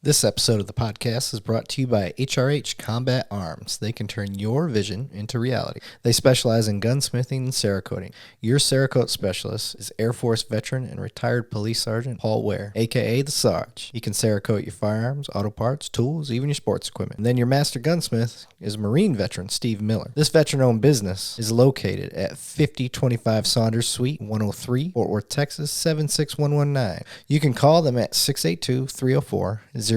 This episode of the podcast is brought to you by HRH Combat Arms. They can turn your vision into reality. They specialize in gunsmithing and Cerakoting. Your Cerakote specialist is Air Force veteran and retired police sergeant Paul Ware, aka the Sarge. He can Cerakote your firearms, auto parts, tools, even your sports equipment. And then your master gunsmith is Marine veteran Steve Miller. This veteran-owned business is located at 5025 Saunders Suite 103, Fort Worth, Texas 76119. You can call them at 682-304-0363,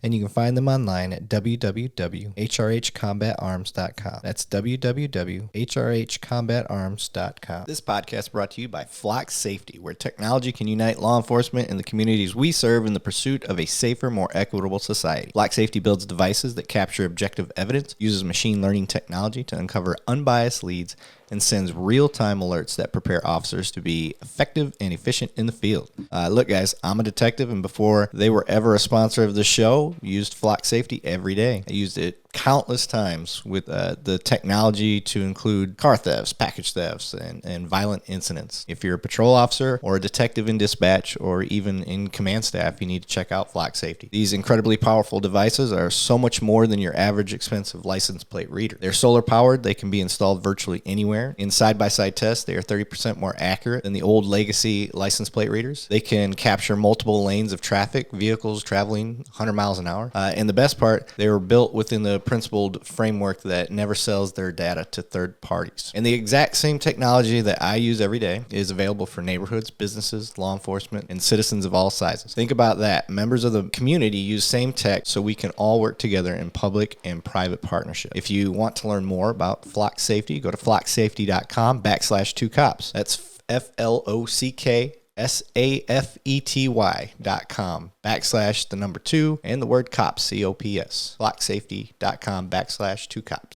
and you can find them online at www.hrhcombatarms.com. That's www.hrhcombatarms.com. This podcast brought to you by Flock Safety, where technology can unite law enforcement and the communities we serve in the pursuit of a safer, more equitable society. Flock Safety builds devices that capture objective evidence, uses machine learning technology to uncover unbiased leads, and sends real-time alerts that prepare officers to be effective and efficient in the field. Look, guys, I'm a detective, and before they were ever a sponsor of the show, used Flock Safety every day. I used it countless times with the technology to include car thefts, package thefts, and violent incidents. If you're a patrol officer or a detective in dispatch or even in command staff, you need to check out Flock Safety. These incredibly powerful devices are so much more than your average expensive license plate reader. They're solar powered. They can be installed virtually anywhere. In side-by-side tests, they are 30% more accurate than the old legacy license plate readers. They can capture multiple lanes of traffic, vehicles traveling 100 miles an hour. And the best part, they were built within the principled framework that never sells their data to third parties. And the exact same technology that I use every day is available for neighborhoods, businesses, law enforcement, and citizens of all sizes. Think about that. Members of the community use same tech so we can all work together in public and private partnership. If you want to learn more about Flock Safety, go to flocksafety.com/2cops. That's FLOCKSAFETY.com/2 and the word cops, COPS. Flocksafety.com/2cops.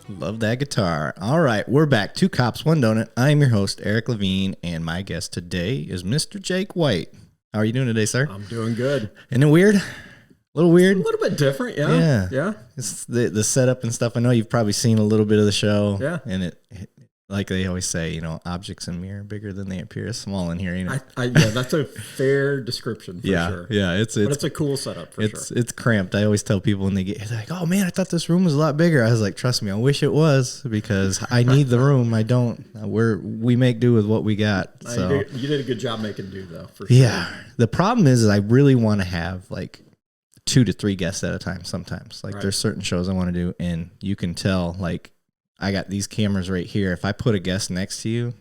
Love that guitar. All right, we're back. Two Cops, One Donut. I'm your host, Eric Levine, and my guest today is Mr. Jake White. How are you doing today, sir? I'm doing good. Isn't it weird? A little weird? A little bit different, yeah. Yeah. It's the setup and stuff. I know you've probably seen a little bit of the show. Yeah. And it like they always say, objects in mirror bigger than they appear, small in here. Yeah, that's a fair description for sure. Yeah, but it's a cool setup for sure. It's cramped. I always tell people when they're like, "Oh man, I thought this room was a lot bigger." I was like, "Trust me, I wish it was because I need the room. I don't. We make do with what we got." So you did a good job making do though. For sure. Yeah. The problem is I really want to have like 2 to 3 guests at a time. Sometimes there's certain shows I want to do, and you can tell like. I got these cameras right here. If I put a guest next to you,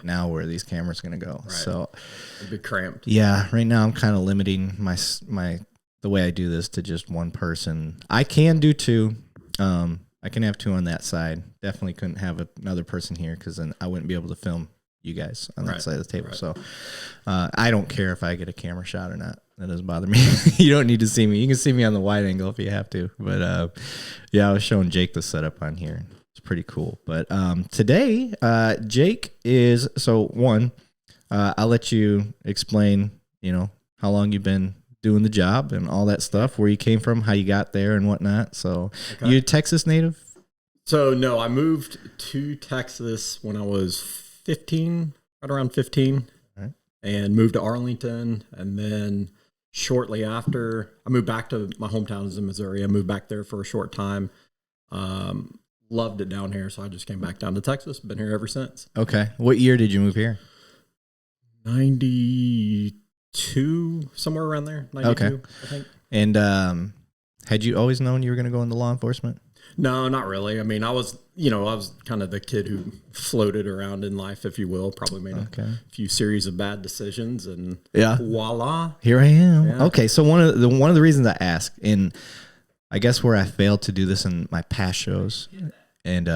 now where are these cameras going to go? Right. So it'd be cramped. Yeah, right now I'm kind of limiting the way I do this to just one person. I can do 2. I can have 2 on that side. Definitely couldn't have another person here because then I wouldn't be able to film you guys on that side of the table. Right. So I don't care if I get a camera shot or not. That doesn't bother me. You don't need to see me. You can see me on the wide angle if you have to. But I was showing Jake the setup on here. Pretty cool. But today Jake is I'll let you explain how long you've been doing the job and all that stuff, where you came from, how you got there and whatnot. So You're a Texas native? So no, I moved to Texas when I was 15, right around 15. Right. And moved to Arlington, and then shortly after I moved back to my hometown is in Missouri. I moved back there for a short time. Loved it down here, so I just came back down to Texas. Been here ever since. Okay. What year did you move here? 92, somewhere around there. 92, okay. I think. And had you always known you were going to go into law enforcement? No, not really. I mean, I was kind of the kid who floated around in life, if you will. Probably made a few series of bad decisions, and voila, here I am. Yeah. Okay, so one of the reasons I ask, and I guess where I failed to do this in my past shows, and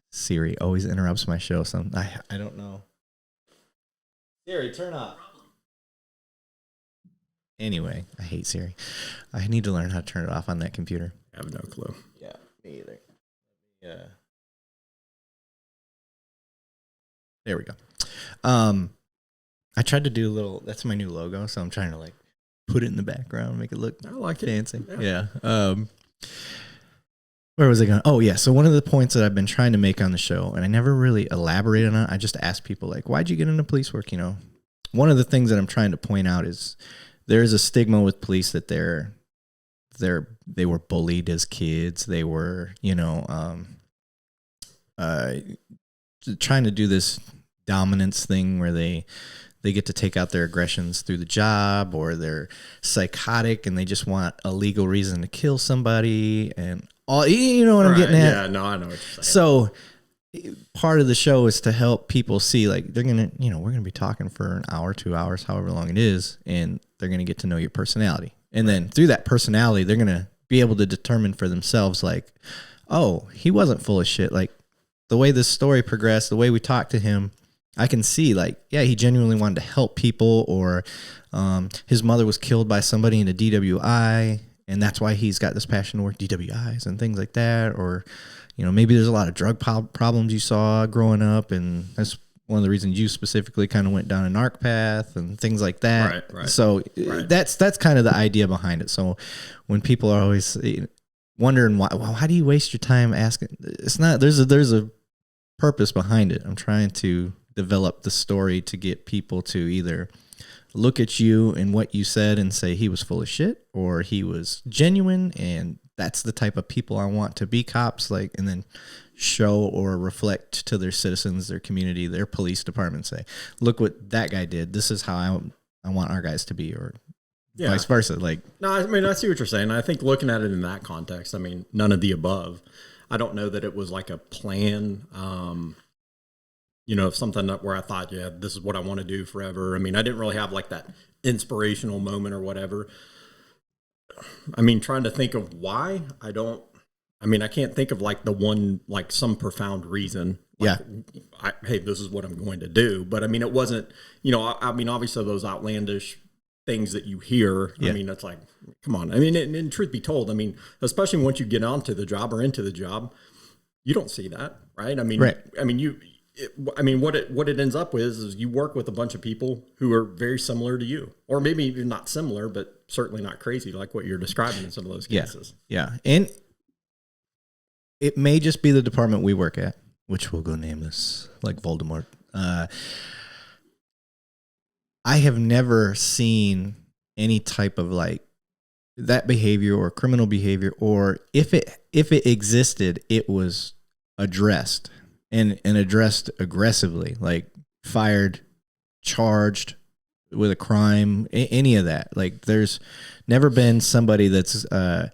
Siri always interrupts my show. So I don't know. Siri, turn off. Anyway, I hate Siri. I need to learn how to turn it off on that computer. I have no clue. Yeah, me either. Yeah. There we go. I tried to do a little. That's my new logo, so I'm trying to put it in the background, make it look I like fancy. Yeah. where was I going? Oh yeah. So one of the points that I've been trying to make on the show, and I never really elaborated on it, I just asked people like, why'd you get into police work? You know, one of the things that I'm trying to point out is there's a stigma with police that they were bullied as kids. They were, trying to do this dominance thing where they get to take out their aggressions through the job, or they're psychotic and they just want a legal reason to kill somebody, and all, you know what I'm getting at? Yeah, no, I know what you're saying. So part of the show is to help people see, like, they're going to, we're going to be talking for an hour, 2 hours, however long it is, and they're going to get to know your personality. And then through that personality, they're going to be able to determine for themselves, like, oh, he wasn't full of shit. Like, the way this story progressed, the way we talked to him, I can see, like, yeah, he genuinely wanted to help people, or his mother was killed by somebody in a DWI, and that's why he's got this passion to work DWIs and things like that. Or, maybe there's a lot of drug problems you saw growing up, and that's one of the reasons you specifically kind of went down a NARC path and things like that. Right. So that's kind of the idea behind it. So when people are always wondering why, well, how do you waste your time asking? It's not, there's a purpose behind it. I'm trying to develop the story to get people to either look at you and what you said and say he was full of shit, or he was genuine, and that's the type of people I want to be cops, like, and then show or reflect to their citizens, their community, their police department, say, look what that guy did. This is how I want our guys to be, or vice versa. Like, no, I mean, I see what you're saying. I think looking at it in that context, I mean, none of the above. I don't know that it was like a plan, of something where I thought, yeah, this is what I want to do forever. I mean, I didn't really have like that inspirational moment or whatever. I mean, trying to think of why, I can't think of like the one, like some profound reason. Like, hey, this is what I'm going to do. But I mean, it wasn't, I mean, obviously those outlandish things that you hear, I mean, it's like, come on. I mean, and truth be told, I mean, especially once you get onto the job or into the job, you don't see that, right? I mean, what it ends up with is you work with a bunch of people who are very similar to you, or maybe even not similar, but certainly not crazy like what you're describing in some of those cases. Yeah. And it may just be the department we work at, which we'll go name this like Voldemort. I have never seen any type of like that behavior or criminal behavior, or if it existed, it was addressed and addressed aggressively, like fired, charged with a crime, any of that. Like, there's never been somebody that's the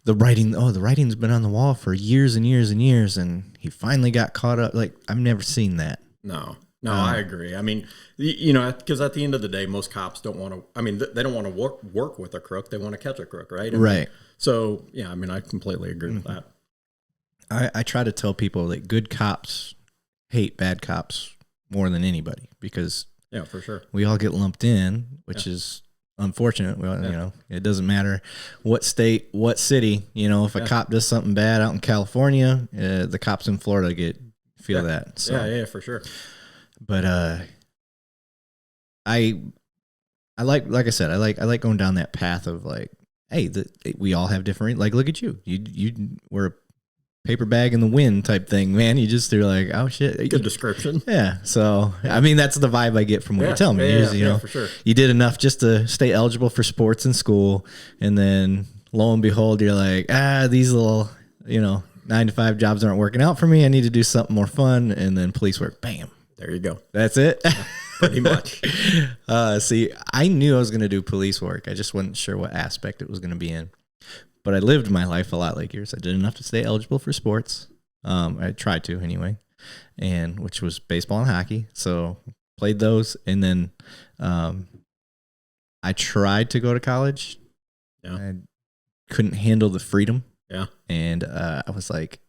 writing's been on the wall for years and years and years, and he finally got caught up. Like, I've never seen that. No, I agree. I mean, because at the end of the day, most cops don't want to, I mean, they don't want to work with a crook. They want to catch a crook, right? Right. So, yeah, I mean, I completely agree with that. I try to tell people that good cops hate bad cops more than anybody, because for sure, we all get lumped in, which is unfortunate. Well, it doesn't matter what state, what city. If a cop does something bad out in California, the cops in Florida feel that. So. Yeah, for sure. But I like I said, I like going down that path of like, hey, we all have different. Like, look at you. You were a paper bag in the wind type thing, man. You're like, oh shit. Good description. Yeah. So I mean, that's the vibe I get from what you tell me. For sure. You did enough just to stay eligible for sports in school, and then lo and behold, you're like, these little 9-to-5 jobs aren't working out for me. I need to do something more fun, and then police work. Bam. There you go. That's it. Pretty much. See, I knew I was going to do police work. I just wasn't sure what aspect it was going to be in. But I lived my life a lot like yours. I did enough to stay eligible for sports. I tried to anyway, and which was baseball and hockey. So played those, and then I tried to go to college. Yeah. I couldn't handle the freedom. Yeah. And I was like,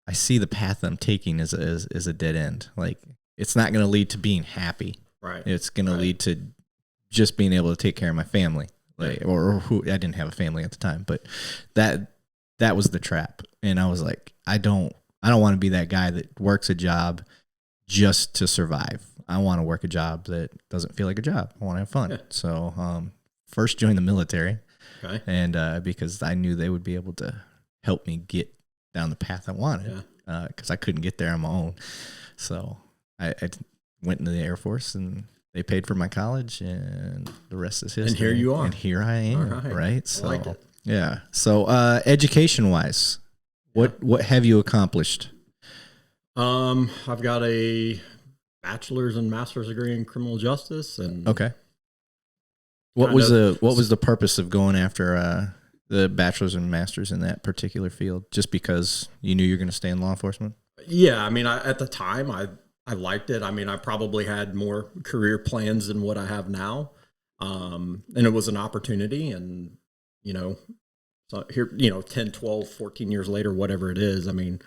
I see the path I'm taking as a dead end. Like, it's not going to lead to being happy. Right. It's going to lead to just being able to take care of my family. Like, or who, I didn't have a family at the time, but that was the trap. And I was like, I don't want to be that guy that works a job just to survive. I want to work a job that doesn't feel like a job. I want to have fun. Yeah. So, first joined the military. Okay. And, because I knew they would be able to help me get down the path I wanted because I couldn't get there on my own. So I went into the Air Force, and they paid for my college, and the rest is history. And here you are. And here I am, right? So, I like it. Yeah. So education-wise, what have you accomplished? I've got a bachelor's and master's degree in criminal justice. And okay. What was the purpose of going after the bachelor's and master's in that particular field? Just because you knew you were going to stay in law enforcement? Yeah, I mean, at the time, I liked it. I mean, I probably had more career plans than what I have now, and it was an opportunity. And so here, 10, 12, 14 years later, whatever it is, I mean,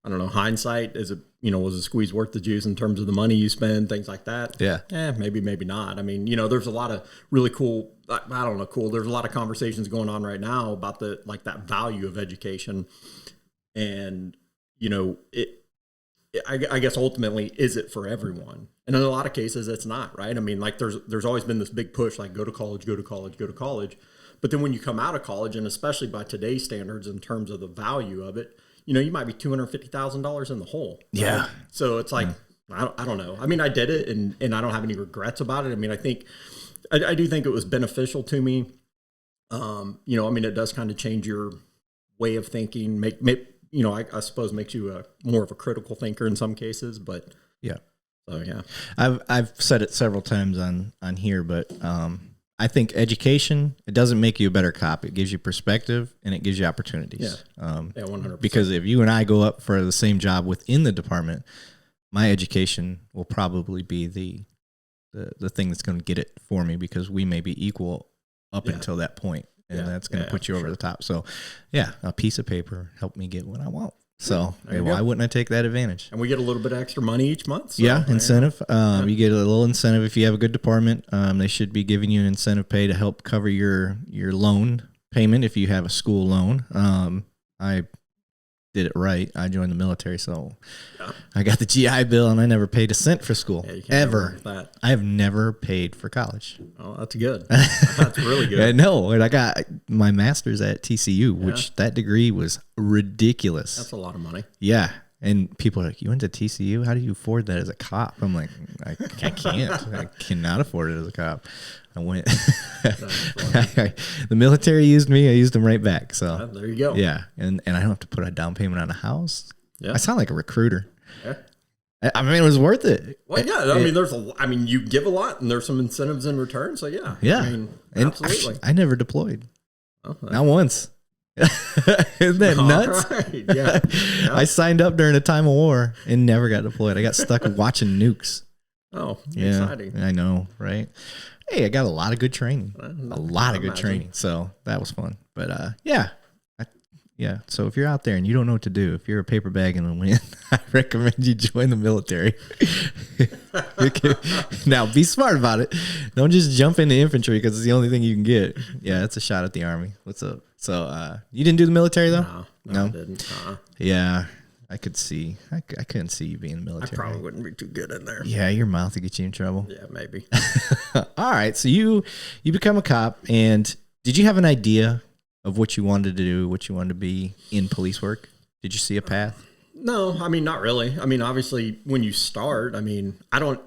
I don't know. Hindsight, is it, was a squeeze worth the juice in terms of the money you spend, things like that? Yeah. Maybe not. I mean, there's a lot of really cool, I don't know, cool. There's a lot of conversations going on right now about that value of education. And, I guess ultimately, is it for everyone? And in a lot of cases, it's not, right? I mean, like there's always been this big push, like go to college, go to college, go to college. But then when you come out of college, and especially by today's standards in terms of the value of it, you might be $250,000 in the hole. Right? Yeah. So it's like, I don't know. I mean, I did it, and I don't have any regrets about it. I mean, I do think it was beneficial to me. I mean, it does kind of change your way of thinking, I suppose makes you more of a critical thinker in some cases, but yeah. So yeah. I've said it several times on here, but I think education, it doesn't make you a better cop. It gives you perspective, and it gives you opportunities. Yeah, 100%. Because if you and I go up for the same job within the department, my education will probably be the thing that's going to get it for me, because we may be equal up until that point, and that's going to put you over the top. So, yeah, a piece of paper helped me get what I want. So why wouldn't I take that advantage? And we get a little bit of extra money each month. So, incentive. You get a little incentive if you have a good department. They should be giving you an incentive pay to help cover your loan payment if you have a school loan. I did it right. I joined the military, so I got the GI Bill, and I never paid a cent for school ever. I have never paid for college. Oh, that's good. That's really good. I know, and I got my master's at TCU, which that degree was ridiculous. That's a lot of money. Yeah. And people are like, you went to TCU? How do you afford that as a cop? I'm like, I can't. I cannot afford it as a cop. I went. The military used me. I used them right back. So there you go. Yeah. And I don't have to put a down payment on a house. Yeah. I sound like a recruiter. Yeah. I mean, it was worth it. Well, yeah. I mean, you give a lot, and there's some incentives in return. So yeah. Yeah. I mean, absolutely. I never deployed. Not once. Isn't that nuts? Right. Yeah. I signed up during a time of war and never got deployed. I got stuck watching nukes. Oh, exciting. I know, right? Hey, I got a lot of good training. Training. So that was fun. But so if you're out there and you don't know what to do, if you're a paper bag in the wind, I recommend you join the military. Now, be smart about it. Don't just jump into infantry because it's the only thing you can get. Yeah, it's a shot at the Army. What's up? So you didn't do the military, though? No, I didn't. Yeah, I could see. I couldn't see you being in the military. I probably wouldn't be too good in there. Yeah, your mouth would get you in trouble. Yeah, maybe. All right, so you become a cop, and did you have an idea of what you wanted to do, what you wanted to be in police work? Did you see a path? No, I mean, not really. I mean, obviously, when you start, I mean, I don't,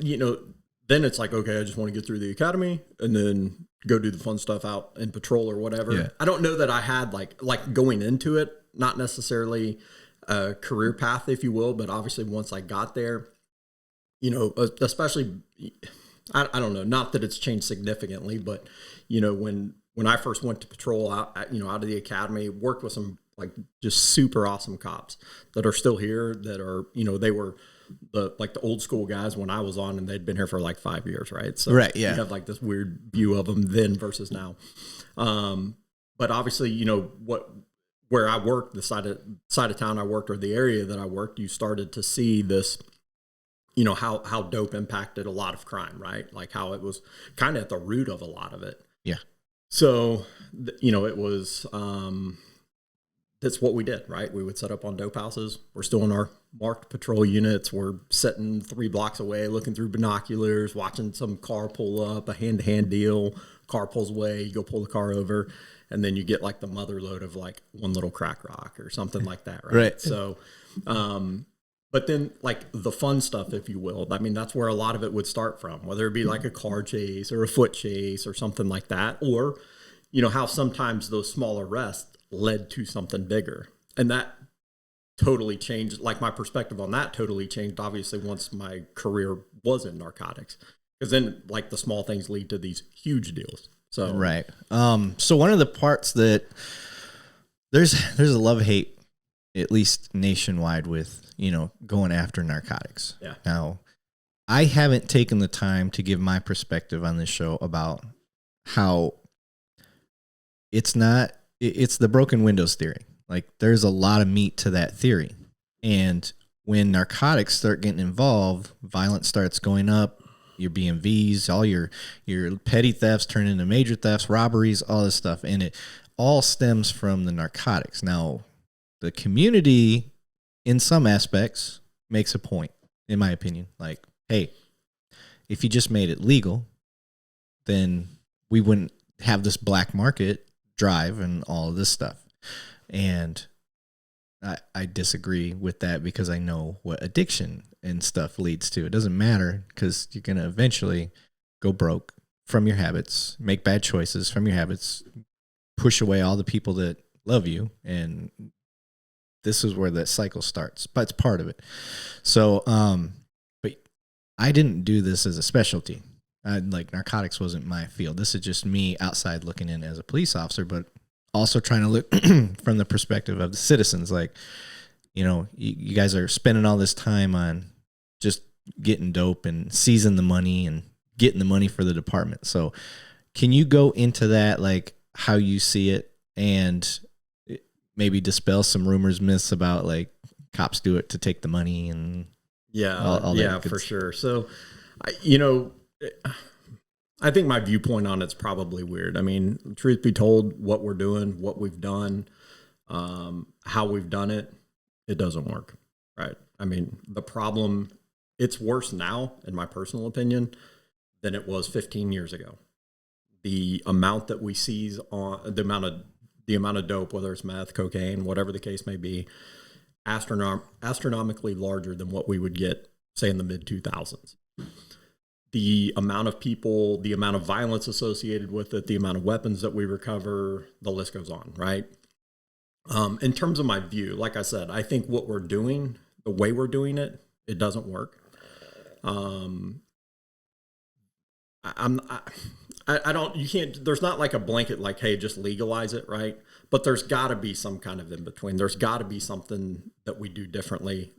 then it's like, okay, I just want to get through the academy and then go do the fun stuff out in patrol or whatever. Yeah. I don't know that I had like going into it, not necessarily a career path, if you will, but obviously once I got there, especially, I don't know, not that it's changed significantly, but, when I first went to patrol out of the academy, worked with some like just super awesome cops that are still here, that are, they were the old school guys when I was on, and they'd been here for like 5 years. Right. So you have like this weird view of them then versus now. But obviously, where I worked, the side of town I worked, or the area that I worked, you started to see this, how dope impacted a lot of crime, right? Like how it was kind of at the root of a lot of it. Yeah. So, it was that's what we did, right? We would set up on dope houses. We're still in our marked patrol units. We're sitting 3 blocks away, looking through binoculars, watching some car pull up, a hand-to-hand deal. Car pulls away, you go pull the car over, and then you get like the mother load of like one little crack rock or something like that, right? Right. So, but then like the fun stuff, if you will, I mean, that's where a lot of it would start from, whether it be like a car chase or a foot chase or something like that, or, you know, how sometimes those small arrests led to something bigger. And that totally changed, like my perspective on that totally changed, obviously, once my career was in narcotics. Because then like the small things lead to these huge deals. So right. So one of the parts that there's a love-hate, at least nationwide, with, you know, going after narcotics. Yeah. Now, I haven't taken the time to give my perspective on this show about how it's the broken windows theory. Like, there's a lot of meat to that theory. And when narcotics start getting involved, violence starts going up, your BMVs, all your petty thefts turn into major thefts, robberies, all this stuff. And it all stems from the narcotics. Now, the community, in some aspects, makes a point, in my opinion. Like, hey, if you just made it legal, then we wouldn't have this black market drive and all of this stuff. And I disagree with that, because I know what addiction and stuff leads to. It doesn't matter, because you're going to eventually go broke from your habits, make bad choices from your habits, push away all the people that love you. And this is where that cycle starts, but it's part of it. So, but I didn't do this as a specialty. Like, narcotics wasn't my field. This is just me outside looking in as a police officer, but also trying to look from the perspective of the citizens. Like, you know, you guys are spending all this time on just getting dope and seizing the money and getting the money for the department. So can you go into that, like how you see it, and maybe dispel some rumors, myths about like cops do it to take the money and all yeah, for sure. So, you know, I think my viewpoint on it's probably weird. I mean, truth be told, what we're doing, what we've done, how we've done it, it doesn't work, right? I mean, the problem, it's worse now, in my personal opinion, than it was 15 years ago. The amount that we seize on the amount of dope, whether it's meth, cocaine, whatever the case may be, astronomically larger than what we would get, say, in the mid 2000s. The amount of people, the amount of violence associated with it, the amount of weapons that we recover, the list goes on, right? In terms of my view, like I said, I think what we're doing, the way we're doing it, it doesn't work. You can't, there's not like a blanket like, hey, just legalize it, right? But there's got to be some kind of in between. There's got to be something that we do differently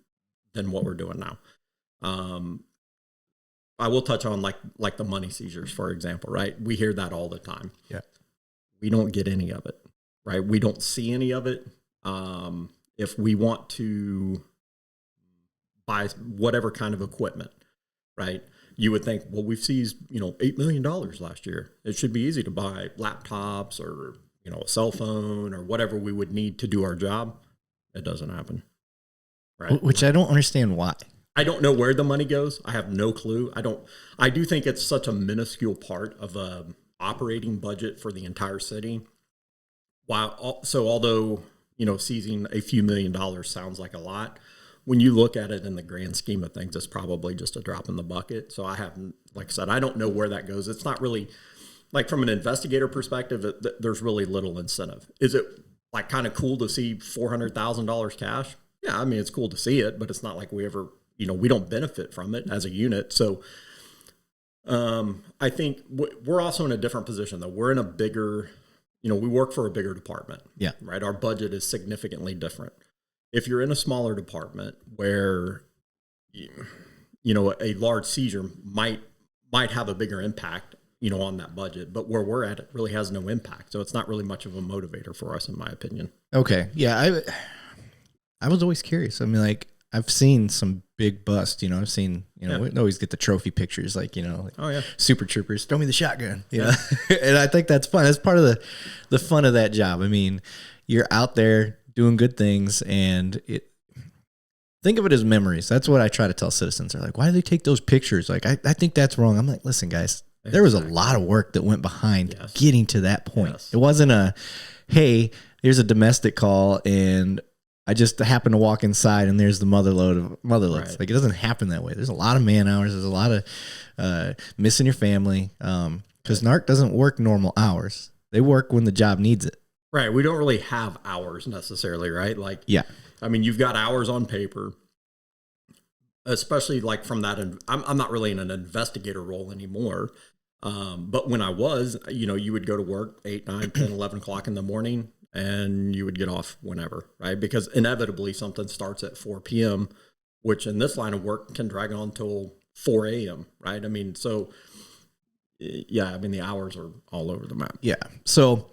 than what we're doing now. I will touch on like the money seizures, for example, right? We hear that all the time. Yeah. We don't get any of it, right? We don't see any of it. If we want to buy whatever kind of equipment, right? You would think, well, we've seized, $8 million last year. It should be easy to buy laptops or, a cell phone or whatever we would need to do our job. It doesn't happen. Right. Which I don't understand why. I don't know where the money goes. I have no clue. I do think it's such a minuscule part of a operating budget for the entire city. Although, seizing a few $1 million sounds like a lot, when you look at it in the grand scheme of things, it's probably just a drop in the bucket. So I haven't, like I said, I don't know where that goes. It's not really, like from an investigator perspective, there's really little incentive. Is it like kind of cool to see $400,000 cash? Yeah, I mean, it's cool to see it, but it's not like we ever, we don't benefit from it as a unit. So I think we're also in a different position, though. We're in a bigger, we work for a bigger department. Yeah. Right. Our budget is significantly different. If you're in a smaller department where, a large seizure might have a bigger impact, on that budget, but where we're at, it really has no impact. So it's not really much of a motivator for us, in my opinion. Okay. Yeah. I was always curious. I mean, like, I've seen some big busts, I've seen, we always get the trophy pictures, like, oh yeah, super troopers, throw me the shotgun, you know? And I think that's fun. That's part of the fun of that job. I mean, you're out there doing good things, and think of it as memories. That's what I try to tell citizens. They're like, why do they take those pictures? Like, I think that's wrong. I'm like, listen, guys, there was a lot of work that went behind getting to that point. It wasn't hey, here's a domestic call, and I just happened to walk inside, and there's the motherloads. Right. Like, it doesn't happen that way. There's a lot of man hours. There's a lot of missing your family, because NARC doesn't work normal hours. They work when the job needs it. Right. We don't really have hours necessarily, right? Like, yeah. I mean, you've got hours on paper, especially like from that. I'm not really in an investigator role anymore. But when I was, you would go to work 8, 9, 10, 11 o'clock in the morning, and you would get off whenever, right? Because inevitably something starts at 4 p.m., which in this line of work can drag on till 4 a.m., right? I mean, so yeah, I mean, the hours are all over the map. Yeah. So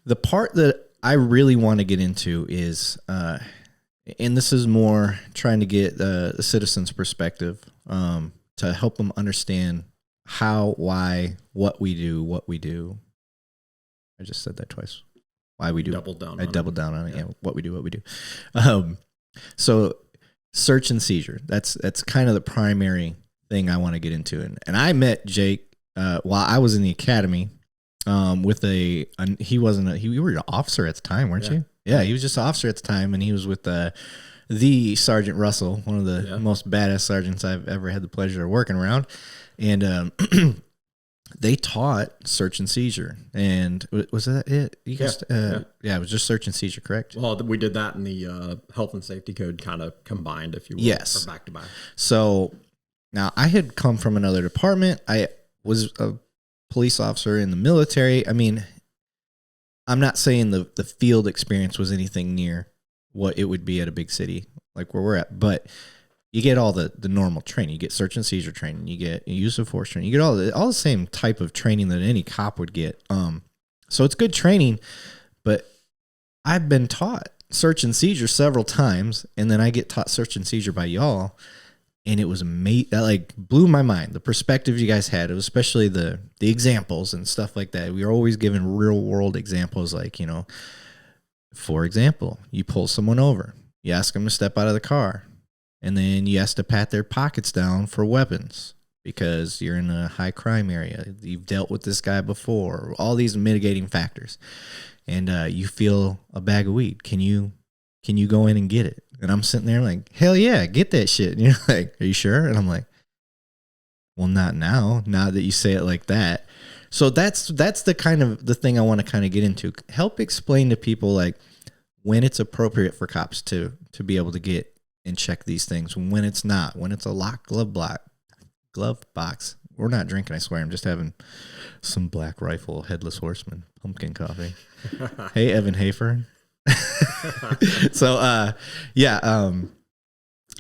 the part that I really want to get into is, and this is more trying to get the citizens' perspective, to help them understand how, why, what we do. I just said that twice. Why we do. Doubled down on it. Yeah. What we do. So search and seizure. That's kind of the primary thing I want to get into. And I met Jake while I was in the academy. With you were an officer at the time, weren't you? Yeah, he was just an officer at the time, and he was with the Sergeant Russell, one of the most badass sergeants I've ever had the pleasure of working around. And they taught search and seizure. And was that it? You guys, it was just search and seizure, correct? Well, we did that in the health and safety code, kind of combined, if you will. Yes. Or back to back. So now I had come from another department. I was a police officer in the military. I mean, I'm not saying the field experience was anything near what it would be at a big city like where we're at, but you get all the normal training. You get search and seizure training. You get use of force training. You get all the same type of training that any cop would get. So it's good training, but I've been taught search and seizure several times, and then I get taught search and seizure by y'all. And it was amazing. That like blew my mind. The perspective you guys had, it was especially the examples and stuff like that. We were always given real world examples, like, for example, you pull someone over, you ask them to step out of the car, and then you ask to pat their pockets down for weapons because you're in a high crime area. You've dealt with this guy before. All these mitigating factors, and you feel a bag of weed. Can you go in and get it? And I'm sitting there like, hell yeah, get that shit. And you're like, are you sure? And I'm like, well, not now, now that you say it like that. So that's the kind of the thing I want to kind of get into. Help explain to people like when it's appropriate for cops to be able to get and check these things, when it's not, when it's a locked glove box. We're not drinking, I swear. I'm just having some Black Rifle Headless Horseman pumpkin coffee. Hey, Evan Hafer. So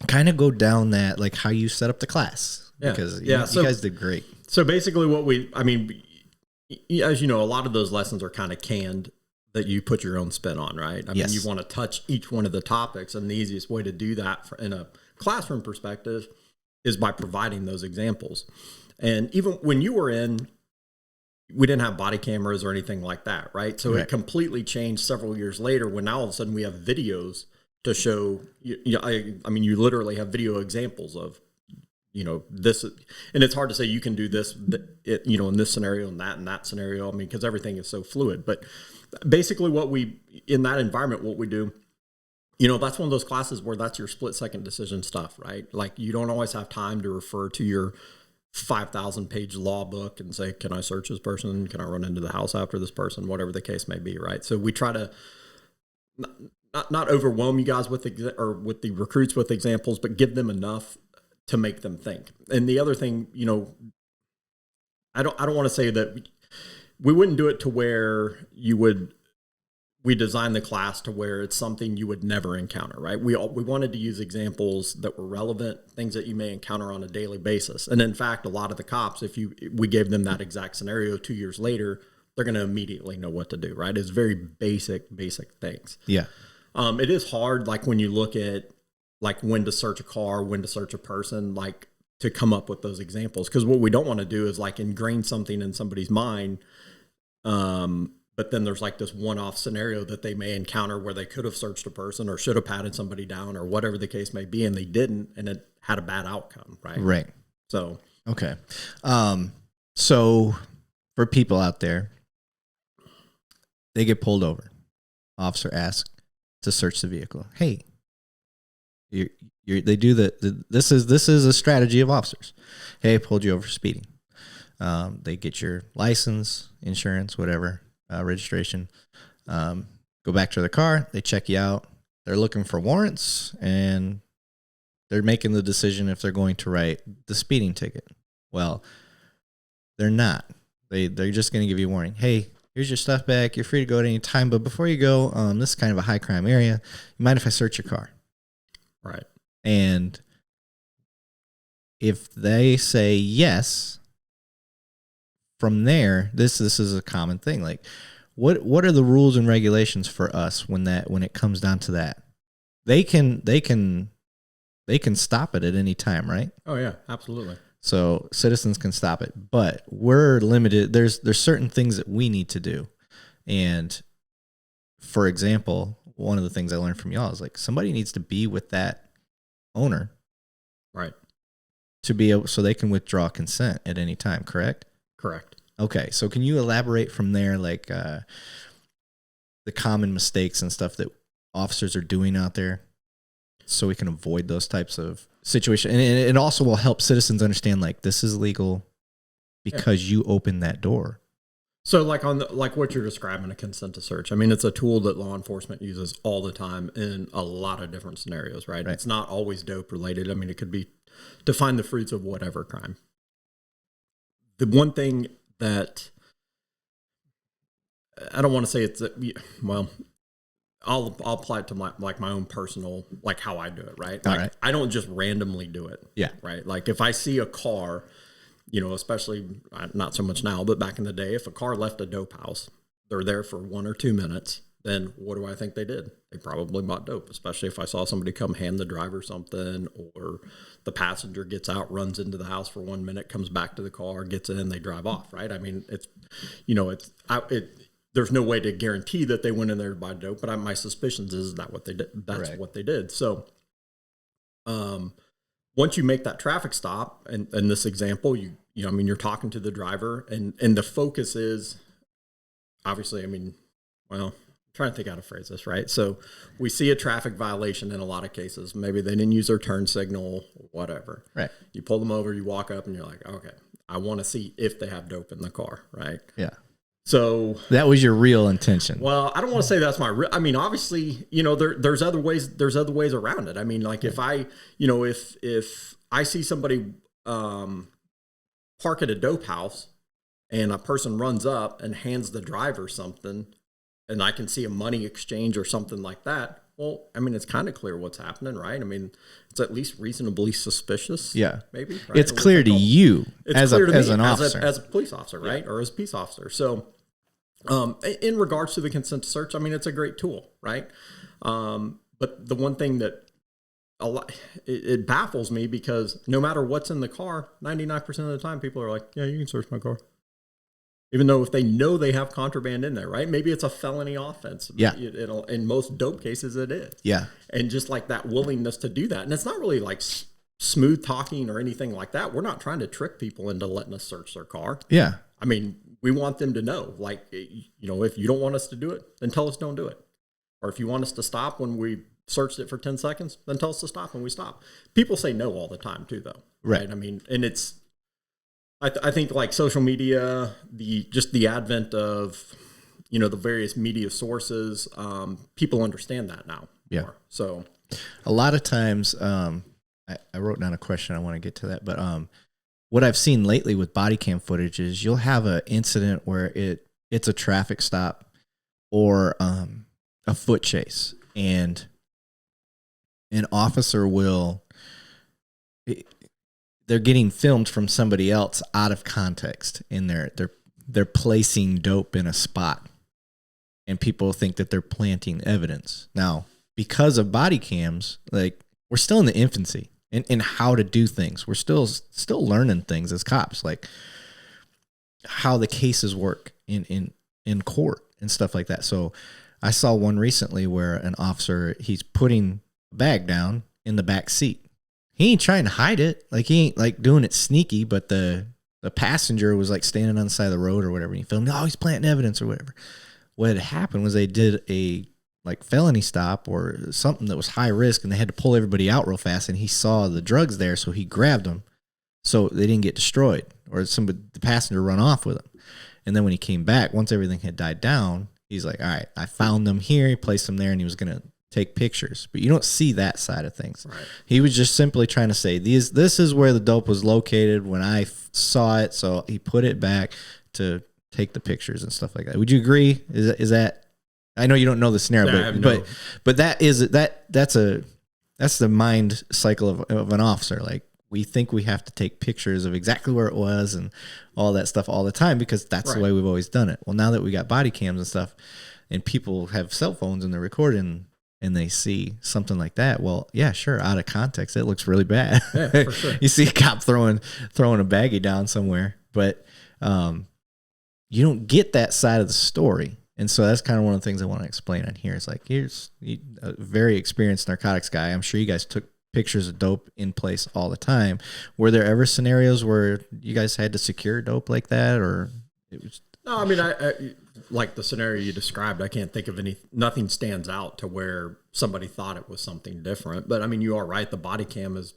kind of go down that, like how you set up the class, because you guys did great. So basically as you know, a lot of those lessons are kind of canned that you put your own spin on, right? I mean, you want to touch each one of the topics, and the easiest way to do that in a classroom perspective is by providing those examples. And even when you were in, we didn't have body cameras or anything like that, right? So it completely changed several years later when now all of a sudden we have videos to show, I mean, you literally have video examples of, this, and it's hard to say you can do this, in this scenario and that scenario. I mean, because everything is so fluid. But basically in that environment, what we do, that's one of those classes where that's your split-second decision stuff, right? Like you don't always have time to refer to your 5,000 page law book and say, can I search this person? Can I run into the house after this person? Whatever the case may be, right? So we try to not overwhelm you guys with the recruits with examples, but give them enough to make them think. And the other thing, I don't want to say that we wouldn't do it to where we designed the class to where it's something you would never encounter, right? We wanted to use examples that were relevant, things that you may encounter on a daily basis. And in fact, a lot of the cops, we gave them that exact scenario 2 years later, they're going to immediately know what to do, right? It's very basic things. Yeah. It is hard, like when you look at like when to search a car, when to search a person, like to come up with those examples. Because what we don't want to do is like ingrain something in somebody's mind but then there's like this one-off scenario that they may encounter where they could have searched a person or should have patted somebody down or whatever the case may be, and they didn't, and it had a bad outcome, right? Right. So, okay. So for people out there, they get pulled over. Officer asks to search the vehicle. Hey, they do this is a strategy of officers. Hey, I pulled you over for speeding. They get your license, insurance, whatever, registration. Go back to the car. They check you out. They're looking for warrants, and they're making the decision if they're going to write the speeding ticket. Well, they're not. They're just going to give you a warning. Hey, here's your stuff back. You're free to go at any time, but before you go, this is kind of a high crime area. You mind if I search your car? Right. And if they say yes, from there, this is a common thing. Like, what are the rules and regulations for us when it comes down to that? They can stop it at any time, right? Oh yeah, absolutely. So citizens can stop it, but we're limited. There's certain things that we need to do. And for example, one of the things I learned from y'all is like somebody needs to be with that owner, right, to be able so they can withdraw consent at any time, correct? Correct. Okay, so can you elaborate from there, like the common mistakes and stuff that officers are doing out there, so we can avoid those types of situations, and it also will help citizens understand like this is legal because you opened that door. So like like what you're describing, a consent to search. I mean, it's a tool that law enforcement uses all the time in a lot of different scenarios, right? It's not always dope related. I mean, it could be to find the fruits of whatever crime. The one thing that I don't want to say it's well, I'll apply it to my own personal, like how I do it, right? Like, all right. I don't just randomly do it. Yeah. Right. Like if I see a car, especially not so much now, but back in the day, if a car left a dope house, they're there for 1 or 2 minutes. Then what do I think they did? They probably bought dope, especially if I saw somebody come hand the driver something, or the passenger gets out, runs into the house for 1 minute, comes back to the car, gets in, they drive off, right? I mean, there's no way to guarantee that they went in there to buy dope, but my suspicions is that what they did. That's what they did. So, once you make that traffic stop, and in this example, you're talking to the driver, and the focus is obviously, I'm trying to think how to phrase this, right? So we see a traffic violation in a lot of cases. Maybe they didn't use their turn signal, whatever. Right. You pull them over, you walk up, and you're like, okay, I want to see if they have dope in the car, right? Yeah. So that was your real intention. Well, I don't want to say that's my real. I mean, obviously, there's other ways. There's other ways around it. I mean, like if I see somebody park at a dope house, and a person runs up and hands the driver something, and I can see a money exchange or something like that. Well, I mean, it's kind of clear what's happening, right? I mean, it's at least reasonably suspicious. Yeah, maybe. Right? It's clear to you as an officer, as a police officer, right, or as a peace officer. So. In regards to the consent to search, I mean, it's a great tool, right? But the one thing that it baffles me, because no matter what's in the car, 99% of the time people are like, yeah, you can search my car. Even though if they know they have contraband in there, right? Maybe it's a felony offense. Yeah. In most dope cases, it is. Yeah. And just like that willingness to do that. And it's not really like smooth talking or anything like that. We're not trying to trick people into letting us search their car. Yeah. I mean, we want them to know, like, if you don't want us to do it, then tell us don't do it. Or if you want us to stop when we searched it for 10 seconds, then tell us to stop when we stop. People say no all the time too, though. Right. I mean, and I think like social media, the advent of, the various media sources, people understand that now. Yeah. More. So a lot of times, I wrote down a question. I want to get to that, but, what I've seen lately with body cam footage is you'll have an incident where it's a traffic stop or a foot chase, and an officer they're getting filmed from somebody else out of context, and they're placing dope in a spot, and people think that they're planting evidence. Now, because of body cams, like, we're still in the infancy. In how to do things. We're still learning things as cops, like how the cases work in court. and stuff like that. So I saw one recently where an officer, he's putting a bag down in the back seat. He ain't trying to hide it. Like, he ain't like doing it sneaky, but the passenger was like standing on the side of the road or whatever. And he filmed, oh, he's planting evidence or whatever. What had happened was they did a like felony stop or something that was high risk, and they had to pull everybody out real fast. And he saw the drugs there, so he grabbed them so they didn't get destroyed or the passenger run off with them. And then when he came back, once everything had died down, he's like, all right, I found them here. He placed them there, and he was going to take pictures. But you don't see that side of things. Right. He was just simply trying to say, this is where the dope was located when I saw it. So he put it back to take the pictures and stuff like that. Would you agree? Is that, I know you don't know the scenario, but that's the mind cycle of an officer. Like, we think we have to take pictures of exactly where it was and all that stuff all the time because that's the way we've always done it. Well, now that we got body cams and stuff and people have cell phones and they're recording and they see something like that, well, yeah, sure, out of context, it looks really bad. Yeah, for sure. You see a cop throwing a baggie down somewhere, but you don't get that side of the story. And so that's kind of one of the things I want to explain on here. It's like, here's a very experienced narcotics guy. I'm sure you guys took pictures of dope in place all the time. Were there ever scenarios where you guys had to secure dope like that, or it was? No, I mean, I like the scenario you described. I can't think of nothing stands out to where somebody thought it was something different. But I mean, you are right. The body cam has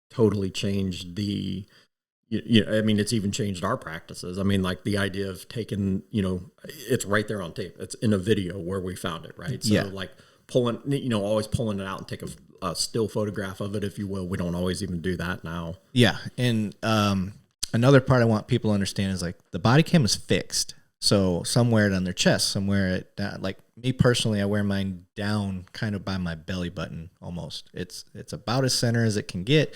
totally changed I mean, it's even changed our practices. I mean, like the idea of taking, it's right there on tape. It's in a video where we found it, right? So like pulling, always pulling it out and take a still photograph of it, if you will. We don't always even do that now. Yeah. And another part I want people to understand is like the body cam is fixed. So some wear it on their chest, some wear it down. Like me personally, I wear mine down kind of by my belly button almost. It's about as center as it can get.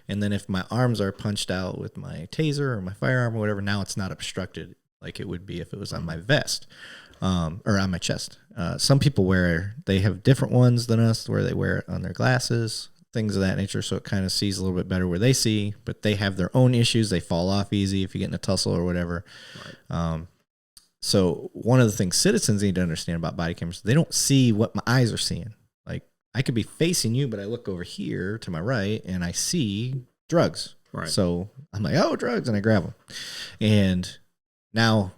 And then if my arms are punched out with my taser or my firearm or whatever, now it's not obstructed like it would be if it was on my vest or on my chest. Some people they have different ones than us where they wear it on their glasses, things of that nature. So it kind of sees a little bit better where they see, but they have their own issues. They fall off easy if you get in a tussle or whatever. Right. So one of the things citizens need to understand about body cameras, they don't see what my eyes are seeing. Like I could be facing you, but I look over here to my right and I see drugs. Right. So I'm like, oh, drugs. And I grab them. And now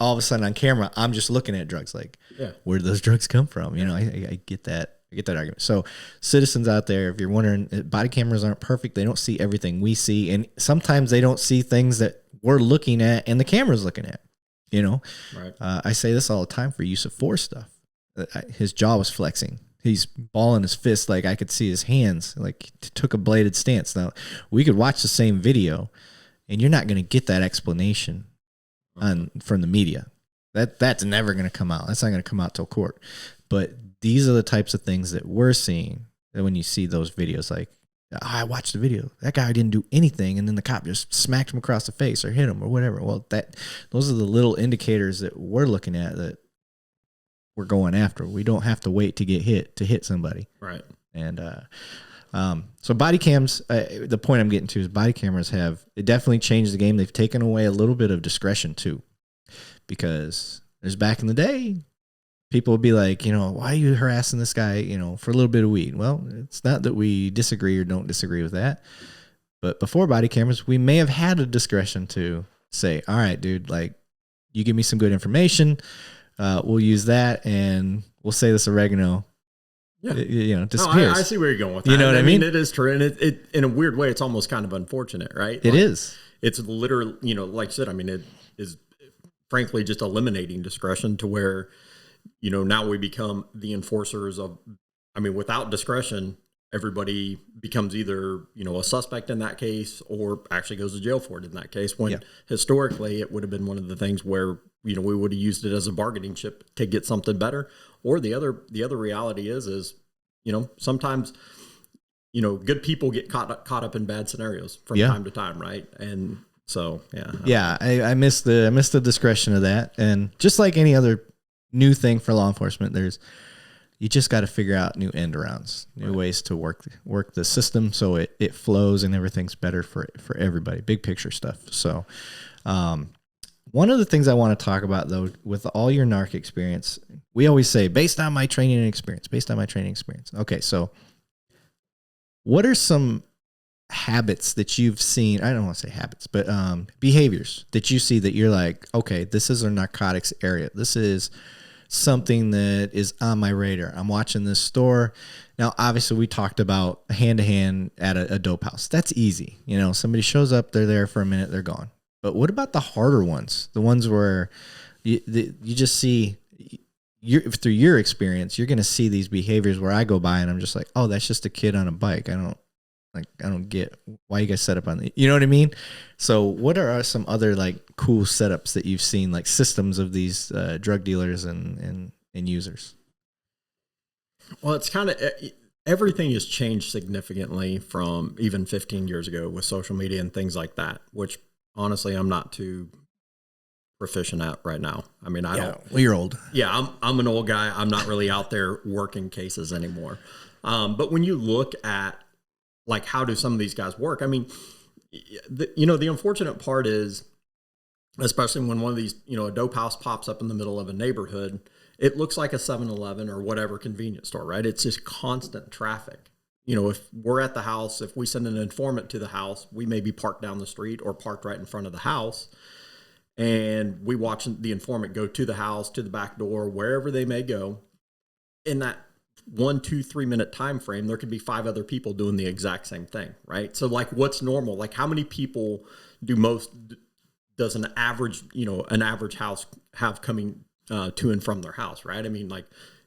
all of a sudden on camera, I'm just looking at drugs. Like, where do those drugs come from? I get that. I get that argument. So citizens out there, if you're wondering, body cameras aren't perfect. They don't see everything we see. And sometimes they don't see things that we're looking at and the camera's looking at. Right. I say this all the time for use of force stuff. His jaw was flexing. He's balling his fist like I could see his hands, like took a bladed stance. Now, we could watch the same video, and you're not going to get that explanation from the media. That's never going to come out. That's not going to come out till court. But these are the types of things that we're seeing that when you see those videos, like, I watched the video. That guy didn't do anything, and then the cop just smacked him across the face or hit him or whatever. Well, those are the little indicators that we're looking at that we're going after. We don't have to wait to get hit to hit somebody. Right. And so body cams, the point I'm getting to is body cameras it definitely changed the game. They've taken away a little bit of discretion too, because there's back in the day, people would be like, why are you harassing this guy, for a little bit of weed? Well, it's not that we disagree or don't disagree with that. But before body cameras, we may have had a discretion to say, all right, dude, like, you give me some good information. We'll use that and we'll say this oregano, disappears. No, I see where you're going with that. You know what I mean? It is true. And it in a weird way, it's almost kind of unfortunate, right? It is. It's literally, like I said, I mean, it is frankly just eliminating discretion to where, now we become the enforcers without discretion, everybody becomes either, a suspect in that case or actually goes to jail for it in that case. When historically it would have been one of the things where, we would have used it as a bargaining chip to get something better. Or the other reality is, sometimes, good people get caught up in bad scenarios from time to time. Right. And so, I miss the discretion of that. And just like any other new thing for law enforcement, you just got to figure out new end arounds, new ways to work the system so it flows and everything's better for everybody. Big picture stuff. So, one One of the things I want to talk about, though, with all your NARC experience, we always say, based on my training and experience, based on my training experience. Okay, so what are some habits that you've seen? I don't want to say habits, but behaviors that you see that you're like, okay, this is a narcotics area. This is something that is on my radar. I'm watching this store. Now, obviously, we talked about hand-to-hand at a dope house. That's easy. You know, somebody shows up, they're there for a minute, they're gone. But what about the harder ones? The ones where you just see, through your experience, you're going to see these behaviors where I go by and I'm just like, oh, that's just a kid on a bike. I don't get why you guys set up on the, you know what I mean? So what are some other like cool setups that you've seen, like systems of these drug dealers and users? Well, it's kind of, everything has changed significantly from even 15 years ago with social media and things like that, which honestly, I'm not too proficient at right now. I mean, I don't. Well, you're old. Yeah, I'm an old guy. I'm not really out there working cases anymore. But when you look at like, how do some of these guys work? I mean, the unfortunate part is, especially when one of these, a dope house pops up in the middle of a neighborhood, it looks like a 7-Eleven or whatever convenience store, right? It's just constant traffic. If we're at the house, if we send an informant to the house, we may be parked down the street or parked right in front of the house. And we watch the informant go to the house, to the back door, wherever they may go. In that 1, 2, 3 minute time frame, there could be 5 other people doing the exact same thing, right? So like, what's normal? Like, how many people does an average house have coming to and from their house, right? I mean, like,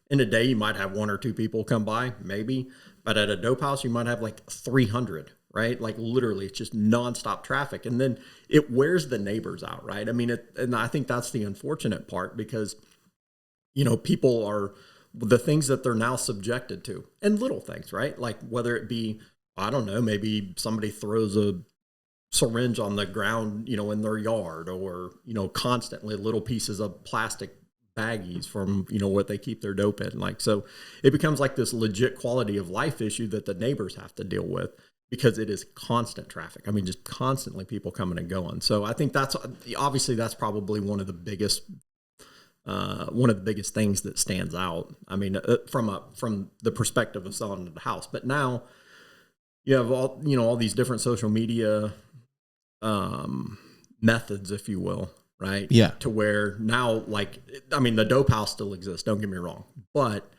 in a day, you might have 1 or 2 people come by, maybe, but at a dope house, you might have like 300, right? Like, literally, it's just nonstop traffic. And then it wears the neighbors out, right? I mean, and I think that's the unfortunate part, because, people are, the things that they're now subjected to, and little things, right? Like, whether it be, I don't know, maybe somebody throws a syringe on the ground, in their yard, or, constantly little pieces of plastic baggies from, what they keep their dope in. Like, so it becomes like this legit quality of life issue that the neighbors have to deal with, because it is constant traffic. I mean, just constantly people coming and going. So I think that's probably one of the biggest things that stands out. I mean, from the perspective of selling at the house. But now you have all these different social media methods, if you will, right? Yeah. To where now, like, I mean, the dope house still exists, don't get me wrong, but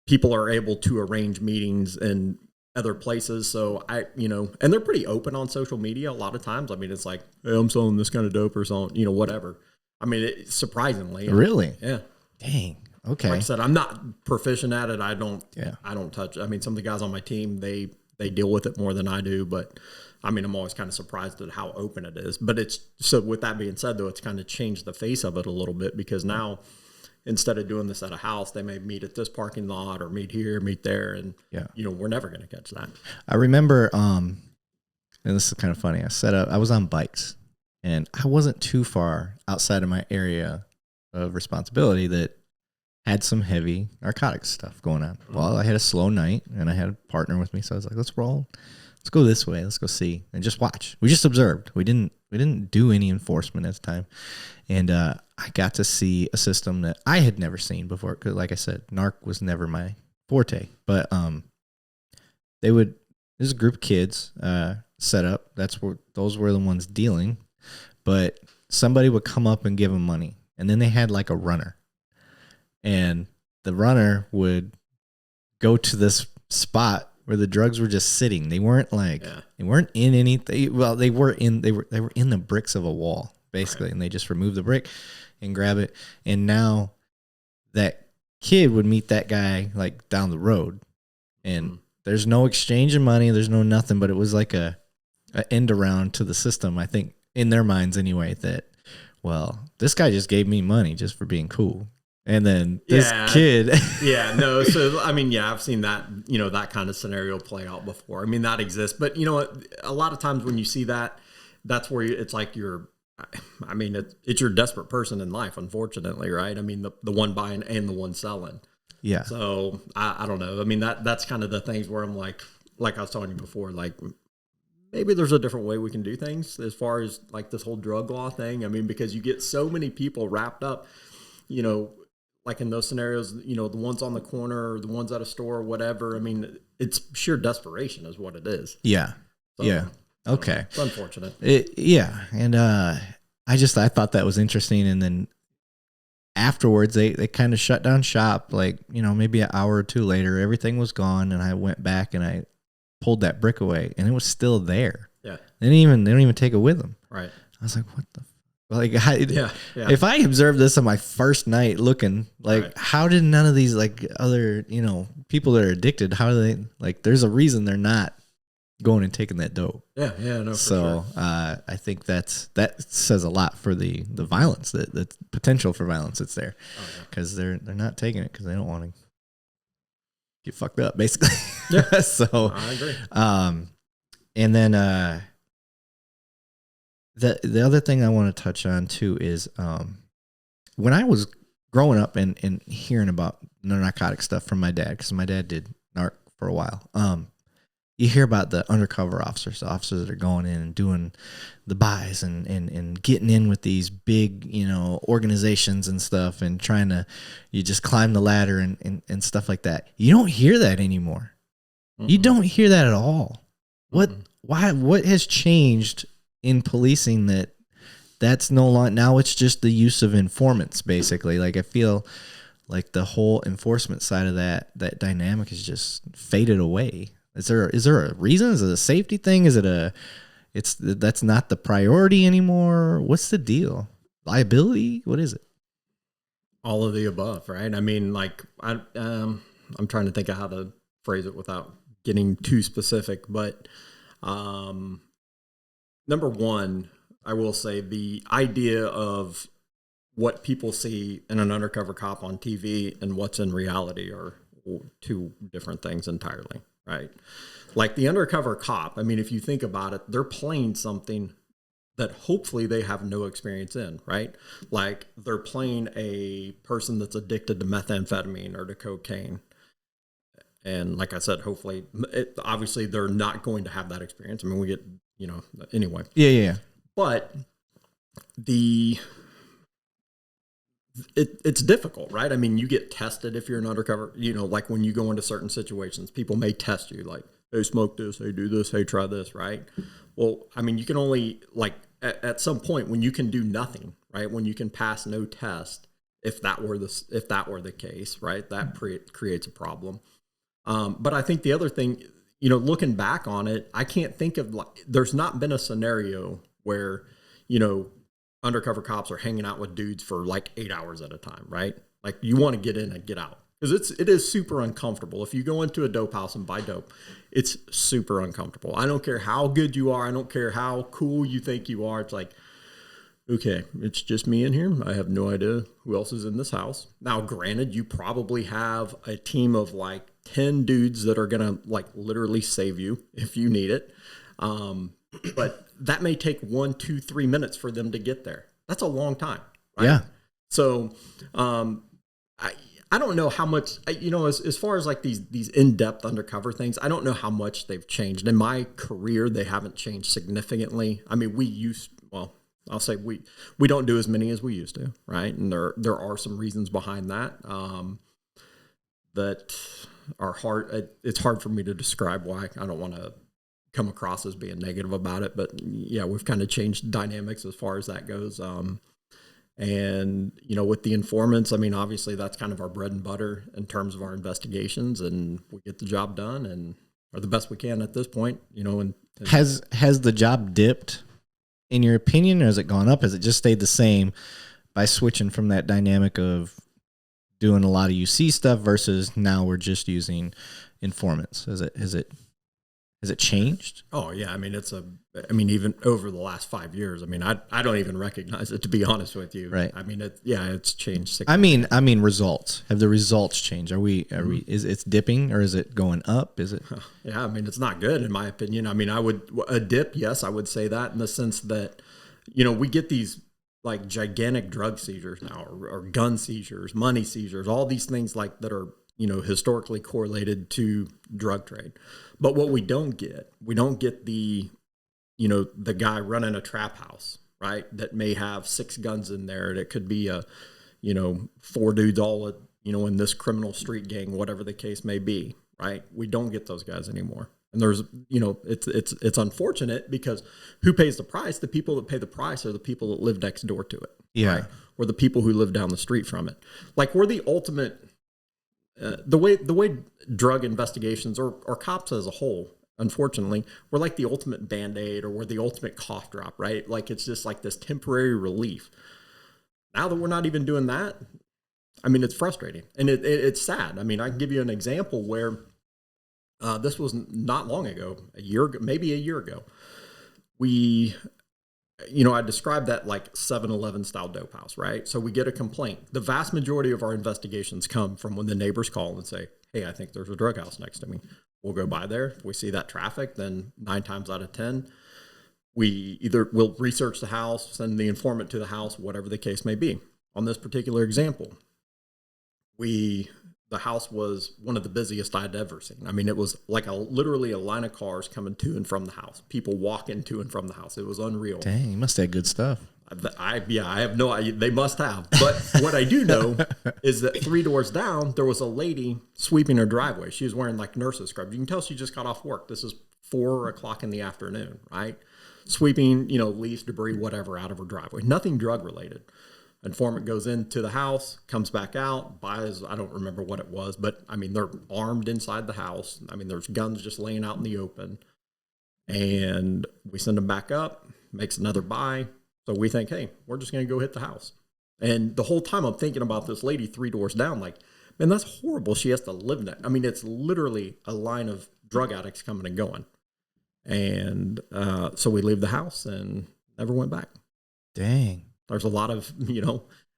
people are able to arrange meetings in other places. So and they're pretty open on social media a lot of times. I mean, it's like, hey, I'm selling this kind of dope or something, whatever. I mean, surprisingly. Really? Yeah. Dang. Okay. Like I said, I'm not proficient at it. I don't touch. I mean, some of the guys on my team, they deal with it more than I do, but I mean, I'm always kind of surprised at how open it is. But so with that being said, though, it's kind of changed the face of it a little bit, because now instead of doing this at a house, they may meet at this parking lot or meet here, meet there. And, we're never going to catch that. I remember, and this is kind of funny. I was on bikes, and I wasn't too far outside of my area of responsibility that had some heavy narcotics stuff going on. Well, I had a slow night, and I had a partner with me, so I was like, let's roll. Let's go this way. Let's go see and just watch. We just observed. We didn't do any enforcement at the time. And I got to see a system that I had never seen before. Because like I said, NARC was never my forte. But there's a group of kids set up. Those were the ones dealing. But somebody would come up and give them money. And then they had like a runner. And the runner would go to this spot where the drugs were just sitting. They weren't they weren't in anything. Well, they were in the bricks of a wall, basically. Right. And they just removed the brick and grab it. And now that kid would meet that guy like down the road, and there's no exchange of money. There's no nothing, but it was like a end around to the system. I think in their minds anyway, that, well, this guy just gave me money just for being cool. And then this kid. So, I mean, I've seen that, that kind of scenario play out before. I mean, that exists. But, a lot of times when you see that, that's where it's like it's your desperate person in life, unfortunately, right? I mean, the one buying and the one selling. Yeah. So, I don't know. I mean, that's kind of the things where I'm like I was telling you before, like, maybe there's a different way we can do things as far as like this whole drug law thing. I mean, because you get so many people wrapped up, you know, like in those scenarios, you know, the ones on the corner or the ones at a store or whatever. I mean, it's sheer desperation is what it is. Yeah. So, Yeah. Okay. It's unfortunate. Yeah. And I thought that was interesting. And then afterwards, they kind of shut down shop. Like, you know, maybe an hour or two later, everything was gone. And I went back and I pulled that brick away and it was still there. Yeah. They don't even take it with them. Right. I was like, what the like, yeah. If I observed this on my first night looking, like, right. How did none of these, like, other, you know, people that are addicted, how do they, like, there's a reason they're not going and taking that dope. Yeah, no, so, for sure. I think that says a lot for the violence, the potential for violence that's there. Because they're not taking it because they don't want to get fucked up, basically. Yeah. So, I agree. And then, the other thing I want to touch on too is when I was growing up and hearing about narcotic stuff from my dad, because my dad did NARC for a while. You hear about the undercover officers that are going in and doing the buys and getting in with these big, you know, organizations and stuff and trying to, you just climb the ladder and stuff like that. You don't hear that anymore. Mm-hmm. You don't hear that at all. What has changed in policing that's no longer, now it's just the use of informants, basically. Like, I feel like the whole enforcement side of that dynamic has just faded away. Is there a reason? Is it a safety thing? Is it that's not the priority anymore? What's the deal? Liability? What is it? All of the above, right? I mean, like, I'm trying to think of how to phrase it without getting too specific, but number one, I will say the idea of what people see in an undercover cop on TV and what's in reality are two different things entirely, right? Like the undercover cop, I mean, if you think about it, they're playing something that hopefully they have no experience in, right? Like they're playing a person that's addicted to methamphetamine or to cocaine. And like I said, hopefully, obviously they're not going to have that experience. I mean, we get, you know, anyway. Yeah. But it's difficult, right? I mean, you get tested if you're an undercover, you know, like when you go into certain situations, people may test you like, hey, smoke this, hey, do this, hey, try this, right? Well, I mean, you can only, like, at some point when you can do nothing, right? When you can pass no test, if that were the case, right? That creates a problem. But I think the other thing, you know, looking back on it, I can't think of, like, there's not been a scenario where, you know, undercover cops are hanging out with dudes for like 8 hours at a time, right? Like you want to get in and get out because it is super uncomfortable. If you go into a dope house and buy dope, it's super uncomfortable. I don't care how good you are. I don't care how cool you think you are. It's like, okay, it's just me in here. I have no idea who else is in this house. Now, granted, you probably have a team of like 10 dudes that are going to like literally save you if you need it. But that may take 1, 2, 3 minutes for them to get there. That's a long time. Right? Yeah. So, I don't know how much, you know, as far as like these in-depth undercover things, I don't know how much they've changed. In my career, they haven't changed significantly. I mean, I'll say we don't do as many as we used to, right? And there are some reasons behind that that are hard. It's hard for me to describe why. I don't want to come across as being negative about it, but yeah, we've kind of changed dynamics as far as that goes. And, you know, with the informants, I mean, obviously that's kind of our bread and butter in terms of our investigations, and we get the job done and are the best we can at this point, you know. And has the job dipped in your opinion, or has it gone up? Has it just stayed the same by switching from that dynamic of doing a lot of UC stuff versus now we're just using informants? Has it changed? Oh yeah. I mean, even over the last 5 years, I mean, I don't even recognize it, to be honest with you. Right. I mean, it's changed. I mean, results. Have the results changed? Is it's dipping or is it going up? Is it? Yeah. I mean, it's not good in my opinion. I mean, a dip. Yes, I would say that in the sense that, you know, we get these like gigantic drug seizures now, or gun seizures, money seizures, all these things like that are, you know, historically correlated to drug trade. But what we don't get the the guy running a trap house, right, that may have 6 guns in there. It could be 4 dudes all, in this criminal street gang, whatever the case may be, right? We don't get those guys anymore. And there's, it's unfortunate because who pays the price? The people that pay the price are the people that live next door to it. Yeah. Right? Or the people who live down the street from it. Like we're the ultimate, the way drug investigations or cops as a whole, unfortunately, we're like the ultimate Band-Aid, or we're the ultimate cough drop, right? Like it's just like this temporary relief. Now that we're not even doing that, I mean, it's frustrating and it's sad. I mean, I can give you an example where this was not long ago, maybe a year ago. I described that like 7-Eleven style dope house, right? So we get a complaint. The vast majority of our investigations come from when the neighbors call and say, hey, I think there's a drug house next to me. We'll go by there. If we see that traffic, then 9 times out of 10, we'll research the house, send the informant to the house, whatever the case may be. On this particular example, the house was one of the busiest I'd ever seen. I mean, it was like literally a line of cars coming to and from the house, people walking to and from the house. It was unreal. Dang, you must have good stuff. I have no idea. They must have. But what I do know is that 3 doors down, there was a lady sweeping her driveway. She was wearing like nurse's scrubs. You can tell she just got off work. This is 4:00 in the afternoon, right? Sweeping, leaves, debris, whatever out of her driveway. Nothing drug related. Informant goes into the house, comes back out, buys, I don't remember what it was, but I mean, they're armed inside the house. I mean, there's guns just laying out in the open. And we send them back up, makes another buy. So we think, hey, we're just going to go hit the house. And the whole time I'm thinking about this lady 3 doors down, like, man, that's horrible. She has to live in it. I mean, it's literally a line of drug addicts coming and going. And so we leave the house and never went back. Dang. There's a lot of,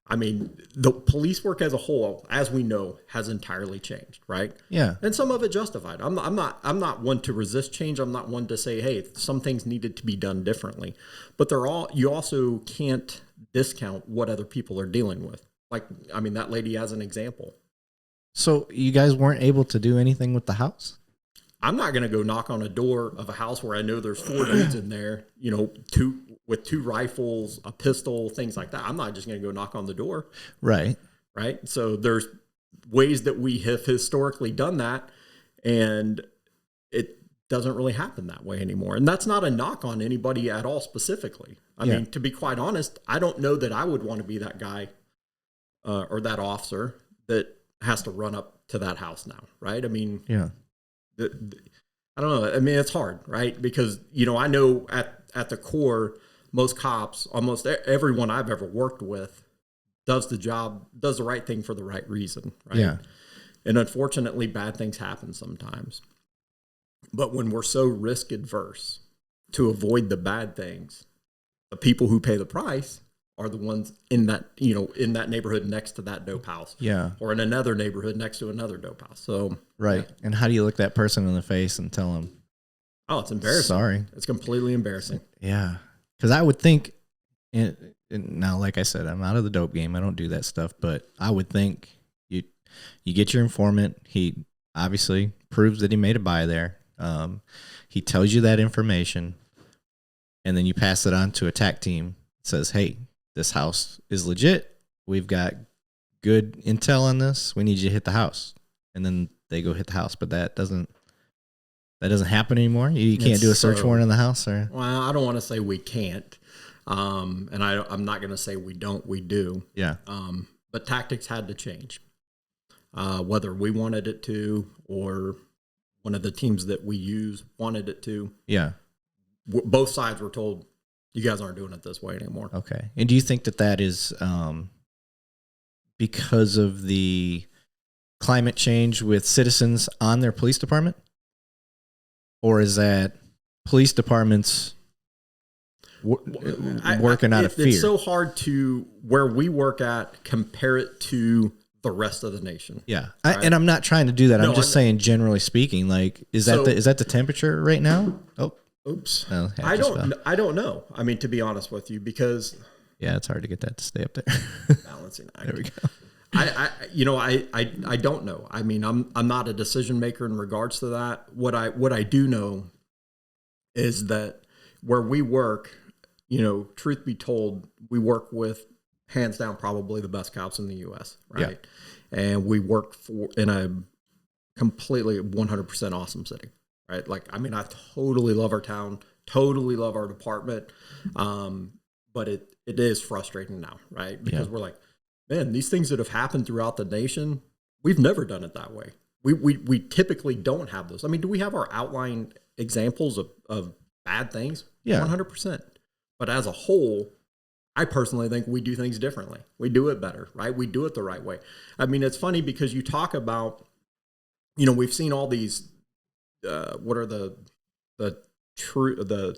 I mean, the police work as a whole, as we know, has entirely changed, right? Yeah. And some of it justified. I'm not one to resist change. I'm not one to say, hey, some things needed to be done differently. But you also can't discount what other people are dealing with. Like, I mean, that lady as an example. So you guys weren't able to do anything with the house? I'm not going to go knock on a door of a house where I know there's 4 dudes in there, 2 with 2 rifles, a pistol, things like that. I'm not just going to go knock on the door. Right. Right. So there's ways that we have historically done that, and it doesn't really happen that way anymore. And that's not a knock on anybody at all specifically. I mean, to be quite honest, I don't know that I would want to be that guy or that officer that has to run up to that house now. Right. I mean, yeah. I don't know. I mean, it's hard, right? Because, I know at the core, most cops, almost everyone I've ever worked with does the right thing for the right reason, right? Yeah. And unfortunately, bad things happen sometimes. But when we're so risk adverse to avoid the bad things, the people who pay the price are the ones in that neighborhood next to that dope house. Yeah. Or in another neighborhood next to another dope house. So, right. Yeah. And how do you look that person in the face and tell them, oh, it's embarrassing. Sorry. It's completely embarrassing. Yeah. Because I would think, now, like I said, I'm out of the dope game. I don't do that stuff. But I would think you get your informant. He obviously proves that he made a buy there. He tells you that information. And then you pass it on to a TAC team. It says, hey, this house is legit. We've got good intel on this. We need you to hit the house. And then they go hit the house. But that doesn't happen anymore. You can't do a search warrant in the house, or? Well, I don't want to say we can't. And I'm not going to say we don't, we do. Yeah. But tactics had to change. Whether we wanted it to, or one of the teams that we use wanted it to. Yeah. Both sides were told, you guys aren't doing it this way anymore. Okay. And do you think that is because of the climate change with citizens on their police department? Or is that police departments working out of fear? It's so hard to, where we work at, compare it to the rest of the nation. Yeah. Right? And I'm not trying to do that. I'm just saying, generally speaking, like, is that the temperature right now? Oh. Oops. Oh, I don't know. I mean, to be honest with you, because yeah, it's hard to get that to stay up there. Balancing act. There we go. I don't know. I mean, I'm not a decision maker in regards to that. What I do know is that where we work, truth be told, we work with hands down probably the best cops in the U.S. Right, and we work in a completely 100% awesome city. Right, like I totally love our town, totally love our department, but it is frustrating now, right? Because we're like, man, these things that have happened throughout the nation, we've never done it that way. We typically don't have those. I mean, do we have our outlying examples of bad things? Yeah. 100%. But as a whole, I personally think we do things differently. We do it better, right? We do it the right way. I mean, it's funny because you talk about, we've seen all these, what are the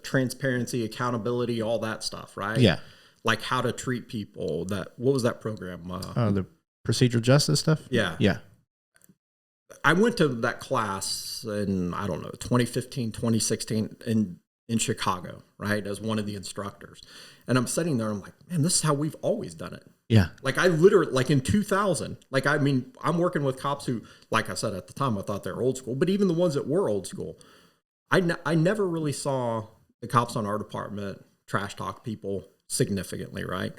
transparency, accountability, all that stuff, right? Yeah. Like how to treat people. What was that program? The procedural justice stuff? Yeah. Yeah. I went to that class in, 2015, 2016 in Chicago, right? As one of the instructors. And I'm sitting there, I'm like, man, this is how we've always done it. Yeah. Like I literally, like in 2000, I'm working with cops who, like I said, at the time, I thought they were old school, but even the ones that were old school, I never really saw the cops on our department trash talk people significantly, right?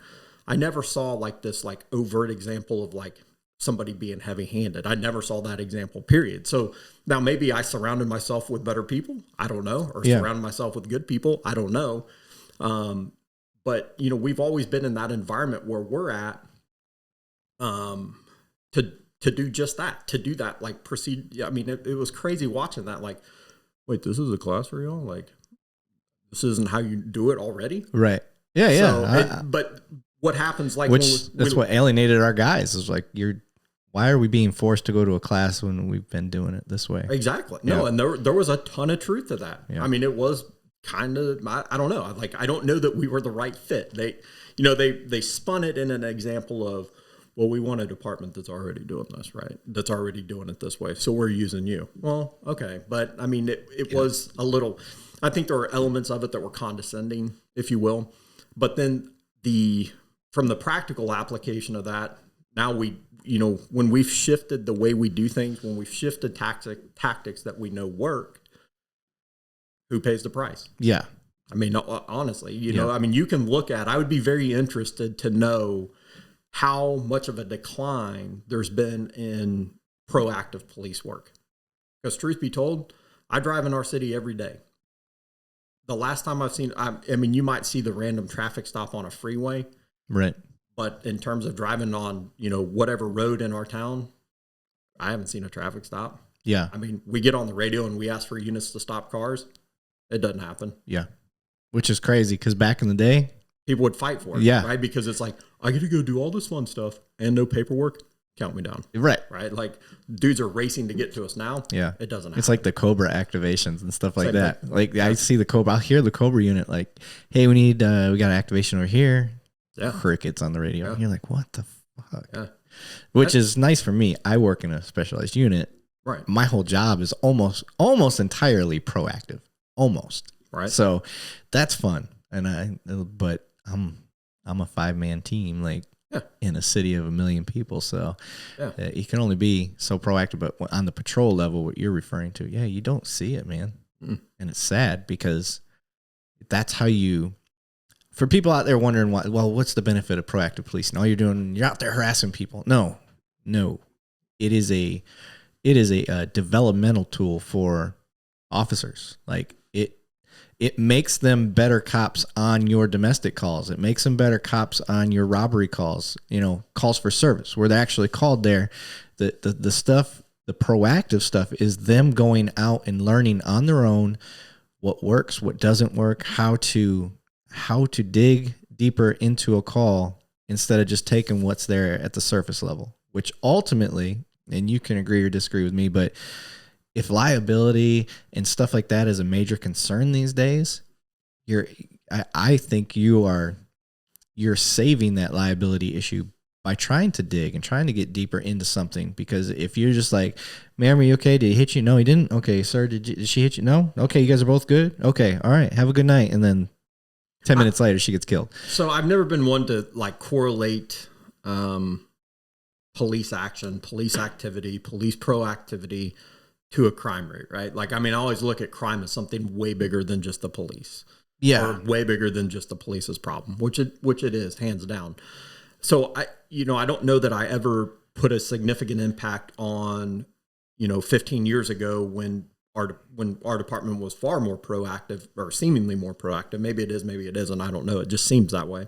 I never saw like this like overt example of like somebody being heavy-handed. I never saw that example, period. So now maybe I surrounded myself with better people. I don't know. Or surrounded myself with good people. I don't know. But, we've always been in that environment where we're at to do just that, to do that, like proceed. I mean, it was crazy watching that. Like, wait, this is a class for y'all? Like, this isn't how you do it already? Right. Yeah, yeah. So but what happens like... That's what alienated our guys is like, why are we being forced to go to a class when we've been doing it this way? Exactly. No, and there was a ton of truth to that. Yeah. I mean, it was kind of, I don't know. Like, I don't know that we were the right fit. They spun it in an example of, well, we want a department that's already doing this, right? That's already doing it this way. So we're using you. Well, okay. But I mean, it was a little, I think there were elements of it that were condescending, if you will. But then from the practical application of that, now when we've shifted the way we do things, when we've shifted tactics that we know work, who pays the price? Yeah. I mean, honestly, you can look at, I would be very interested to know how much of a decline there's been in proactive police work. Because truth be told, I drive in our city every day. The last time I've seen, you might see the random traffic stop on a freeway. Right. But in terms of driving on, whatever road in our town, I haven't seen a traffic stop. Yeah. I mean, we get on the radio and we ask for units to stop cars. It doesn't happen. Yeah. Which is crazy because back in the day, people would fight for it. Yeah. Right. Because it's like, I get to go do all this fun stuff and no paperwork. Count me down. Right. Right. Like dudes are racing to get to us now. Yeah. It doesn't happen. It's like the Cobra activations and stuff like Same that. thing. Like I see the Cobra, I'll hear the Cobra unit like, hey, we got an activation over here. Yeah. Crickets on the radio. Yeah. You're like, what the fuck? Yeah. Which is nice for me. I work in a specialized unit. Right. My whole job is almost entirely proactive. Almost. Right. So that's fun. But I'm a 5-man team, like in a city of 1 million people. So you can only be so proactive. But on the patrol level, what you're referring to, you don't see it, man. And it's sad because that's how for people out there wondering what's the benefit of proactive policing? All you're out there harassing people. No, it is a developmental tool for officers. Like it makes them better cops on your domestic calls. It makes them better cops on your robbery calls, calls for service where they're actually called there. The stuff, the proactive stuff is them going out and learning on their own what works, what doesn't work, how to dig deeper into a call instead of just taking what's there at the surface level, which ultimately, and you can agree or disagree with me, but if liability and stuff like that is a major concern these days, I think you're saving that liability issue by trying to dig and trying to get deeper into something. Because if you're just like, ma'am, are you okay? Did he hit you? No, he didn't. Okay, sir, did she hit you? No? Okay, you guys are both good? Okay, all right, have a good night. And then 10 minutes later, she gets killed. So I've never been one to like correlate police action, police activity, police proactivity to a crime rate, right? Like, I always look at crime as something way bigger than just the police. Yeah. Or way bigger than just the police's problem, which it is, hands down. So I don't know that I ever put a significant impact on, 15 years ago when our department was far more proactive, or seemingly more proactive. Maybe it is, maybe it isn't. I don't know. It just seems that way.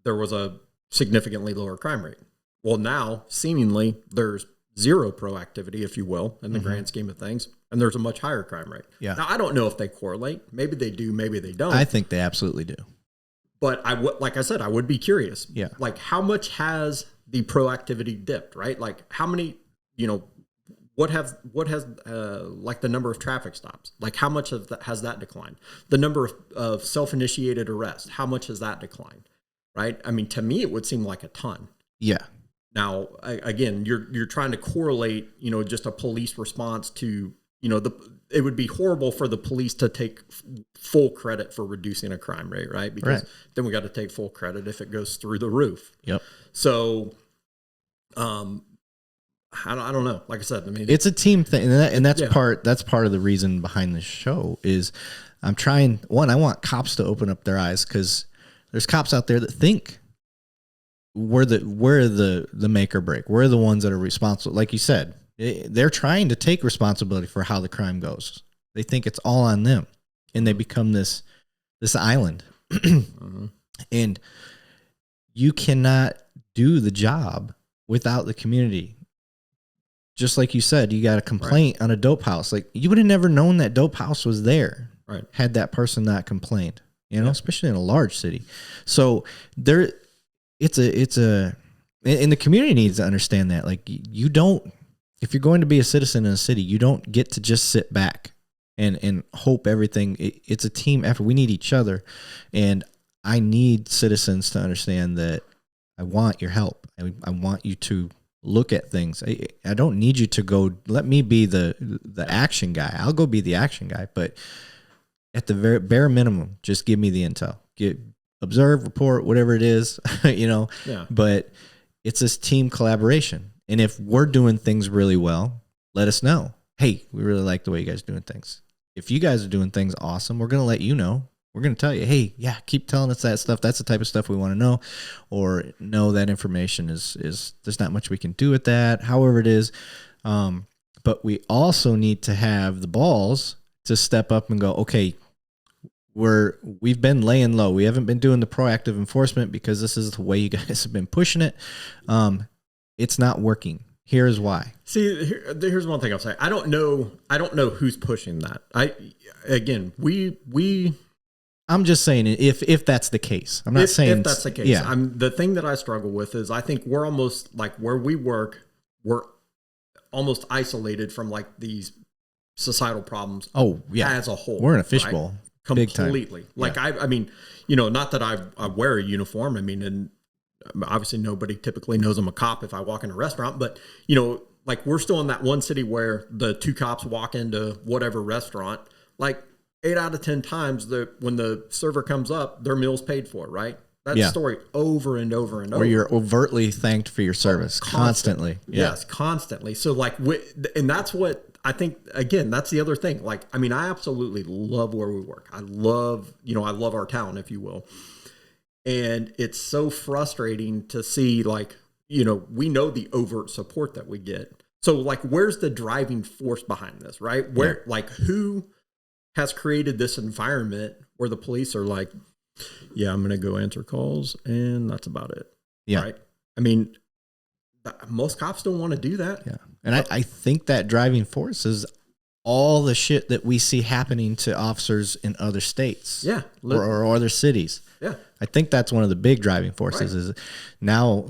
There was a significantly lower crime rate. Well, now seemingly there's zero proactivity, if you will, in the grand scheme of things, and there's a much higher crime rate. Yeah. Now, I don't know if they correlate. Maybe they do, maybe they don't. I think they absolutely do. But like I said, I would be curious. Yeah. Like, how much has the proactivity dipped, right? Like, how many, what has like the number of traffic stops? Like, how much has that declined? The number of self-initiated arrests, how much has that declined? Right? I mean, to me, it would seem like a ton. Yeah. Now, again, you're trying to correlate, just a police response to, it would be horrible for the police to take full credit for reducing a crime rate, right? Because then we got to take full credit if it goes through the roof. Yep. So, I don't know. Like I said, I mean, it's a team thing, and that's part of the reason behind this show is I want cops to open up their eyes, because there's cops out there that think we're the make or break. We're the ones that are responsible. Like you said, they're trying to take responsibility for how the crime goes. They think it's all on them, and they become this island. And you cannot do the job without the community. Just like you said, you got a complaint on a dope house. Like, you would have never known that dope house was there had that person not complained, especially in a large city. So and the community needs to understand that. Like, if you're going to be a citizen in a city, you don't get to just sit back and hope everything. It's a team effort. We need each other. And I need citizens to understand that I want your help. I want you to look at things. I don't need you to go, let me be the action guy. I'll go be the action guy. But at the very bare minimum, just give me the intel. Observe, report, whatever it is, but it's this team collaboration. And if we're doing things really well, let us know. Hey, we really like the way you guys are doing things. If you guys are doing things awesome, we're going to let you know. We're going to tell you, hey, keep telling us that stuff. That's the type of stuff we want to know. Or no, that information is there's not much we can do with that, however it is. But we also need to have the balls to step up and go, okay, we've been laying low. We haven't been doing the proactive enforcement because this is the way you guys have been pushing it. It's not working. Here's why. See, here's one thing I'll say. I don't know who's pushing that. I'm just saying if that's the case. I'm not saying if that's the case. Yeah. The thing that I struggle with is I think we're almost like where we work, we're almost isolated from like these societal problems. Oh yeah, as a whole, we're in a fishbowl. Completely. Like I mean, not that I wear a uniform. I mean, and obviously nobody typically knows I'm a cop if I walk in a restaurant, but like we're still in that one city where the two cops walk into whatever restaurant, like 8 out of 10 times when the server comes up, their meal's paid for, right? That story over and over and over. Where you're overtly thanked for your service constantly. Yeah. Yes, constantly. So like, and that's what I think, again, that's the other thing. Like, I mean, I absolutely love where we work. I love our town, if you will. And it's so frustrating to see, like, we know the overt support that we get. So like, where's the driving force behind this, right? Like, who has created this environment where the police are like, yeah, I'm going to go answer calls and that's about it. Yeah. Right. I mean, most cops don't want to do that. Yeah. And I think that driving force is all the shit that we see happening to officers in other states. Yeah. Or other cities. Yeah. I think that's one of the big driving forces is now,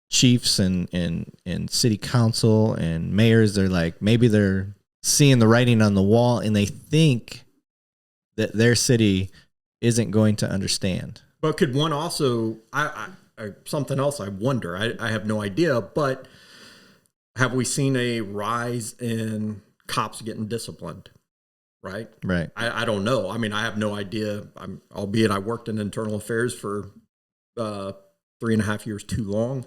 chiefs and city council and mayors, they're like, maybe they're seeing the writing on the wall and they think that their city isn't going to understand. But could one also, something else I wonder, I have no idea, but have we seen a rise in cops getting disciplined? Right. Right. I don't know. I mean, I have no idea. Albeit I worked in internal affairs for 3.5 years too long.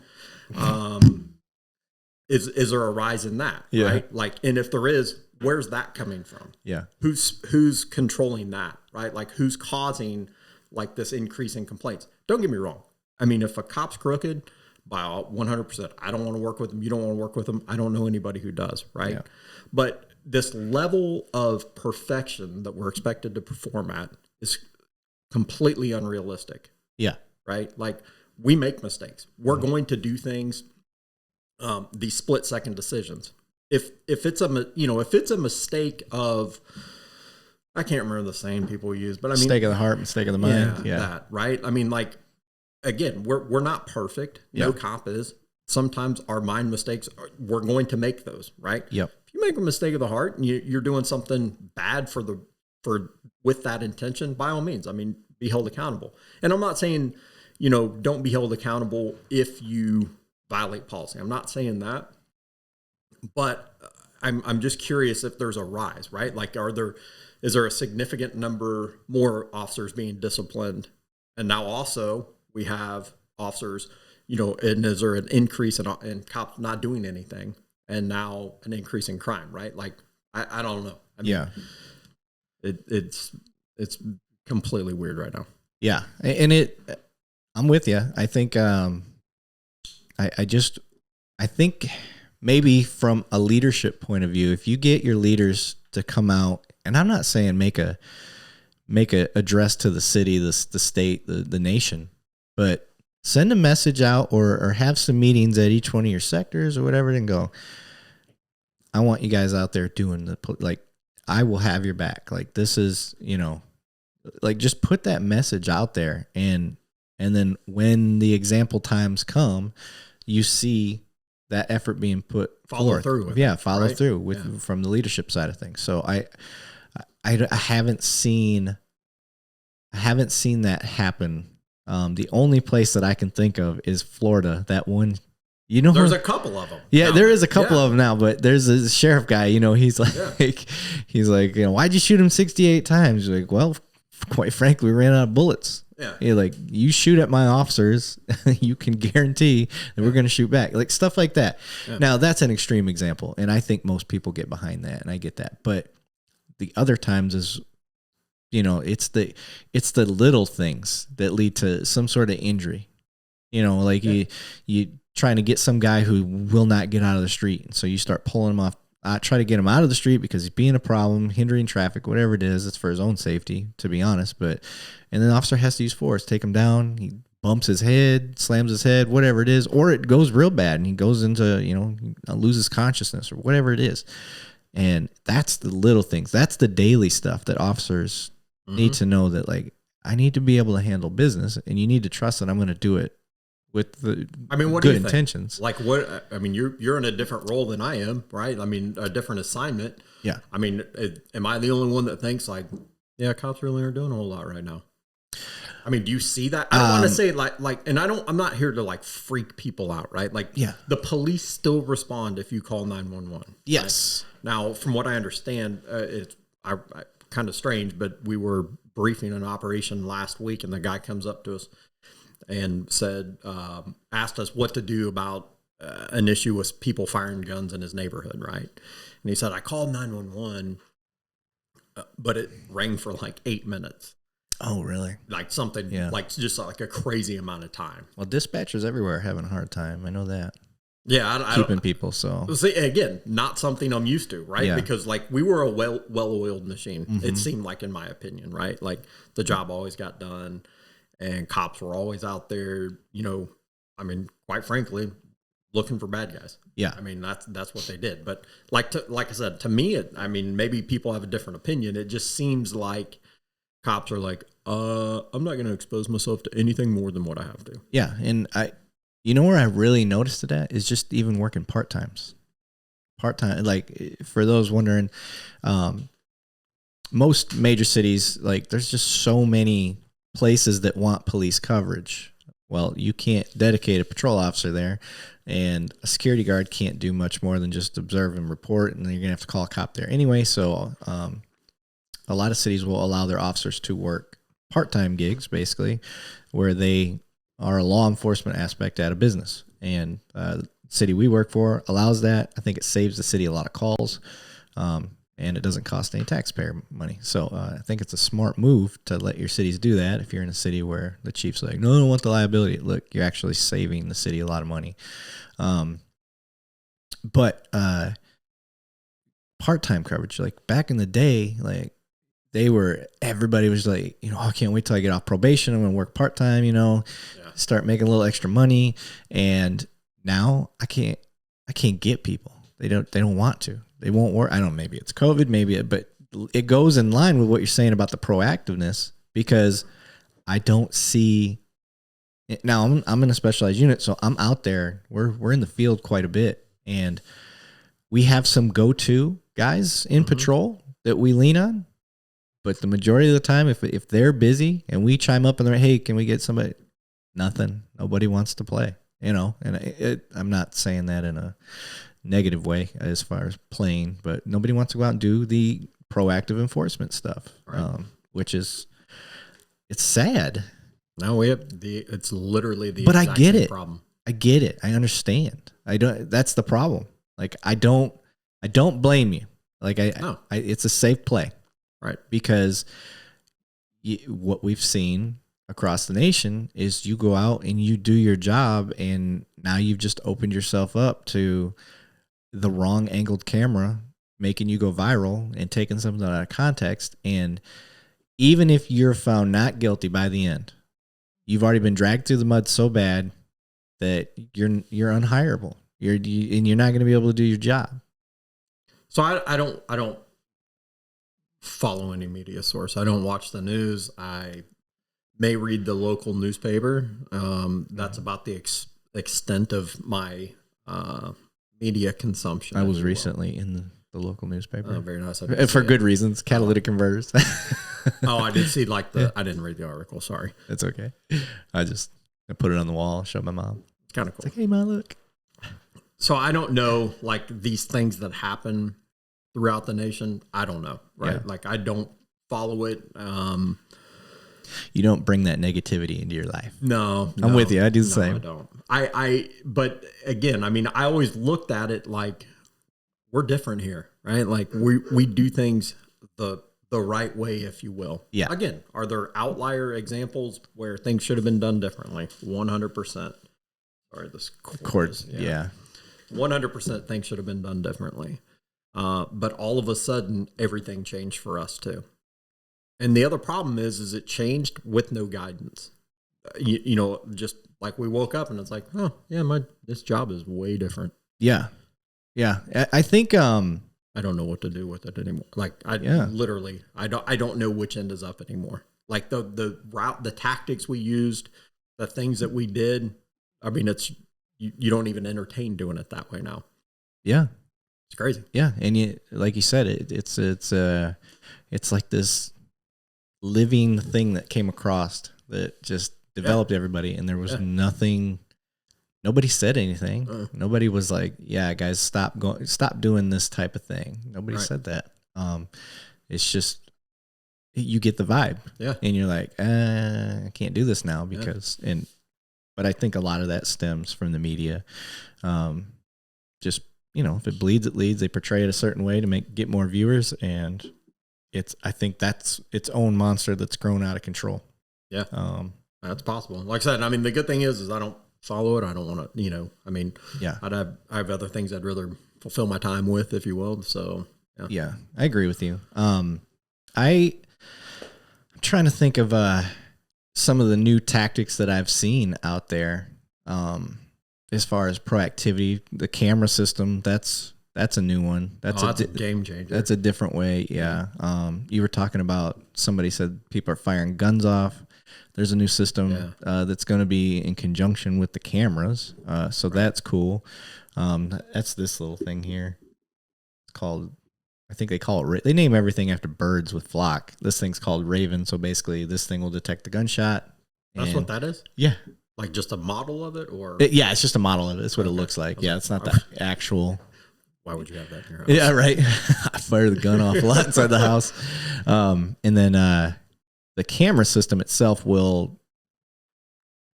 is there a rise in that? Yeah. Right. Like, and if there is, where's that coming from? Yeah. Who's controlling that? Right. Like, who's causing like this increase in complaints? Don't get me wrong. I mean, if a cop's crooked, by 100%, I don't want to work with them. You don't want to work with them. I don't know anybody who does. Right. Yeah. But this level of perfection that we're expected to perform at is completely unrealistic. Yeah. Right. Like, we make mistakes. We're going to do things, these split second decisions. If it's a mistake of, I can't remember the saying people use, but I mean, mistake of the heart, mistake of the mind. Yeah. That, right. I mean, like, again, we're not perfect. No cop is. Sometimes our mind mistakes, we're going to make those, right? Yep. If you make a mistake of the heart and you're doing something bad with that intention, by all means, I mean, be held accountable. And I'm not saying, don't be held accountable if you violate policy. I'm not saying that, but I'm just curious if there's a rise, right? Like, is there a significant number more officers being disciplined? And now also we have officers, and is there an increase in cops not doing anything, and now an increase in crime, right? Like, I don't know. I mean, it's completely weird right now. Yeah. And I'm with you. I think, I think maybe from a leadership point of view, if you get your leaders to come out, and I'm not saying make a address to the city, the state, the nation, but send a message out or have some meetings at each one of your sectors or whatever, and go, I want you guys out there doing I will have your back. Like, this is, like, just put that message out there. And then when the example times come, you see that effort being put follow through with from the leadership side of things. So I haven't seen that happen. The only place that I can think of is Florida. That one, there's a couple of them. Yeah, there is a couple of them now, but there's a sheriff guy, he's like, why'd you shoot him 68 times? You're like, well, quite frankly, we ran out of bullets. Yeah. You're like, you shoot at my officers, you can guarantee that we're going to shoot back. Like, stuff like that. Yeah. Now, that's an extreme example, and I think most people get behind that, and I get that. But the other times is, it's the little things that lead to some sort of injury. Like you trying to get some guy who will not get out of the street, so you start pulling him off. Try to get him out of the street because he's being a problem, hindering traffic, whatever it is. It's for his own safety, to be honest. And then the officer has to use force, take him down. He bumps his head, slams his head, whatever it is, or it goes real bad and he goes into, loses consciousness or whatever it is. And that's the little things. That's the daily stuff that officers need to know, that, like, I need to be able to handle business, and you need to trust that I'm going to do it with the good intentions. Like, what, I mean, you're in a different role than I am, right? I mean, a different assignment. Yeah. I mean, am I the only one that thinks, like, yeah, cops really aren't doing a whole lot right now? I mean, do you see that? I don't want to say like, and I'm not here to, like, freak people out, right? Like, the police still respond if you call 911. Yes. Right? Now, from what I understand, it's kind of strange, but we were briefing an operation last week, and the guy comes up to us and said, asked us what to do about an issue with people firing guns in his neighborhood, right? And he said, I called 911, but it rang for like 8 minutes. Oh, really? Like something, like just like a crazy amount of time. Well, dispatchers everywhere are having a hard time. I know that. Yeah, keeping people. So see, again, not something I'm used to, right? Yeah. Because, like, we were a well-oiled machine. It seemed like, in my opinion, right? Like, the job always got done, and cops were always out there. I mean, quite frankly, looking for bad guys. Yeah, I mean, that's what they did. But like I said, to me, I mean, maybe people have a different opinion. It just seems like cops are like, I'm not going to expose myself to anything more than what I have to. Yeah, and where I really noticed it at is just even working part-times. Part-time, like, for those wondering, most major cities, like, there's just so many places that want police coverage. Well, you can't dedicate a patrol officer there, and a security guard can't do much more than just observe and report, and then you're going to have to call a cop there anyway. So a lot of cities will allow their officers to work part-time gigs, basically, where they are a law enforcement aspect at a business. And city we work for allows that. I think it saves the city a lot of calls, and it doesn't cost any taxpayer money. So I think it's a smart move to let your cities do that. If you're in a city where the chief's like, no, I don't want the liability. Look, you're actually saving the city a lot of money. But part-time coverage, like back in the day, like everybody was like, you know, I can't wait till I get off probation. I'm going to work part-time, you know, start making a little extra money. And now I can't get people. They don't want to. They won't work. I don't know, maybe it's COVID, but it goes in line with what you're saying about the proactiveness, because I don't see now I'm in a specialized unit. So I'm out there. We're in the field quite a bit, and we have some go-to guys in patrol that we lean on. But the majority of the time, if they're busy and we chime up and they're, hey, can we get somebody? Nothing. Nobody wants to play, you know. And I'm not saying that in a negative way as far as playing, but nobody wants to go out and do the proactive enforcement stuff, right. Which is, it's sad. No, it's literally the but I get it. Problem. I get it. I understand. That's the problem. Like, I don't blame you. Like it's a safe play. Right. Because what we've seen across the nation is you go out and you do your job, and now you've just opened yourself up to the wrong angled camera making you go viral and taking something out of context. And even if you're found not guilty by the end, you've already been dragged through the mud so bad that you're unhireable. And you're not going to be able to do your job. So I don't follow any media source. I don't watch the news. I may read the local newspaper. That's about the extent of my media consumption. I was recently in the local newspaper. Oh, very nice. For good reasons. Catalytic converters. Oh, I did see I didn't read the article. Sorry. It's okay. I put it on the wall, showed my mom. It's kind of cool. It's like, hey, Mom, look. So I don't know, like, these things that happen throughout the nation. I don't know, right? Yeah. Like, I don't follow it. You don't bring that negativity into your life. No, I'm with you. I do the same. I don't. But again, I mean, I always looked at it like, we're different here, right? Like, we do things the right way, if you will. Yeah. Again, are there outlier examples where things should have been done differently? 100%. Sorry, this court. Yeah. 100% things should have been done differently. But all of a sudden, everything changed for us too. And the other problem is it changed with no guidance. You know, just like we woke up and it's like, oh yeah, this job is way different. Yeah. Yeah. I think, I don't know what to do with it anymore. Like literally, I don't know which end is up anymore. Like the route, the tactics we used, the things that we did. I mean, you don't even entertain doing it that way now. Yeah. It's crazy. Yeah. And like you said, it's like this living thing that came across that just developed everybody. And there was nothing, nobody said anything. Nobody was like, yeah, guys, stop doing this type of thing. Nobody said that. It's just, you get the vibe. Yeah. And you're like, I can't do this now because, but I think a lot of that stems from the media. Just, you know, if it bleeds, it leads. They portray it a certain way to get more viewers, and I think that's its own monster that's grown out of control. Yeah, that's possible. Like I said, I mean, the good thing is I don't follow it. I don't want to, you know, I mean, I have other things I'd rather fulfill my time with, if you will. So yeah, I agree with you. I'm trying to think of some of the new tactics that I've seen out there. As far as proactivity, the camera system, that's a new one. That's a game changer. That's a different way. Yeah. You were talking about, somebody said people are firing guns off. There's a new system that's going to be in conjunction with the cameras. So that's cool. That's this little thing here. It's called, I think they call it, they name everything after birds with flock. This thing's called Raven. So basically this thing will detect the gunshot. That's what that is? Yeah. Like just a model of it, or? Yeah, it's just a model of it. That's what it looks like. Yeah, it's not the actual. Why would you have that in your house? Yeah, right. I fire the gun off a lot inside the house. And then the camera system itself will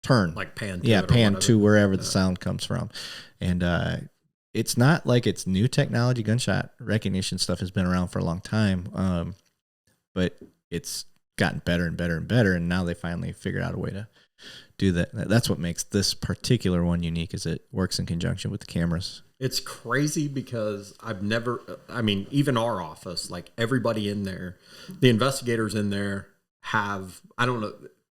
turn, like pan to pan to wherever the sound comes from. And it's not like it's new technology. Gunshot recognition stuff has been around for a long time, but it's gotten better and better and better, and now they finally figured out a way to do that. That's what makes this particular one unique, is it works in conjunction with the cameras. It's crazy because even our office, like everybody in there, the investigators in there have, I don't know,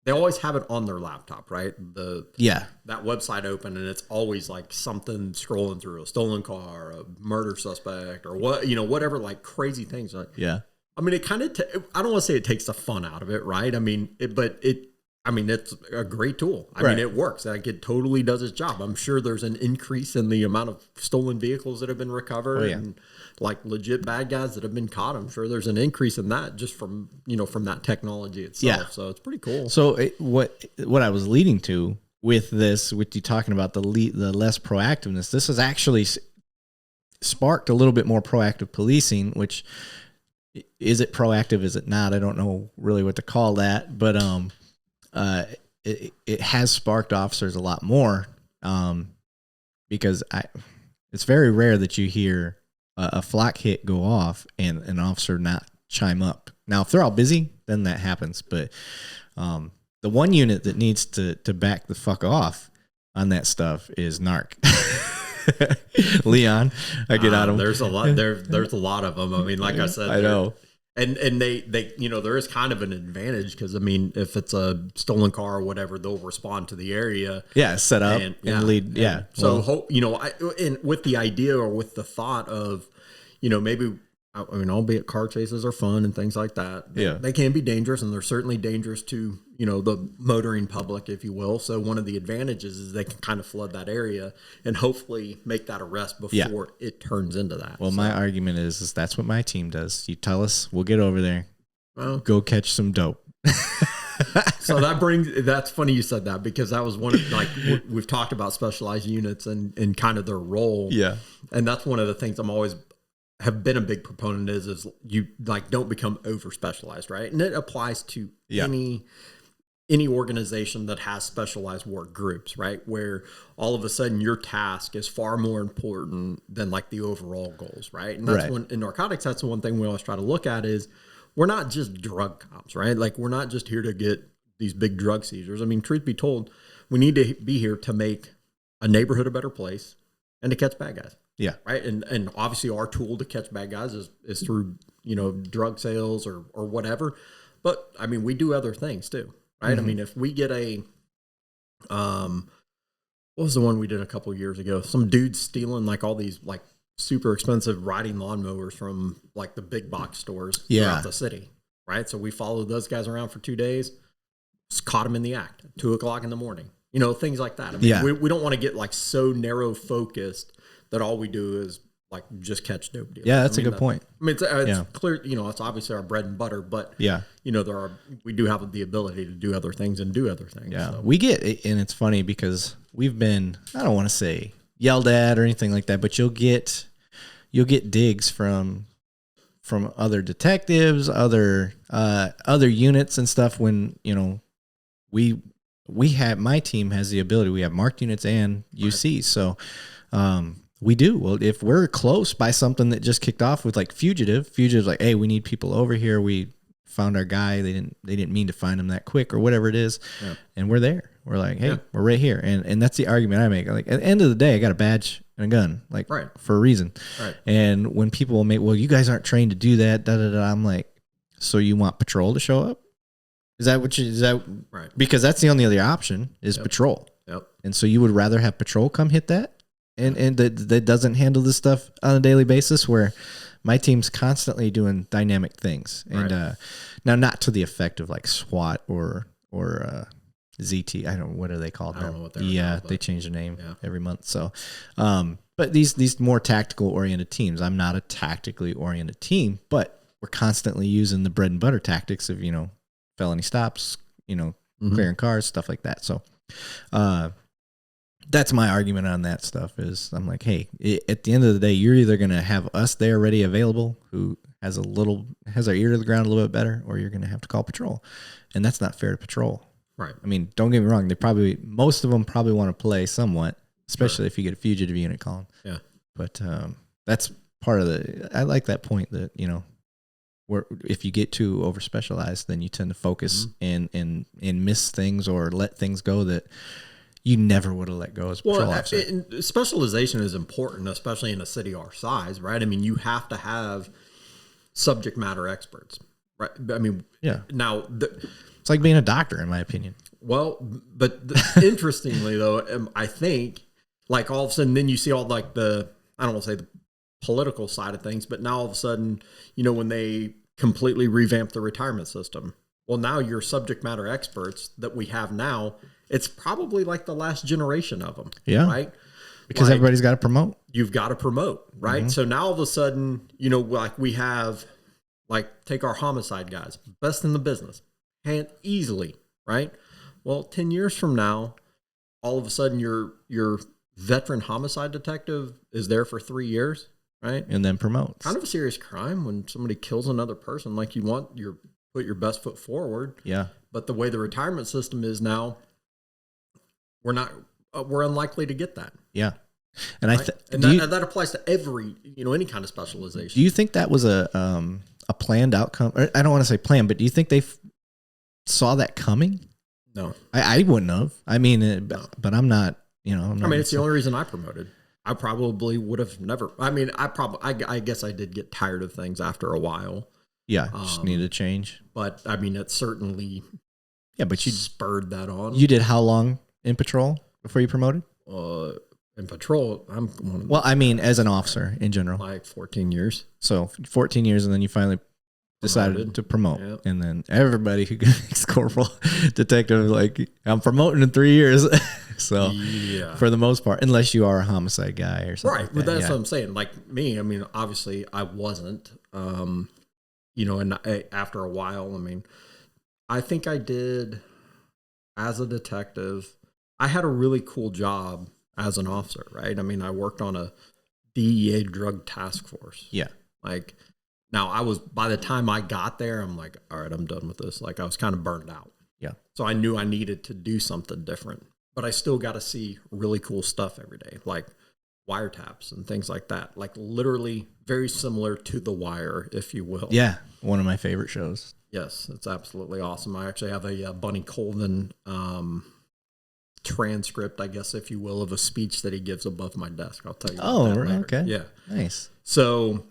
they always have it on their laptop, right? That website open, and it's always like something scrolling through, a stolen car, a murder suspect, or whatever, like crazy things. Like, yeah. I mean, it kind of, I don't want to say it takes the fun out of it, right? I mean, it's a great tool. I mean, it works. Like, it totally does its job. I'm sure there's an increase in the amount of stolen vehicles that have been recovered and like legit bad guys that have been caught. I'm sure there's an increase in that just from that technology itself. Yeah. So it's pretty cool. So what I was leading to with this, with you talking about the less proactiveness, this has actually sparked a little bit more proactive policing, which, is it proactive? Is it not? I don't know really what to call that, but it has sparked officers a lot more, because it's very rare that you hear a flak hit go off and an officer not chime up. Now, if they're all busy, then that happens. But the one unit that needs to back the fuck off on that stuff is NARC. Leon, I get out of them. There's a lot. There's a lot of them. I mean, like I said, I know. And they there is kind of an advantage because, I mean, if it's a stolen car or whatever, they'll respond to the area. Yeah, set up and lead. Yeah. So, and with the idea or with the thought of, maybe, I mean, albeit car chases are fun and things like that. Yeah. They can be dangerous, and they're certainly dangerous to, the motoring public, if you will. So one of the advantages is they can kind of flood that area and hopefully make that arrest before it turns into that. Well, my argument is that's what my team does. You tell us, we'll get over there. Well, go catch some dope. So that's funny you said that, because that was one of, like, we've talked about specialized units and kind of their role. Yeah. And that's one of the things I'm always have been a big proponent is you, like, don't become over specialized, right? And it applies to any organization that has specialized work groups, right? Where all of a sudden your task is far more important than like the overall goals, right? And that's when in narcotics, that's the one thing we always try to look at is we're not just drug cops, right? Like, we're not just here to get these big drug seizures. I mean, truth be told, we need to be here to make a neighborhood a better place and to catch bad guys. Yeah. Right. And obviously our tool to catch bad guys is through, drug sales or whatever. But I mean, we do other things too. Right. Mm-hmm. I mean, if we get what was the one we did a couple of years ago? Some dudes stealing like all these like super expensive riding lawnmowers from like the big box stores throughout the city. Right. So we followed those guys around for 2 days, just caught them in the act at 2:00 in the morning, things like that. I mean, we don't want to get like so narrow focused that all we do is like just catch dope dealers. Yeah, that's a good point. I mean, it's clear, it's obviously our bread and butter, but we do have the ability to do other things and do other things. Yeah, so. We get, and it's funny because we've been, I don't want to say yelled at or anything like that, but you'll get digs from other detectives, other units and stuff when, we have, my team has the ability, we have marked units and UC. So, we do. Well, if we're close by something that just kicked off with like fugitive's like, hey, we need people over here. We found our guy. They didn't mean to find him that quick or whatever it is. Yeah. And we're there. We're like, hey, we're right here. And that's the argument I make. Like, at the end of the day, I got a badge and a gun, like for a reason. Right. And when people will make, well, you guys aren't trained to do that. I'm like, so you want patrol to show up? Is that right? Because that's the only other option is patrol. Yep. And so you would rather have patrol come hit that? And that doesn't handle this stuff on a daily basis, where my team's constantly doing dynamic things. And now, not to the effect of like SWAT or ZT. I don't know, what are they called? I don't know what they're called. They change their name every month. So, but these more tactical oriented teams, I'm not a tactically oriented team, but we're constantly using the bread and butter tactics of, felony stops, clearing cars, stuff like that. So, that's my argument on that stuff is I'm like, hey, at the end of the day, you're either going to have us there ready available who has our ear to the ground a little bit better, or you're going to have to call patrol. And that's not fair to patrol. Right. I mean, don't get me wrong. Most of them probably want to play somewhat, especially if you get a fugitive unit calling. Yeah. But that's part of I like that point that, where if you get too over specialized, then you tend to focus and miss things or let things go that you never would have let go as a patrol officer. Specialization is important, especially in a city our size, right? I mean, you have to have subject matter experts, right? I mean, yeah. Now, it's like being a doctor, in my opinion. Well, but interestingly, though, I think like all of a sudden, then you see all like I don't want to say the political side of things, but now all of a sudden, when they completely revamp the retirement system, well, now your subject matter experts that we have now, it's probably like the last generation of them. Yeah. Right. Because everybody's got to promote. You've got to promote. Right. Mm-hmm. So now all of a sudden, like we have, like, take our homicide guys, best in the business, and easily. Right. Well, 10 years from now, all of a sudden your veteran homicide detective is there for 3 years. Right. And then promotes. Kind of a serious crime when somebody kills another person. Like, put your best foot forward. Yeah. But the way the retirement system is now, we're unlikely to get that. Yeah. And that applies to every, any kind of specialization. Do you think that was a planned outcome? Or I don't want to say planned, but do you think they saw that coming? No. I wouldn't have. I mean, No. But I'm not, it's the only reason I promoted. I probably would have never. I mean, I guess I did get tired of things after a while. Yeah, just needed a change. But I mean, it certainly. Yeah, but you spurred that on. You did how long in patrol before you promoted? In patrol, I mean, as an officer in general, like 14 years. So 14 years, and then you finally decided to promote, yep. And then everybody who gets corporal detective, like, I'm promoting in 3 years. So yeah. For the most part, unless you are a homicide guy or something. Right. But that's what I'm saying. Like me, I mean, obviously I wasn't, and after a while, I mean, I think I did as a detective, I had a really cool job as an officer, right? I mean, I worked on a DEA drug task force. Yeah. Like, now by the time I got there, I'm like, all right, I'm done with this. Like, I was kind of burned out. Yeah. So I knew I needed to do something different, but I still got to see really cool stuff every day, like wiretaps and things like that. Like, literally very similar to The Wire, if you will. Yeah. One of my favorite shows. Yes. It's absolutely awesome. I actually have a Bunny Colvin, transcript, I guess, if you will, of a speech that he gives above my desk. I'll tell you. Oh, okay. Yeah. Nice. So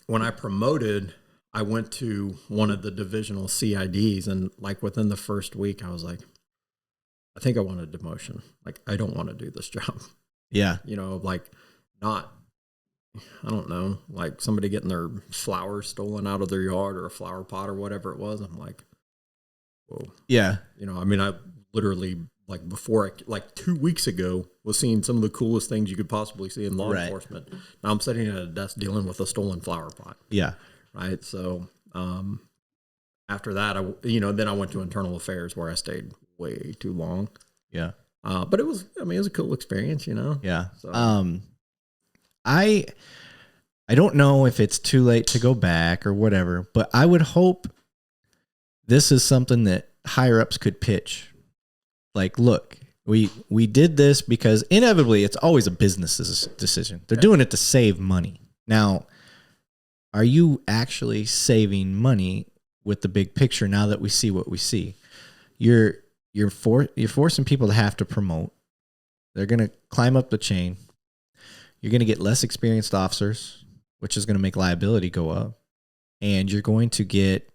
when I promoted, I went to one of the divisional CIDs, and like within the first week, I was like, I think I want a demotion. Like, I don't want to do this job. Yeah. Like, not, I don't know, like somebody getting their flowers stolen out of their yard or a flower pot or whatever it was. I'm like, whoa. Yeah. I mean, I literally, like, before, like 2 weeks ago, was seeing some of the coolest things you could possibly see in law enforcement. Now I'm sitting at a desk dealing with a stolen flower pot. Yeah. Right. So, after that, then I went to internal affairs where I stayed way too long. Yeah. But it was a cool experience, Yeah. So. I don't know if it's too late to go back or whatever, but I would hope this is something that higher ups could pitch. Like, look, we did this because inevitably it's always a business decision. They're doing it to save money. Now, are you actually saving money with the big picture now that we see what we see? You're forcing people to have to promote. They're going to climb up the chain. You're going to get less experienced officers, which is going to make liability go up. And you're going to get,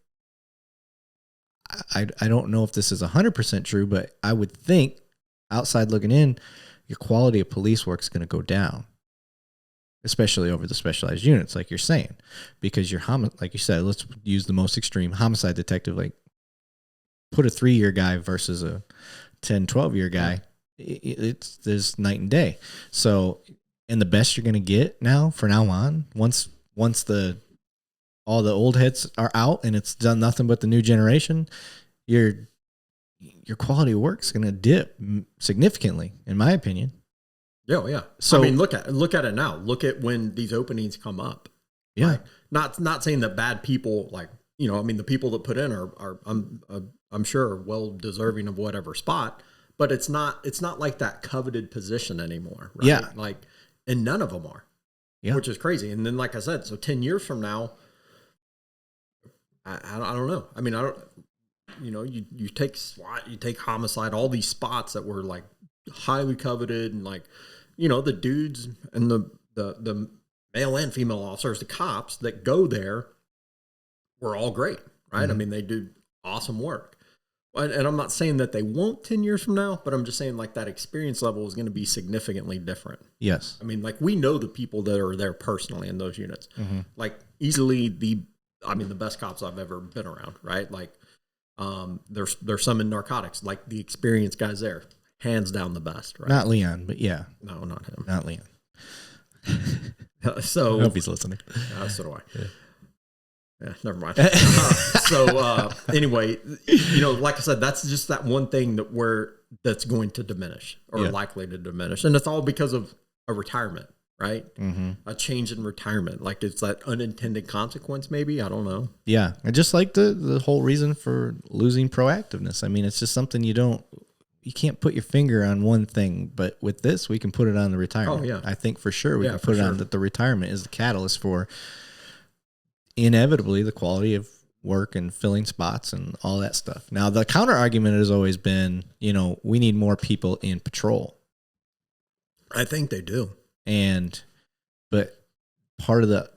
I don't know if this is 100% true, but I would think, outside looking in, your quality of police work is going to go down, especially over the specialized units, like you're saying, because like you said, let's use the most extreme homicide detective, like put a 3-year guy versus a 10, 12-year guy. There's night and day. So, and the best you're going to get now, for now on, once all the old heads are out and it's done nothing but the new generation, your quality of work is going to dip significantly, in my opinion. Yeah. So I mean, look at it now. Look at when these openings come up. Yeah. Right? Not saying that bad people like I mean, the people that put in are I'm sure well deserving of whatever spot, but it's not like that coveted position anymore, right? Yeah. Like, and none of them are, which is crazy. And then, like I said, so 10 years from now, I don't know. I mean, I don't, you take SWAT, you take homicide, all these spots that were like highly coveted, and like, the dudes and the male and female officers, the cops that go there were all great, right? Mm-hmm. I mean, they do awesome work. And I'm not saying that they won't 10 years from now, but I'm just saying like that experience level is going to be significantly different. Yes. I mean, like we know the people that are there personally in those units, like easily the best cops I've ever been around, right? Like, there's some in narcotics, like the experienced guys there, hands down the best, right? Not Leon, but yeah. No, not him. Not Leon. So I hope he's listening. So do I. Yeah, never mind. Anyway, like I said, that's just that one thing that's going to diminish or likely to diminish. And it's all because of a retirement, right? Mm-hmm. A change in retirement. Like it's that unintended consequence, maybe. I don't know. Yeah. And just like the whole reason for losing proactiveness. I mean, it's just something you can't put your finger on one thing, but with this, we can put it on the retirement. Oh, yeah. I think for sure we can put it on that the retirement is the catalyst for inevitably the quality of work and filling spots and all that stuff. Now, the counter argument has always been, we need more people in patrol. I think they do. But part of the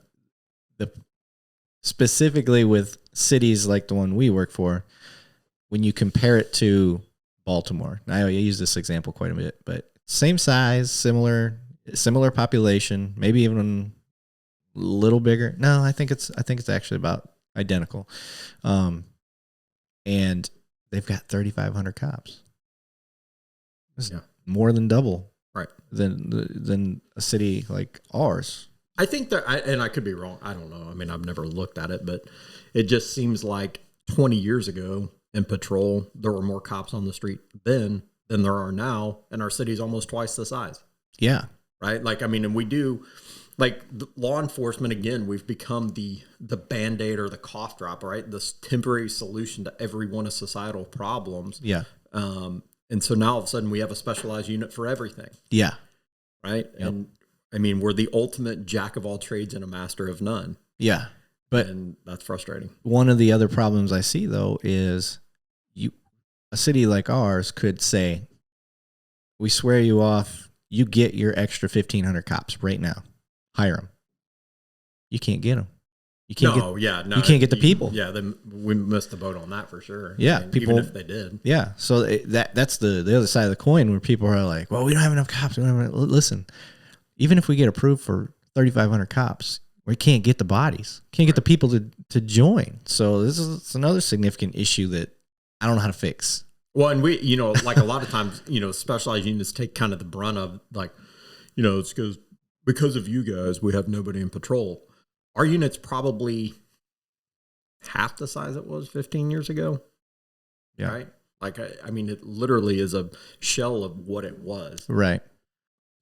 specifically with cities like the one we work for, when you compare it to Baltimore, I use this example quite a bit, but same size, similar population, maybe even a little bigger. No, I think it's actually about identical. And they've got 3,500 cops. It's more than double, right? Than a city like ours. I think and I could be wrong. I don't know. I mean, I've never looked at it, but it just seems like 20 years ago in patrol, there were more cops on the street then than there are now, and our city's almost twice the size. Yeah. Right. Like, I mean, and we do. Like law enforcement, again, we've become the Band-Aid or the cough drop, right? This temporary solution to every one of societal problems. Yeah. And so now all of a sudden we have a specialized unit for everything. Yeah. Right. Yep. And I mean, we're the ultimate jack of all trades and a master of none. Yeah. And that's frustrating. One of the other problems I see though is a city like ours could say, we swear you off, you get your extra 1,500 cops right now. Hire them. You can't get them. You can't you can't get the people. Yeah, then we missed the boat on that for sure. Yeah, I mean, people, even if they did. Yeah, so that's the other side of the coin where people are like, well, we don't have enough cops. Listen, even if we get approved for 3,500 cops, we can't get the bodies. Can't get the people to join. So it's another significant issue that I don't know how to fix. Well, and we, like a lot of times, specialized units take kind of the brunt of like, it's because of you guys, we have nobody in patrol. Our unit's probably half the size it was 15 years ago. Yeah. Right? Like, I mean, it literally is a shell of what it was. Right.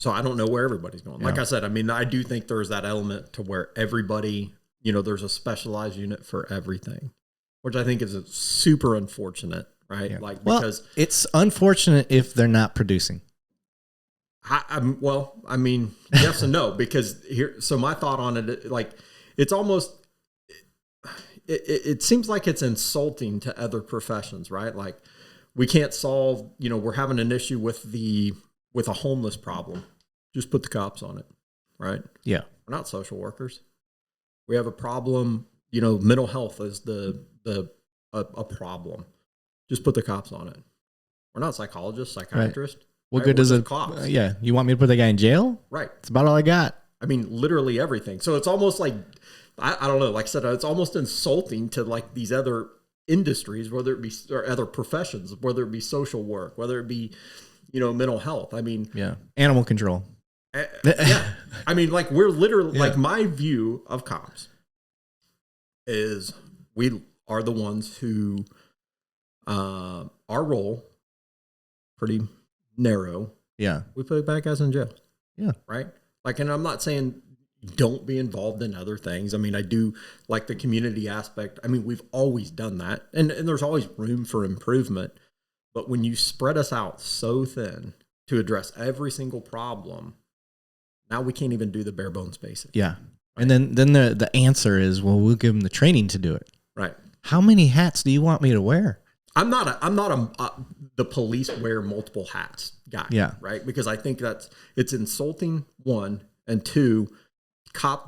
So I don't know where everybody's going. Like I said, I mean, I do think there's that element to where everybody, there's a specialized unit for everything, which I think is super unfortunate, right? Yeah. Like, because it's unfortunate if they're not producing. I mean, yes and no, because so my thought on it, like, it's almost, it seems like it's insulting to other professions, right? Like, we can't solve, we're having an issue with a homeless problem. Just put the cops on it, right? Yeah. We're not social workers. We have a problem, mental health is a problem. Just put the cops on it. We're not psychologists, psychiatrists. Right. What good does it? You want me to put that guy in jail? Right. That's about all I got. I mean, literally everything. So it's almost like, I don't know, like I said, it's almost insulting to like these other industries, whether it be, or other professions, whether it be social work, whether it be, mental health. I mean, animal control. Yeah. I mean, like we're literally, like my view of cops is we are the ones who, our role, pretty narrow. Yeah. We put bad guys in jail. Yeah. Right. Like, and I'm not saying, Don't be involved in other things. I mean, I do like the community aspect. I mean, we've always done that, and there's always room for improvement. But when you spread us out so thin to address every single problem, now we can't even do the bare bones basics. Yeah. Right? And then the answer is, well, we'll give them the training to do it. Right. How many hats do you want me to wear? I'm not the police wear multiple hats guy. Yeah. Right. Because I think it's insulting, one, and two,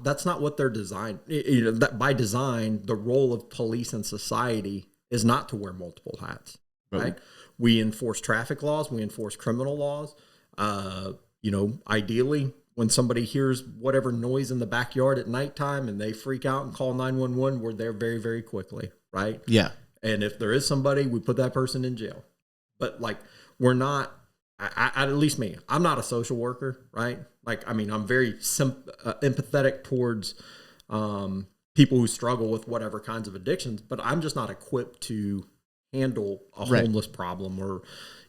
that's not what they're designed. That by design, the role of police in society is not to wear multiple hats. Right. We enforce traffic laws. We enforce criminal laws. Ideally, when somebody hears whatever noise in the backyard at nighttime and they freak out and call 911, we're there very, very quickly. Right. Yeah. And if there is somebody, we put that person in jail. But like, we're not, at least me, I'm not a social worker, right? Like, I mean, I'm very empathetic towards people who struggle with whatever kinds of addictions, but I'm just not equipped to handle a homeless problem or,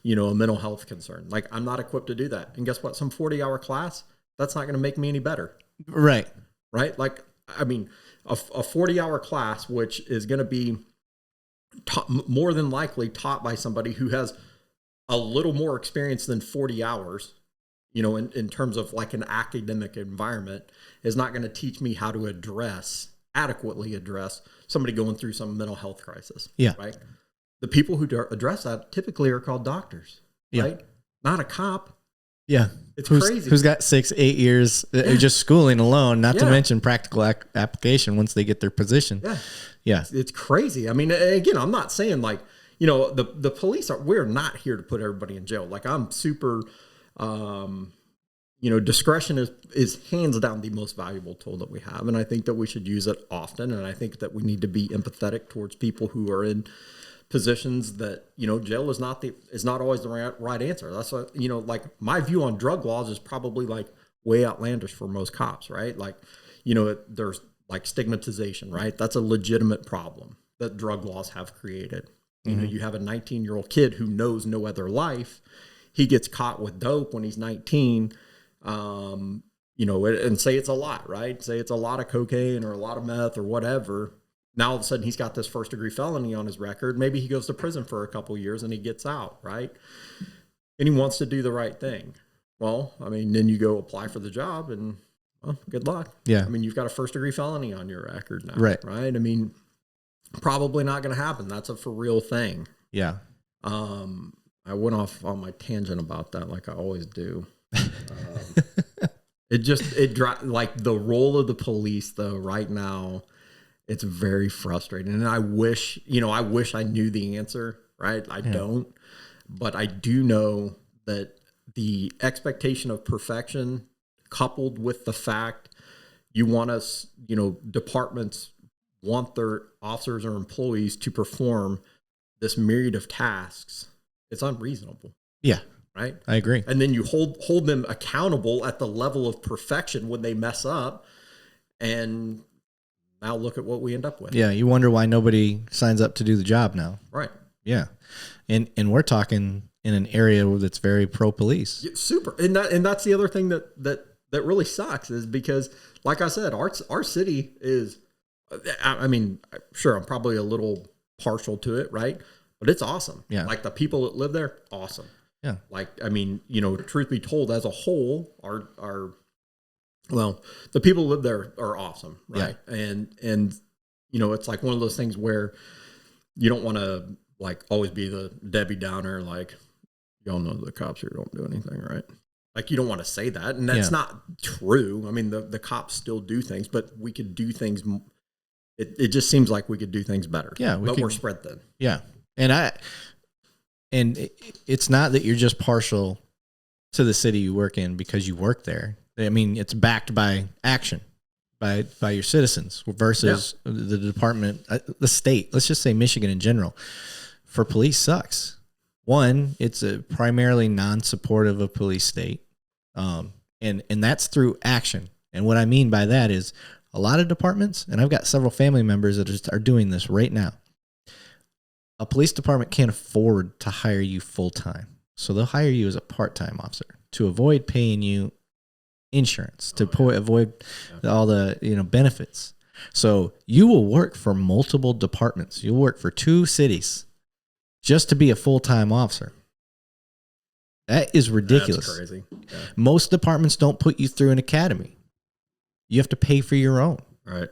a mental health concern. Like, I'm not equipped to do that. And guess what? Some 40-hour class, that's not going to make me any better. Right. Right? Like, I mean, a 40-hour class, which is going to be more than likely taught by somebody who has a little more experience than 40 hours, in terms of like an academic environment, is not going to teach me how to adequately address somebody going through some mental health crisis. Yeah. Right. The people who address that typically are called doctors, right? Not a cop. Yeah. It's crazy. Who's got 6-8 years just schooling alone, not to mention practical application once they get their position. Yeah. Yeah. It's crazy. I mean, again, I'm not saying like, the police we're not here to put everybody in jail. Like, I'm super, discretion is hands down the most valuable tool that we have. And I think that we should use it often. And I think that we need to be empathetic towards people who are in positions that, jail is not always the right answer. That's what, like, my view on drug laws is probably like way outlandish for most cops, right? Like, there's like stigmatization, right? That's a legitimate problem that drug laws have created. Mm-hmm. You have a 19-year-old kid who knows no other life. He gets caught with dope when he's 19, and say it's a lot, right? Say it's a lot of cocaine or a lot of meth or whatever. Now all of a sudden he's got this first-degree felony on his record. Maybe he goes to prison for a couple years and he gets out, right? And he wants to do the right thing. Well, I mean, then you go apply for the job and, well, good luck. Yeah. I mean, you've got a first-degree felony on your record now, right? I mean, probably not going to happen. That's a for real thing. Yeah. I went off on my tangent about that, like I always do. Like the role of the police though, right now, it's very frustrating. And I wish I knew the answer, right? I don't, but I do know that the expectation of perfection coupled with the fact you want us, departments want their officers or employees to perform this myriad of tasks, it's unreasonable. Yeah. Right. I agree. And then you hold them accountable at the level of perfection when they mess up. And now look at what we end up with. Yeah. You wonder why nobody signs up to do the job now. Right. Yeah. And we're talking in an area that's very pro police. Super. And that's the other thing that really sucks is because, like I said, our city is, I mean, sure, I'm probably a little partial to it, right? But it's awesome. Yeah. Like the people that live there, awesome. Yeah. Like, I mean, truth be told, as a whole, the people who live there are awesome, right? Yeah. And it's like one of those things where you don't want to like always be the Debbie Downer, like, y'all know the cops here don't do anything, right? Like, you don't want to say that. And that's not true. I mean, the cops still do things, but we could do things. It just seems like we could do things better. Yeah. We're spread thin. Yeah. And it's not that you're just partial to the city you work in because you work there. I mean, it's backed by action by your citizens versus the department, the state. Let's just say Michigan in general. For police sucks. One, it's a primarily non-supportive of police state. And that's through action. And what I mean by that is a lot of departments, and I've got several family members that are doing this right now. A police department can't afford to hire you full-time. So they'll hire you as a part-time officer to avoid paying you insurance, to avoid all the benefits. So you will work for multiple departments. You'll work for 2 cities just to be a full-time officer. That is ridiculous. That's crazy. Yeah. Most departments don't put you through an academy. You have to pay for your own. Right.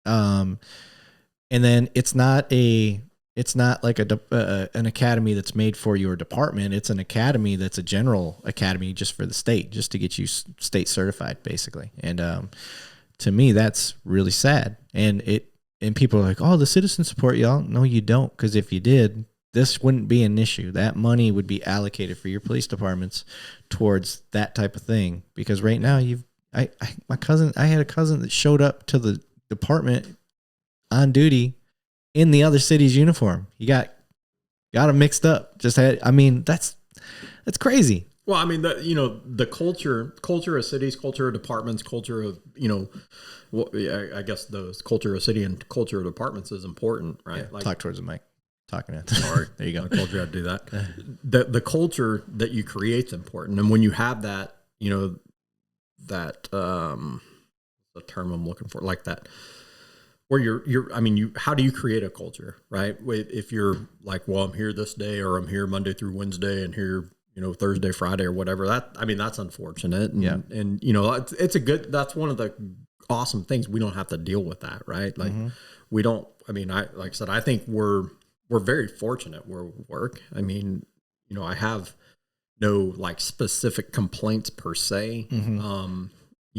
And then it's not like an academy that's made for your department. It's an academy that's a general academy just for the state, just to get you state certified, basically. And to me, that's really sad. And people are like, "Oh, the citizens support y'all." No, you don't, because if you did, this wouldn't be an issue. That money would be allocated for your police departments towards that type of thing. Because right now, I had a cousin that showed up to the department on duty in the other city's uniform. He got them mixed up. That's crazy. Well, I mean, the culture of cities, culture of departments, culture of, I guess the culture of city and culture of departments is important, right? Yeah, talk towards the mic. Talking at sorry. There you go. I told you I'd do that. The culture that you create is important. And when you have that, that, the term I'm looking for, like that, where how do you create a culture, right? If you're like, well, I'm here this day, or I'm here Monday through Wednesday, and here, Thursday, Friday, or whatever, that's unfortunate. And, and that's one of the awesome things. We don't have to deal with that, right? Like we don't, like I said, I think we're very fortunate where we work. I mean, I have no like specific complaints per se,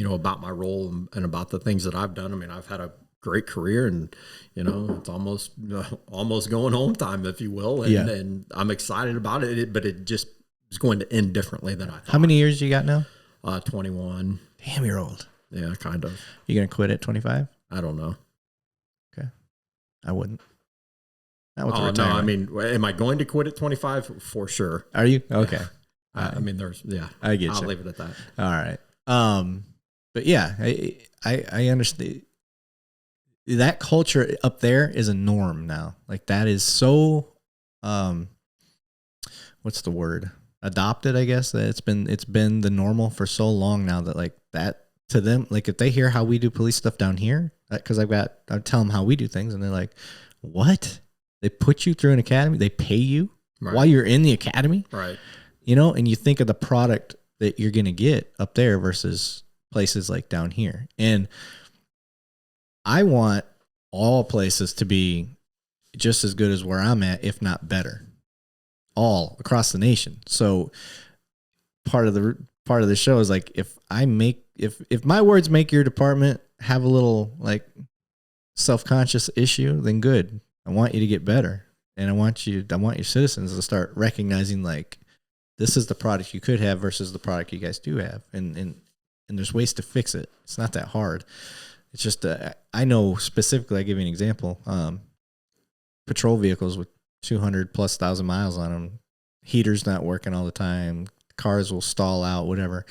about my role and about the things that I've done. I mean, I've had a great career, and it's almost going home time, if you will, and I'm excited about it, but it just is going to end differently than I thought. How many years you got now? 21. Damn, you're old. Yeah, kind of. You gonna quit at 25? I don't know. Okay, I wouldn't. No, I mean, am I going to quit at 25? For sure. Are you? Okay. I mean, I get you. I'll leave it at that. All right. But yeah, I understand. That culture up there is a norm now. Like that is so, what's the word? Adopted, I guess. That it's been the normal for so long now that like that to them, like if they hear how we do police stuff down here, because I tell them how we do things, and they're like, "What? They put you through an academy? They pay you while you're in the academy?" Right. And you think of the product that you're gonna get up there versus places like down here, and I want all places to be just as good as where I'm at, if not better, all across the nation. So part of the show is like, if my words make your department have a little like self-conscious issue, then good. I want you to get better, and I want your citizens to start recognizing like this is the product you could have versus the product you guys do have, and there's ways to fix it. It's not that hard. It's just, I know specifically, I'll give you an example. Patrol vehicles with 200,000+ miles on them, heaters not working all the time, cars will stall out, whatever.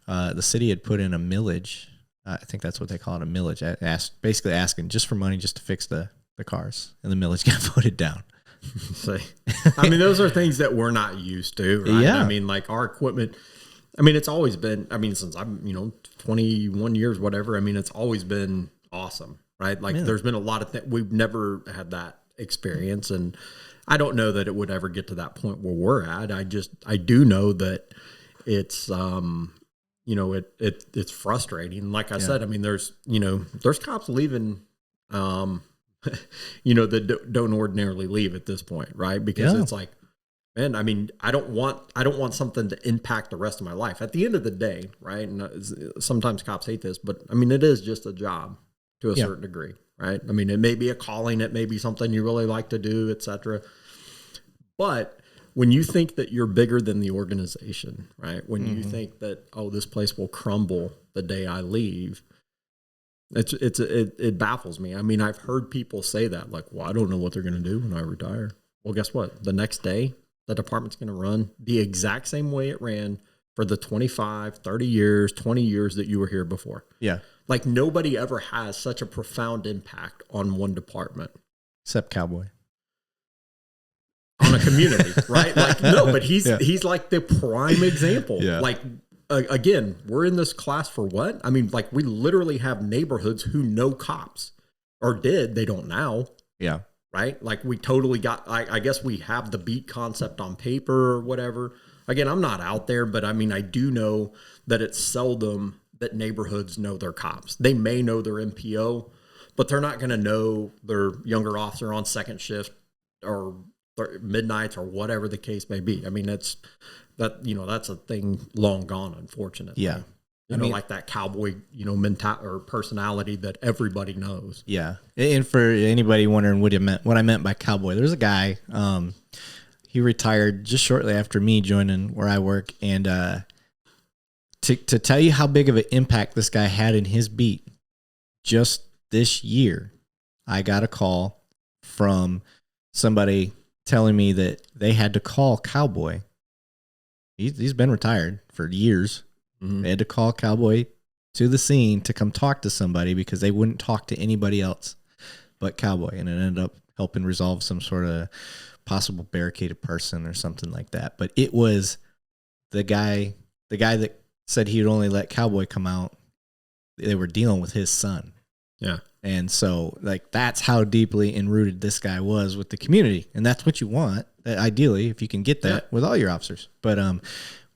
The city had put in a millage. I think that's what they call it, a millage. Basically asking just for money just to fix the cars, and the millage got voted down. I mean, those are things that we're not used to, right? Yeah. I mean, like our equipment, I mean, it's always been, since I'm, 21 years, whatever. I mean, it's always been awesome, right? Like there's been a lot of things. We've never had that experience. And I don't know that it would ever get to that point where we're at. I do know that it's, it's frustrating. Like I said, I mean, there's cops leaving, that don't ordinarily leave at this point, right? Because it's like, man, I mean, I don't want something to impact the rest of my life. At the end of the day, right? And sometimes cops hate this, but I mean, it is just a job to a certain degree, right? I mean, it may be a calling, it may be something you really like to do, etc. But when you think that you're bigger than the organization, right? When you think that, oh, this place will crumble the day I leave, it baffles me. I mean, I've heard people say that, like, well, I don't know what they're going to do when I retire. Well, guess what? The next day, the department's going to run the exact same way it ran for the 25, 30 years, 20 years that you were here before. Yeah. Like nobody ever has such a profound impact on one department. Except Cowboy. On a community, right? Like, no, but he's like the prime example. Yeah. Like again, we're in this class for what? I mean, like we literally have neighborhoods who know cops or did. They don't now. Yeah. Right. Like we totally got, I guess we have the beat concept on paper or whatever. Again, I'm not out there, but I mean, I do know that it's seldom that neighborhoods know their cops. They may know their MPO, but they're not going to know their younger officer on second shift or midnights or whatever the case may be. I mean, that's a thing long gone, unfortunately. Yeah. Like that cowboy, mentality or personality that everybody knows. Yeah. And for anybody wondering what I meant by cowboy, there's a guy, he retired just shortly after me joining where I work. And to tell you how big of an impact this guy had in his beat, just this year, I got a call from somebody telling me that they had to call Cowboy. He's been retired for years. Mm-hmm. They had to call Cowboy to the scene to come talk to somebody because they wouldn't talk to anybody else but Cowboy. And it ended up helping resolve some sort of possible barricaded person or something like that. But it was the guy that said he'd only let Cowboy come out. They were dealing with his son. Yeah. And so like, that's how deeply enrooted this guy was with the community. And that's what you want, ideally, if you can get that with all your officers. But,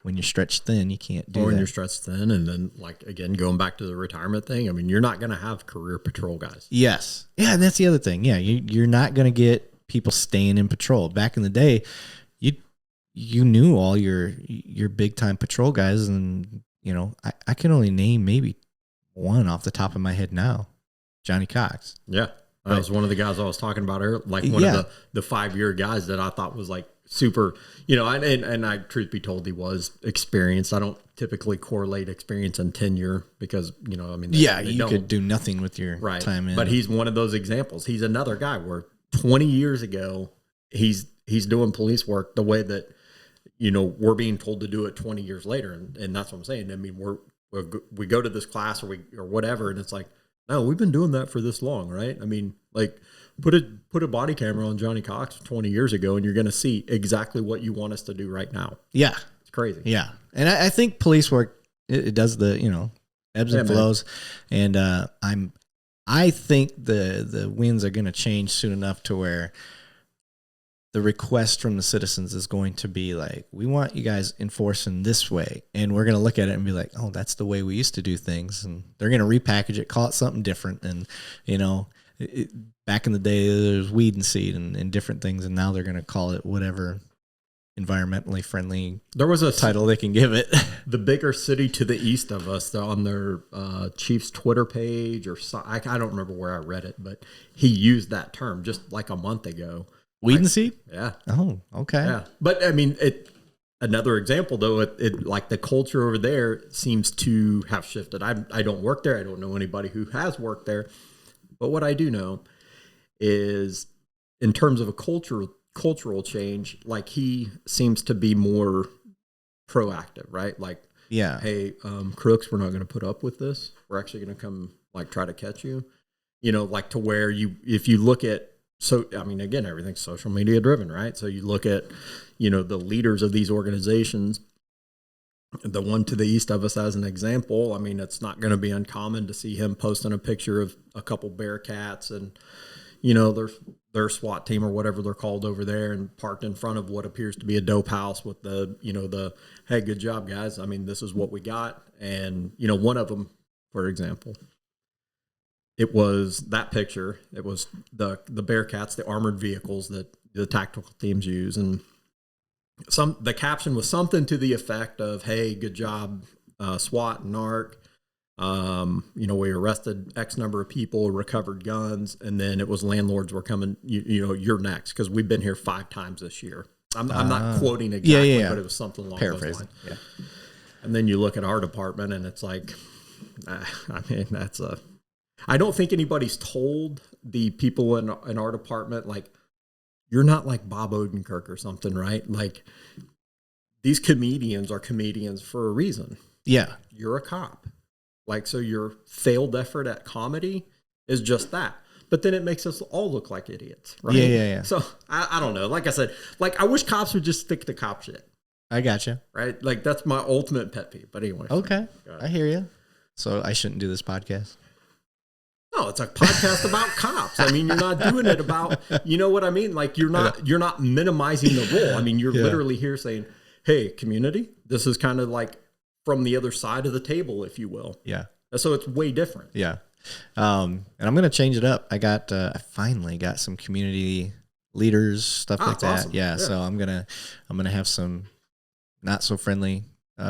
when you're stretched thin, you can't do that. When you're stretched thin, and then, like, again, going back to the retirement thing, I mean, you're not going to have career patrol guys. Yes. Yeah, and that's the other thing. Yeah, you're not going to get people staying in patrol. Back in the day, you knew all your big-time patrol guys, and, I can only name maybe one off the top of my head now, Johnny Cox. Yeah. That was one of the guys I was talking about earlier, like one of the 5-year guys that I thought was, like, super, and I, truth be told, he was experienced. I don't typically correlate experience and tenure because, you could do nothing with your time in. But he's one of those examples. He's another guy where 20 years ago, he's doing police work the way that, we're being told to do it 20 years later. And that's what I'm saying. I mean, we go to this class or whatever, and it's like, no, we've been doing that for this long, right? I mean, like, put a body camera on Johnny Cox 20 years ago, and you're going to see exactly what you want us to do right now. Yeah. It's crazy. Yeah. And I think police work, it does the, ebbs and flows. Man. And I think the winds are going to change soon enough to where the request from the citizens is going to be like, we want you guys enforcing this way. And we're going to look at it and be like, oh, that's the way we used to do things. And they're going to repackage it, call it something different. And, back in the day, there was weed and seed and different things. And now they're going to call it whatever environmentally friendly title they can give it. The bigger city to the east of us, on their chief's Twitter page, or I don't remember where I read it, but he used that term just like a month ago. Weed and seed? Yeah. Oh, okay. Yeah. But I mean, another example though, it like the culture over there seems to have shifted. I don't work there. I don't know anybody who has worked there. But what I do know is, in terms of a cultural change, like he seems to be more proactive, right? Like, yeah, hey, crooks, we're not going to put up with this. We're actually going to come, like, try to catch you. Like to where if you look at, again, everything's social media driven, right? So you look at, the leaders of these organizations. The one to the east of us as an example, I mean, it's not going to be uncommon to see him posting a picture of a couple Bearcats and, their SWAT team or whatever they're called over there, and parked in front of what appears to be a dope house with the hey, good job, guys. I mean, this is what we got. And, one of them, for example, it was that picture. It was the Bearcats, the armored vehicles that the tactical teams use. And the caption was something to the effect of, hey, good job, SWAT and NARC. We arrested X number of people, recovered guns, and then it was landlords were coming, you're next, because we've been here 5 times this year. I'm not quoting exactly, but it was something along those lines. Yeah. And then you look at our department, and it's like, I don't think anybody's told the people in our department, like, you're not like Bob Odenkirk or something, right? Like, these comedians are comedians for a reason. Yeah. You're a cop. Like, so your failed effort at comedy is just that. But then it makes us all look like idiots, right? Yeah. So I don't know. Like I said, like, I wish cops would just stick to cop shit. I gotcha. Right? Like that's my ultimate pet peeve. But anyway. Okay. I hear you. So I shouldn't do this podcast. No, it's a podcast about cops. I mean, you're not doing it about, you know what I mean? Like you're not minimizing the role. I mean, you're literally here saying, hey, community, this is kind of like from the other side of the table, if you will. Yeah. So it's way different. Yeah. And I'm going to change it up. I finally got some community leaders, stuff like that. Awesome. Yeah. So I'm going to have some not so friendly,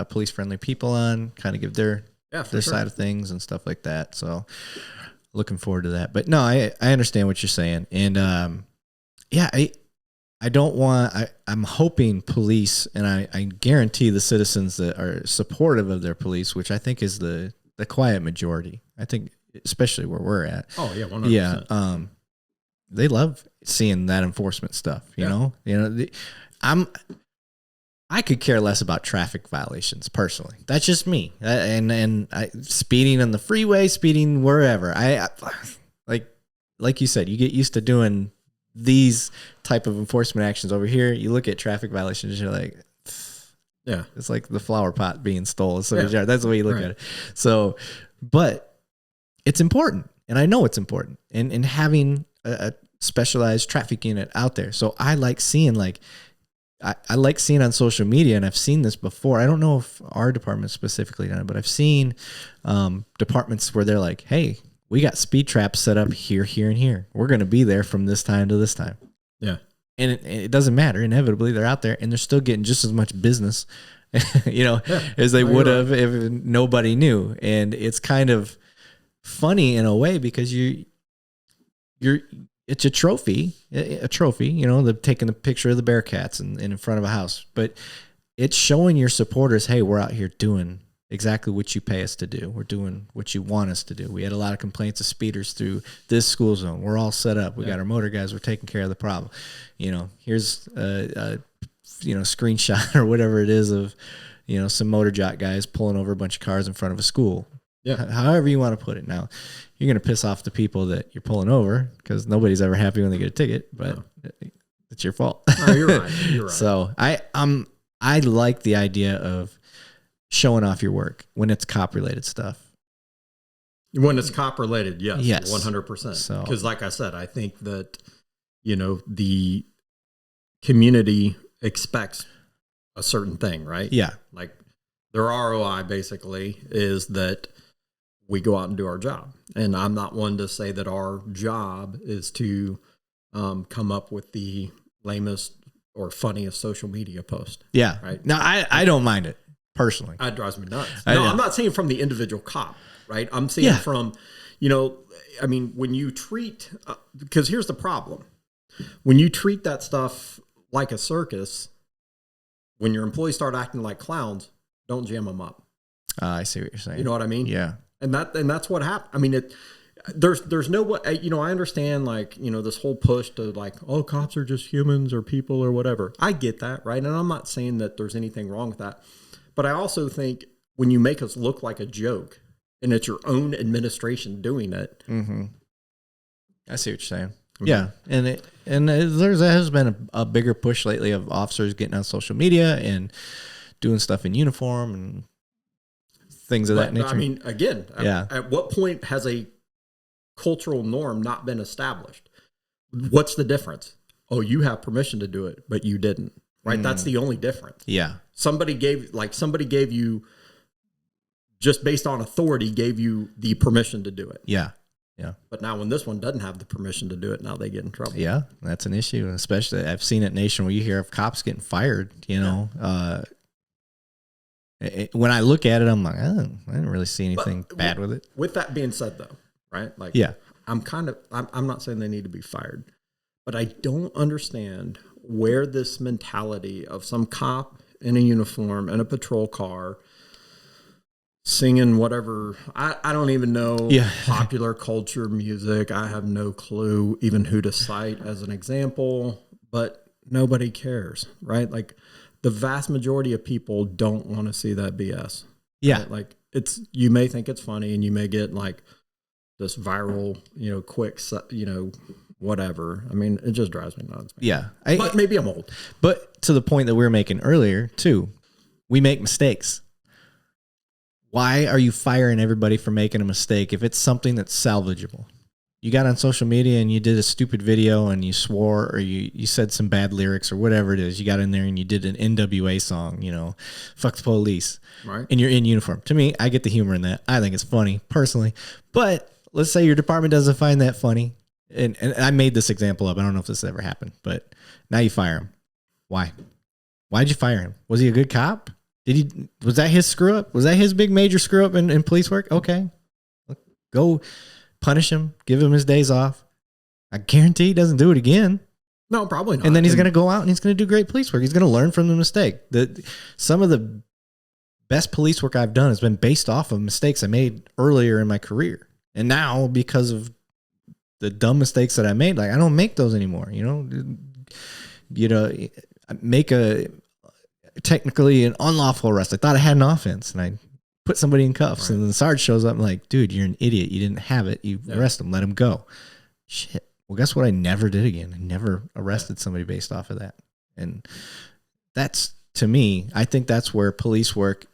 police friendly people on, kind of give their side of things and stuff like that. So looking forward to that. But no, I understand what you're saying. And I don't want, I'm hoping police, and I guarantee the citizens that are supportive of their police, which I think is the quiet majority. I think, especially where we're at. Oh yeah. 100%. Yeah. They love seeing that enforcement stuff, you know, I could care less about traffic violations personally. That's just me. And speeding on the freeway, speeding wherever. I like you said, you get used to doing these type of enforcement actions over here. You look at traffic violations, you're like, yeah, it's like the flower pot being stolen. So that's the way you look at it. So, but it's important, and I know it's important, and having a specialized traffic unit out there. So I like seeing I like seeing on social media, and I've seen this before. I don't know if our department specifically done it, but I've seen departments where they're like, hey, we got speed traps set up here, here, and here. We're going to be there from this time to this time. Yeah. And it doesn't matter. Inevitably, they're out there, and they're still getting just as much business, as they would have if nobody knew. And it's kind of funny in a way because it's a trophy, they're taking a picture of the Bearcats in front of a house, but it's showing your supporters, hey, we're out here doing exactly what you pay us to do. We're doing what you want us to do. We had a lot of complaints of speeders through this school zone. We're all set up. We got our motor guys. We're taking care of the problem. Here's a screenshot or whatever it is of, some motor jock guys pulling over a bunch of cars in front of a school. Yeah. However you want to put it. Now, you're going to piss off the people that you're pulling over because nobody's ever happy when they get a ticket, but it's your fault. No, you're right. You're right. So I like the idea of showing off your work when it's cop related stuff. When it's cop related, yes. 100%. So, because like I said, I think that, the community expects a certain thing, right? Yeah. Like their ROI basically is that we go out and do our job. And I'm not one to say that our job is to come up with the lamest or funniest social media post. Yeah. Right. Now, I don't mind it personally. It drives me nuts. No, I'm not saying from the individual cop, right? I'm saying from, when you treat, because here's the problem. When you treat that stuff like a circus, when your employees start acting like clowns, don't jam them up. I see what you're saying. You know what I mean? Yeah. And that's what happened. I mean, there's no way, I understand this whole push to cops are just humans or people or whatever. I get that. Right. And I'm not saying that there's anything wrong with that, but I also think when you make us look like a joke and it's your own administration doing it. Mm-hmm. I see what you're saying. Mm-hmm. Yeah. And there has been a bigger push lately of officers getting on social media and doing stuff in uniform and things of that nature. I mean, again, at what point has a cultural norm not been established? What's the difference? Oh, you have permission to do it, but you didn't, right? Mm. That's the only difference. Yeah. Somebody gave you, just based on authority, gave you the permission to do it. Yeah. Yeah. But now when this one doesn't have the permission to do it, now they get in trouble. Yeah. That's an issue. Especially I've seen it nation where you hear of cops getting fired, when I look at it, I'm like, I didn't really see anything bad with it. With that being said, though, right? I'm not saying they need to be fired, but I don't understand where this mentality of some cop in a uniform in a patrol car singing whatever, I don't even know popular culture music. I have no clue even who to cite as an example, but nobody cares, right? Like, the vast majority of people don't want to see that BS. Yeah. Right? You may think it's funny and you may get this viral, quick, whatever. I mean, it just drives me nuts. Yeah. But maybe I'm old. But to the point that we were making earlier, too, we make mistakes. Why are you firing everybody for making a mistake if it's something that's salvageable? You got on social media and you did a stupid video and you swore or you said some bad lyrics or whatever it is. You got in there and you did an NWA song, you know, fuck the police. Right. And you're in uniform. To me, I get the humor in that. I think it's funny, personally. But let's say your department doesn't find that funny. And I made this example up. I don't know if this ever happened. But now you fire him. Why? Why'd you fire him? Was he a good cop? Was that his screw up? Was that his big major screw up in police work? Okay. Go punish him. Give him his days off. I guarantee he doesn't do it again. No, probably not. And then he's going to go out and he's going to do great police work. He's going to learn from the mistake. Some of the best police work I've done has been based off of mistakes I made earlier in my career. And now, because of the dumb mistakes that I made, like I don't make those anymore. Make technically an unlawful arrest. I thought I had an offense and I put somebody in cuffs, right. And then the sergeant shows up and like, dude, you're an idiot. You didn't have it. You arrest him. Let him go. Shit. Well, guess what? I never did again. I never arrested somebody based off of that. And that's, to me, I think that's where police work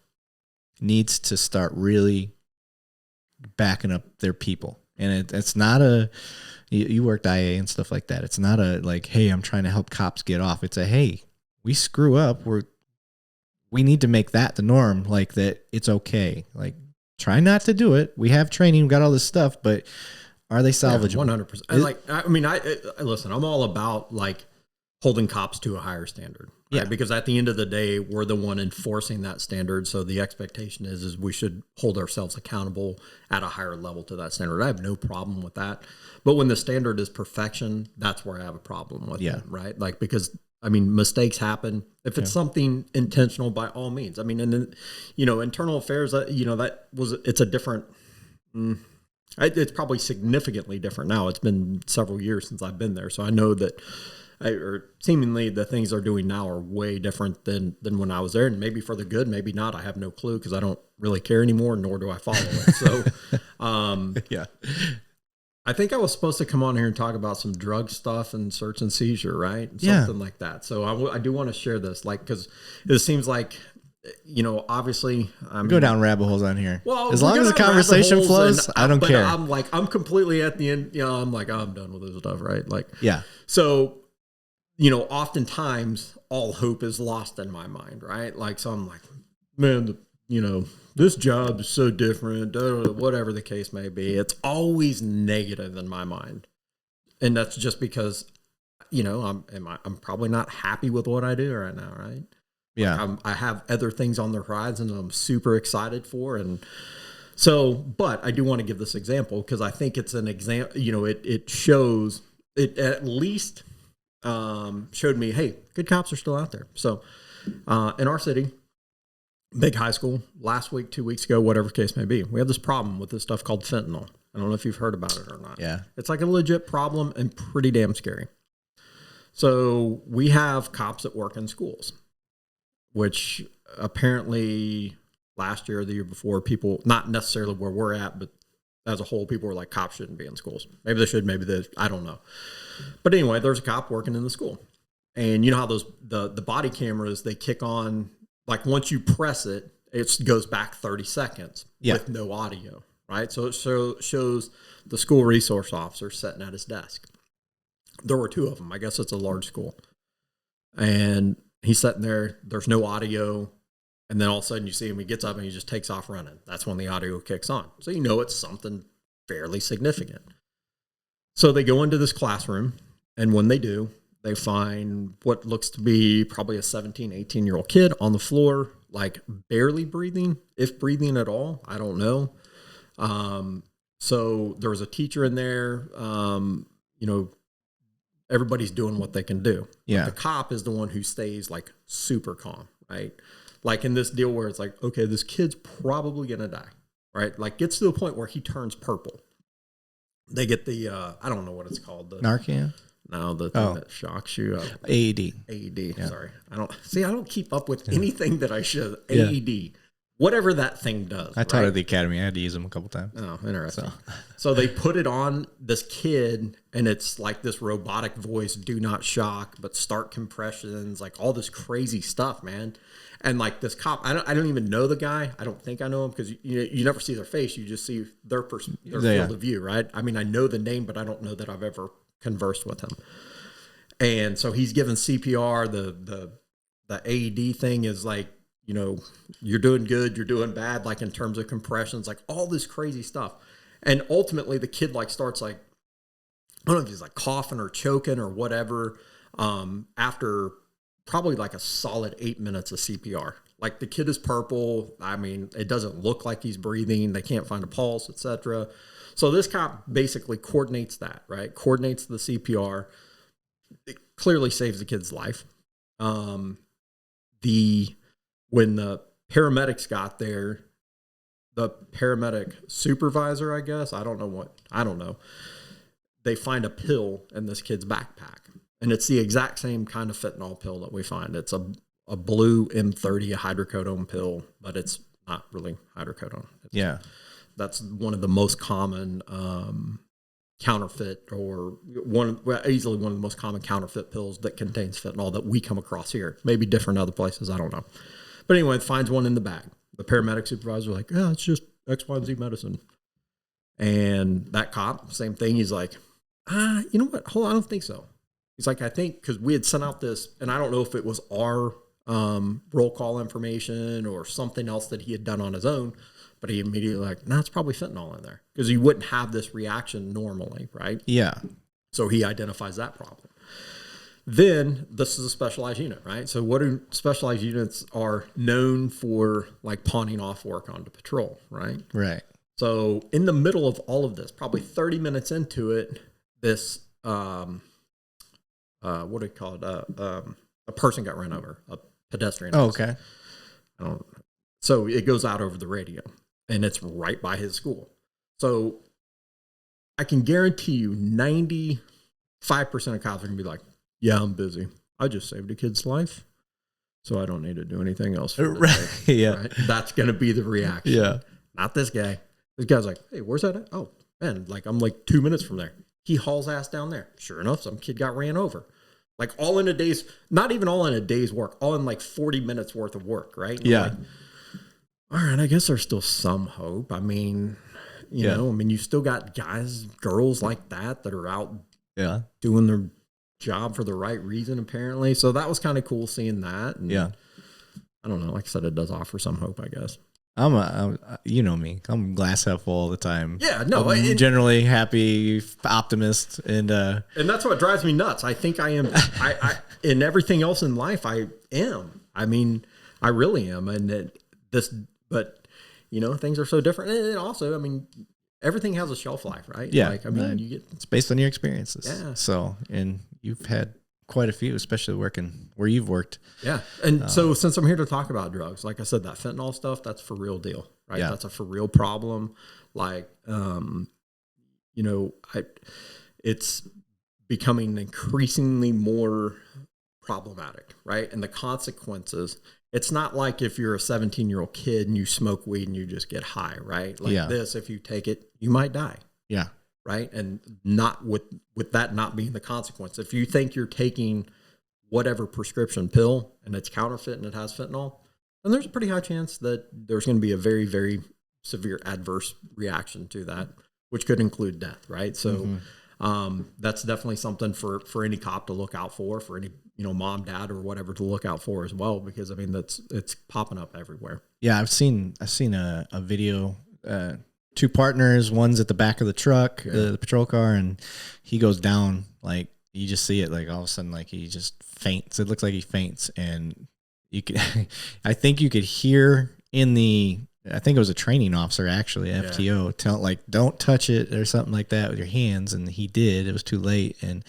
needs to start really backing up their people. And it's not you worked IA and stuff like that. It's not a like, hey, I'm trying to help cops get off. It's a, hey, we screw up. We need to make that the norm, like that it's okay. Like, try not to do it. We have training, we got all this stuff, but are they salvageable? 100%. I listen, I'm all about like holding cops to a higher standard. Right? Yeah. Because at the end of the day, we're the one enforcing that standard. So the expectation is we should hold ourselves accountable at a higher level to that standard. I have no problem with that. But when the standard is perfection, that's where I have a problem with it, right? Like, because I mean, mistakes happen. If it's something intentional, by all means. I mean, and then, internal affairs, it's a different, it's probably significantly different now. It's been several years since I've been there. So I know that, seemingly the things they're doing now are way different than when I was there. And maybe for the good, maybe not. I have no clue because I don't really care anymore, nor do I follow it. So, yeah. I think I was supposed to come on here and talk about some drug stuff and search and seizure, right? Something like that. So I do want to share this, like, because it seems like, obviously, go down rabbit holes on here. Well, as long as the conversation flows, I don't care. I'm completely at the end. I'm like, I'm done with this stuff, right? Like, yeah. So, oftentimes all hope is lost in my mind, right? Like, so I'm like, man, this job is so different, whatever the case may be. It's always negative in my mind. And that's just because, I'm probably not happy with what I do right now, right? Yeah. Like I have other things on the horizon I'm super excited for. And so, but I do want to give this example because I think it's an example, it shows, it at least showed me, hey, good cops are still out there. So in our city, big high school, last week, 2 weeks ago, whatever case may be, we have this problem with this stuff called fentanyl. I don't know if you've heard about it or not. Yeah. It's like a legit problem and pretty damn scary. So we have cops that work in schools, which apparently last year or the year before, people, not necessarily where we're at, but as a whole, people were like, cops shouldn't be in schools. Maybe they should, maybe they, I don't know. But anyway, there's a cop working in the school. And you know how those, the body cameras, they kick on, like once you press it, it goes back 30 seconds with no audio, right? So it shows the school resource officer sitting at his desk. There were two of them. I guess it's a large school. And he's sitting there. There's no audio. And then all of a sudden you see him. He gets up and he just takes off running. That's when the audio kicks on. So you know it's something fairly significant. So they go into this classroom. And when they do, they find what looks to be probably a 17, 18-year-old kid on the floor, like barely breathing, if breathing at all. I don't know. So there was a teacher in there. Everybody's doing what they can do. Yeah. But the cop is the one who stays like super calm, right? Like in this deal where it's like, okay, this kid's probably going to die, right? Like gets to the point where he turns purple. They get the, I don't know what it's called. The Narcan? No, the thing that shocks you. AED. AED. Yeah. Sorry. I don't keep up with anything that I should. AED. whatever that thing does. I taught at the academy. I had to use them a couple times. Oh, interesting. So they put it on this kid, and it's like this robotic voice, do not shock, but start compressions, like all this crazy stuff, man. And like this cop, I don't even know the guy. I don't think I know him because you never see their face. You just see their field of view, right? I mean, I know the name, but I don't know that I've ever conversed with him. And so he's given CPR. The AED thing is like, you're doing good, you're doing bad, like in terms of compressions, like all this crazy stuff. And ultimately the kid like starts like, I don't know if he's like coughing or choking or whatever, after probably like a solid 8 minutes of CPR. Like the kid is purple. I mean, it doesn't look like he's breathing. They can't find a pulse, etc. So this cop basically coordinates that, right? Coordinates the CPR. It clearly saves the kid's life. When the paramedics got there, the paramedic supervisor, I guess, I don't know. They find a pill in this kid's backpack. And it's the exact same kind of fentanyl pill that we find. It's a blue M30, a hydrocodone pill, but it's not really hydrocodone. That's one of the most common counterfeit, or easily one of the most common counterfeit pills that contains fentanyl that we come across here. Maybe different other places, I don't know. But anyway, it finds one in the bag. The paramedic supervisor like, yeah, it's just X, Y, and Z medicine. And that cop, same thing. He's like, you know what? Hold on, I don't think so. He's like, I think, because we had sent out this, and I don't know if it was our roll call information or something else that he had done on his own, but he immediately like, no, it's probably fentanyl in there, because you wouldn't have this reaction normally, right? Yeah. So he identifies that problem. Then this is a specialized unit, right? So what do specialized units are known for, like pawning off work onto patrol, right? Right. So in the middle of all of this, probably 30 minutes into it, this, what do you call it? A person got run over, a pedestrian. Oh, okay. So it goes out over the radio, and it's right by his school. So I can guarantee you 95% of cops are going to be like, yeah, I'm busy. I just saved a kid's life, so I don't need to do anything else for the day. Yeah. Right? That's going to be the reaction. Yeah. Not this guy. This guy's like, hey, where's that at? Oh, man, like I'm like 2 minutes from there. He hauls ass down there. Sure enough, some kid got ran over. Like all in a day's, not even all in a day's work, all in like 40 minutes worth of work, right? And yeah. Like, all right, I guess there's still some hope. I mean, you know, you still got guys, girls like that are out doing their job for the right reason, apparently. So that was kind of cool seeing that. And I don't know. Like I said, it does offer some hope, I guess. You know me. I'm glass half full all the time. Yeah, no. I'm generally happy, optimist, and that's what drives me nuts. I think I am. I in everything else in life, I am. I mean, I really am. And but you know, things are so different. And also, I mean, everything has a shelf life, right? Yeah. Like, I mean, you get it's based on your experiences. Yeah. So, and you've had quite a few, especially working where you've worked. Yeah. And so since I'm here to talk about drugs, like I said, that fentanyl stuff, that's for real deal, right? Yeah. That's a for real problem. Like, you know, it's becoming increasingly more problematic, right? And the consequences, it's not like if you're a 17-year-old kid and you smoke weed and you just get high, right? Like this, if you take it, you might die. Yeah. Right. And not with that not being the consequence. If you think you're taking whatever prescription pill and it's counterfeit and it has fentanyl, then there's a pretty high chance that there's going to be a very, very severe adverse reaction to that, which could include death. Right. So that's definitely something for any cop to look out for any, you know, mom, dad, or whatever to look out for as well, because I mean, it's popping up everywhere. Yeah. I've seen a video, 2 partners, one's at the back of the truck, the patrol car, and he goes down. Like you just see it, like all of a sudden, like he just faints. It looks like he faints, and you could, I think you could hear I think it was a training officer actually, FTO, tell like don't touch it or something like that with your hands, and he did. It was too late, and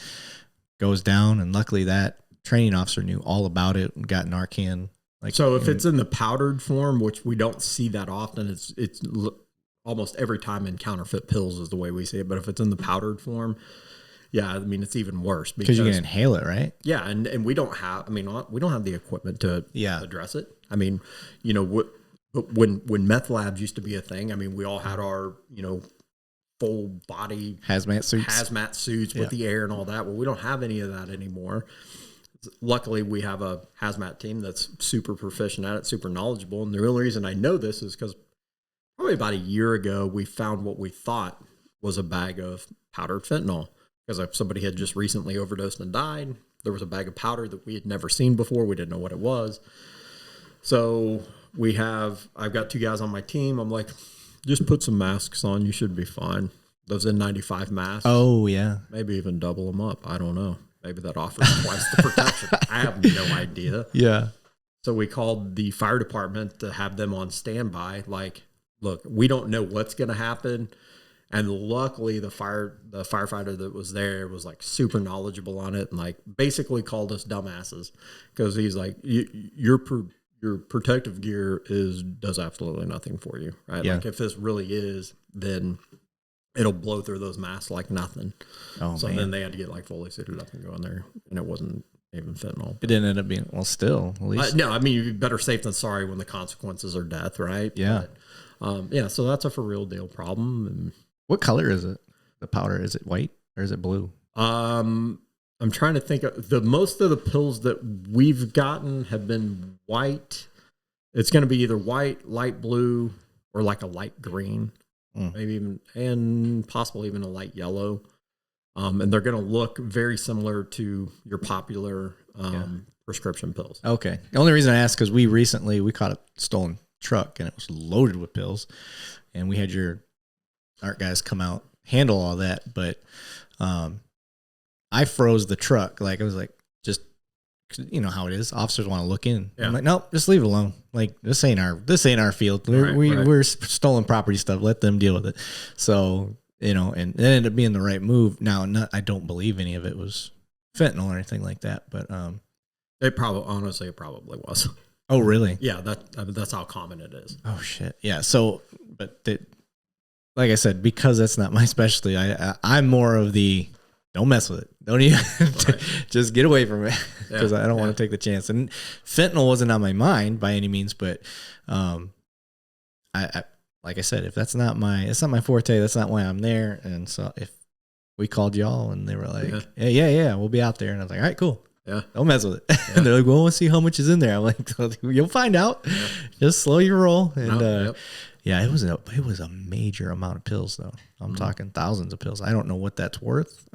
goes down, and luckily that training officer knew all about it and got Narcan. Like so, if it's in the powdered form, which we don't see that often, it's almost every time in counterfeit pills is the way we see it. But if it's in the powdered form, I mean, it's even worse because you can inhale it, right? Yeah. And we don't have, we don't have the equipment to address it. I mean, you know, But when meth labs used to be a thing, I mean, we all had our, full body hazmat suits with the air and all that. Well, we don't have any of that anymore. Luckily, we have a hazmat team that's super proficient at it, super knowledgeable. And the only reason I know this is because probably about a year ago, we found what we thought was a bag of powdered fentanyl. Because if somebody had just recently overdosed and died, there was a bag of powder that we had never seen before. We didn't know what it was. So I've got 2 guys on my team. I'm like, just put some masks on. You should be fine. Those N95 masks. Oh, yeah. Maybe even double them up. I don't know. Maybe that offers twice the protection. I have no idea. Yeah. So we called the fire department to have them on standby. Like, look, we don't know what's going to happen. And luckily the firefighter that was there was like super knowledgeable on it and like basically called us dumbasses because he's like, your protective gear does absolutely nothing for you, right? Yeah. Like if this really is, then it'll blow through those masks like nothing. Oh, so man. then they had to get like fully suited up and go in there, and it wasn't even fentanyl. It didn't end up being, well, still, at least. No, I mean, you're better safe than sorry when the consequences are death, right? Yeah. But, so that's a for real deal problem. And what color is it? The powder, is it white or is it blue? I'm trying to think of most of the pills that we've gotten have been white. It's going to be either white, light blue, or like a light green, maybe even, and possibly even a light yellow. And they're going to look very similar to your popular prescription pills. Okay. The only reason I asked, because we caught a stolen truck and it was loaded with pills, and we had your NARC guys come out, handle all that, but I froze the truck. Like, I was like, just, you know how it is. Officers want to look in. Yeah. I'm like, nope, just leave it alone. Like, this ain't our field. We're stolen property stuff. Let them deal with it. So, and it ended up being the right move. Now, I don't believe any of it was fentanyl or anything like that, but it probably was. Oh, really? Yeah, that's how common it is. Oh shit. Yeah. So, but like I said, because that's not my specialty, I'm more of the don't mess with it. Don't even just get away from it because I don't want to take the chance. And fentanyl wasn't on my mind by any means, but I like I said, if it's not my forte, that's not why I'm there. And so if we called y'all and they were like, yeah, we'll be out there, and I was like, all right, cool. Yeah, don't mess with it. Yeah. And they're like, well, let's see how much is in there. I'm like, you'll find out. Yeah. Just slow your roll. And yeah, it was a major amount of pills though. I'm talking thousands of pills. I don't know what that's worth.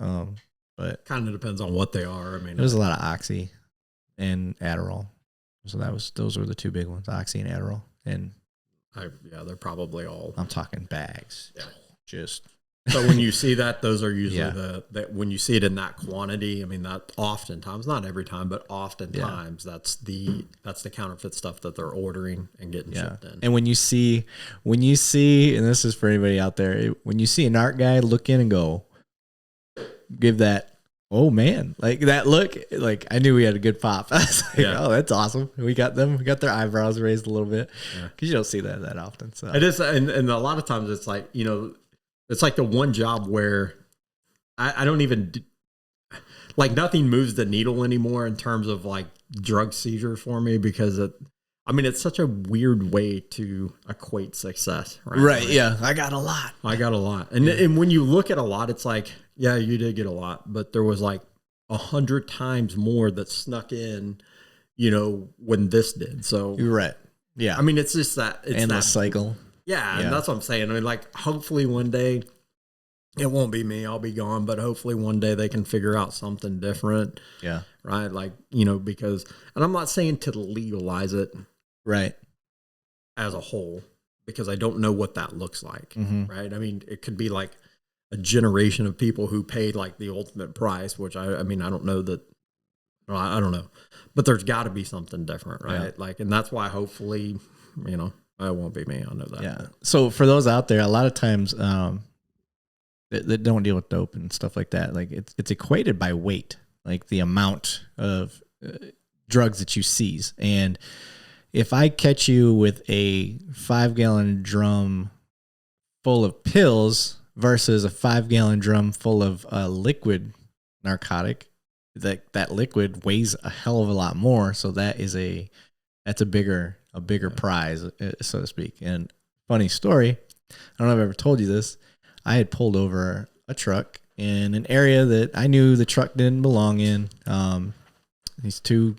But kind of depends on what they are. I mean, there was a lot of Oxy and Adderall. So those were the two big ones, Oxy and Adderall. And they're probably all. I'm talking bags. Yeah, just. So when you see that, those are usually that when you see it in that quantity. I mean, that oftentimes, not every time, but oftentimes that's the counterfeit stuff that they're ordering and getting shipped in. And when you see, and this is for anybody out there, when you see an art guy look in and go, give that, oh man, like that look, like I knew we had a good pop. I was like, oh, that's awesome. We got their eyebrows raised a little bit because you don't see that often. So it is, and a lot of times it's like, it's like the one job where I don't even like nothing moves the needle anymore in terms of like drug seizure for me because it's such a weird way to equate success. Right. Yeah. I got a lot. And when you look at a lot, it's like, yeah, you did get a lot, but there was like 100 times more that snuck in, when this did. So you're right. Yeah. I mean, it's just that it's endless cycle. Yeah, and that's what I'm saying. I mean, like, hopefully one day, it won't be me. I'll be gone. But hopefully one day they can figure out something different. Yeah. Right? Like, because, and I'm not saying to legalize it. Right. As a whole, because I don't know what that looks like. Mm-hmm. Right? I mean, it could be like a generation of people who paid like the ultimate price, which I don't know that. I don't know. But there's got to be something different. Right? Yeah. Like, and that's why hopefully, it won't be me. I know that. Yeah. So for those out there, a lot of times that don't deal with dope and stuff like that, like it's equated by weight, like the amount of drugs that you seize. And if I catch you with a 5-gallon drum full of pills versus a 5-gallon drum full of a liquid narcotic, that liquid weighs a hell of a lot more. So that is a That's a bigger prize, so to speak. And funny story, I don't know if I've ever told you this. I had pulled over a truck in an area that I knew the truck didn't belong in. These two,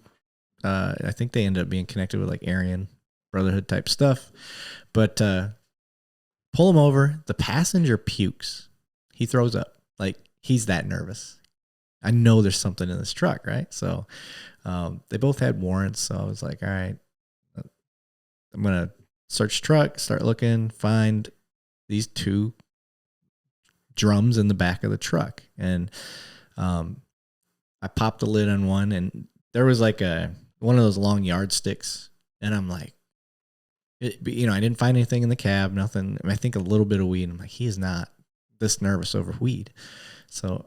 I think they ended up being connected with like Aryan Brotherhood type stuff. But pull him over. The passenger pukes. He throws up. Like, he's that nervous. I know there's something in this truck, right? So they both had warrants. So I was like, all right, I'm going to search truck, start looking, find these two drums in the back of the truck. And I popped the lid on one, and there was like one of those long yardsticks. And I'm like, I didn't find anything in the cab, nothing. I think a little bit of weed. I'm like, he is not this nervous over weed. So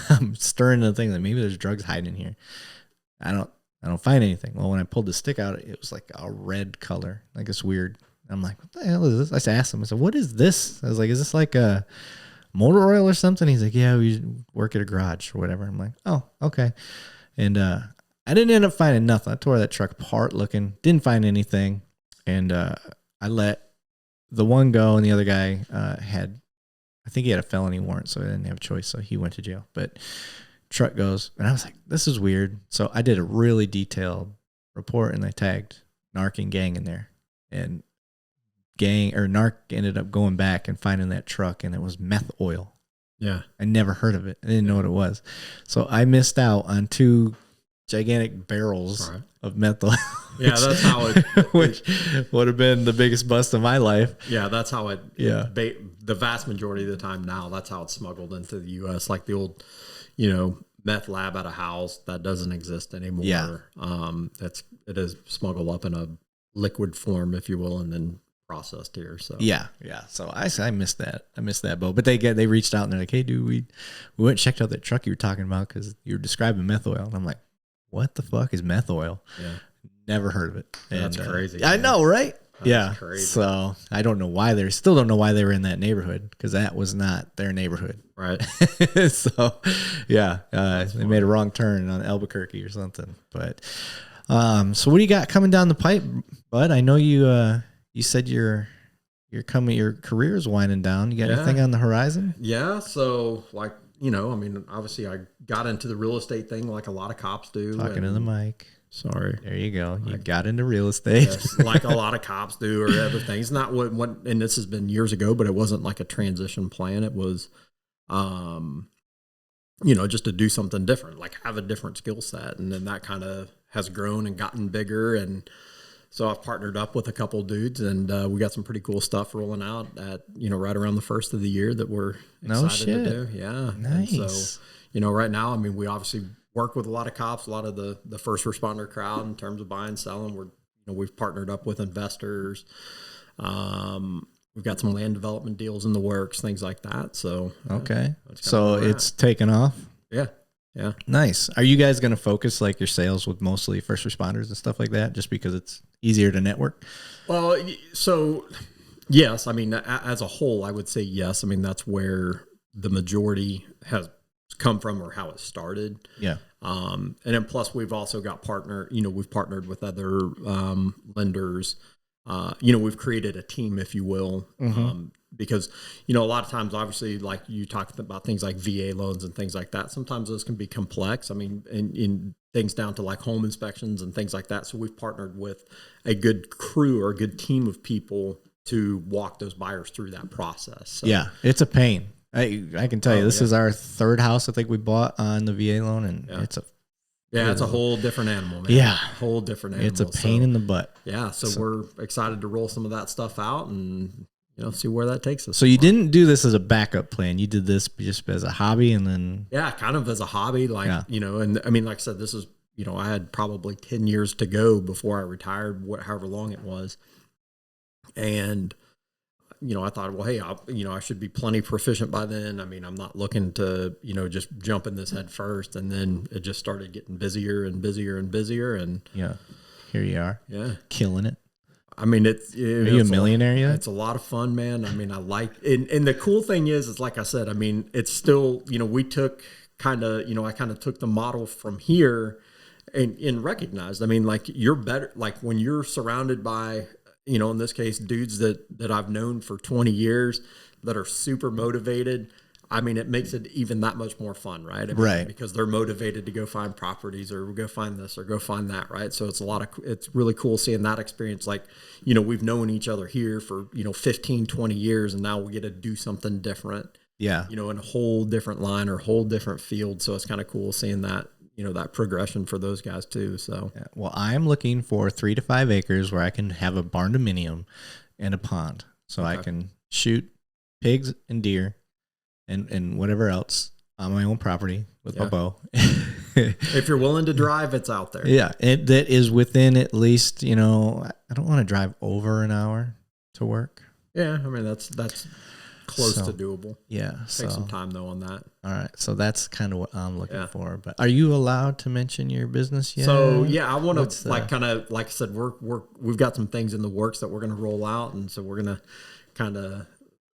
I'm stirring the thing that maybe there's drugs hiding in here. I don't find anything. Well, when I pulled the stick out, it was like a red color, like it's weird. I'm like, what the hell is this? I asked him, I said, what is this? I was like, is this like a motor oil or something? He's like, yeah, we work at a garage or whatever. I'm like, oh, okay. And I didn't end up finding nothing. I tore that truck apart looking, didn't find anything. And I let the one go, and the other guy I think he had a felony warrant, so I didn't have a choice, so he went to jail. But truck goes, and I was like, this is weird. So I did a really detailed report, and I tagged NARC and gang in there. And NARC ended up going back and finding that truck, and it was meth oil. Yeah. I never heard of it. I didn't know what it was. So I missed out on 2 gigantic barrels of meth oil. Yeah, that's how it... which would have been the biggest bust of my life. Yeah, that's how it... Yeah. The vast majority of the time now, that's how it's smuggled into the U.S. Like the old, meth lab at a house, that doesn't exist anymore. Yeah. It is smuggled up in a liquid form, if you will, and then processed here. So yeah. So I missed that. I missed that boat. But they reached out and they're like, hey, dude, we went and checked out that truck you were talking about because you were describing meth oil. And I'm like, what the fuck is meth oil? Yeah. Never heard of it. That's crazy. I know, right? That's crazy. So I don't know why still don't know why they were in that neighborhood, because that was not their neighborhood. Right. So yeah, they made a wrong turn on Albuquerque or something. But so what do you got coming down the pipe, bud? I know you said your career is winding down. You got anything on the horizon? Yeah. So obviously I got into the real estate thing like a lot of cops do. Talking to the mic. Sorry. There you go. You got into real estate. Yes, like a lot of cops do or other things. Not what, and this has been years ago, but it wasn't like a transition plan. It was, just to do something different, like have a different skill set. And then that kind of has grown and gotten bigger. And so I've partnered up with a couple of dudes, and we got some pretty cool stuff rolling out at, right around the first of the year that we're excited to do. Yeah. Nice. And so, right now, we obviously work with a lot of cops, a lot of the first responder crowd in terms of buying, selling. We've partnered up with investors. We've got some land development deals in the works, things like that. So okay, so it's taken off. Yeah. Nice. Are you guys going to focus like your sales with mostly first responders and stuff like that, just because it's easier to network? Well, so yes. As a whole, I would say yes. That's where the majority has come from, or how it started. Yeah. And then plus we've also got we've partnered with other lenders. We've created a team, if you will, because, a lot of times, obviously, like you talked about things like VA loans and things like that. Sometimes those can be complex. In things down to like home inspections and things like that. So we've partnered with a good crew or a good team of people to walk those buyers through that process. So, yeah, it's a pain. I can tell you, this is our 3rd house I think we bought on the VA loan, and it's a whole different animal, man. Yeah, whole different animal. It's a pain in the butt. Yeah, so we're excited to roll some of that stuff out and see where that takes us. So you didn't do this as a backup plan. You did this just as a hobby, and then kind of as a hobby, like and like I said, this is I had probably 10 years to go before I retired, however long it was, and. I thought, well, hey, I should be plenty proficient by then. I'm not looking to, just jump in this head first. And then it just started getting busier and busier and busier. And yeah, here you are. Yeah. Killing it. Are you a millionaire yet? It's a lot of fun, man. I like, and the cool thing is like I said, it's still, we took I kind of took the model from here and recognized. I mean, like you're better, like when you're surrounded by, you know, in this case, dudes that I've known for 20 years that are super motivated. I mean, it makes it even that much more fun, right? I mean, right. Because they're motivated to go find properties or go find this or go find that, right? So it's really cool seeing that experience. Like, you know, we've known each other here for, you know, 15, 20 years, and now we get to do something different. Yeah. You know, in a whole different line or whole different field. So it's kind of cool seeing that, you know, that progression for those guys too. So, yeah. Well, I'm looking for 3 to 5 acres where I can have a barn dominium and a pond. So I can shoot pigs and deer and whatever else on my own property with my bow. If you're willing to drive, it's out there. Yeah. That is within at least, you know, I don't want to drive over an hour to work. Yeah. I mean, that's close to doable. Yeah. Take some time though on that. All right. So that's kind of what I'm looking for. But are you allowed to mention your business yet? So yeah, I want to like kind of, like I said, we've got some things in the works that we're going to roll out. And so we're going to kind of,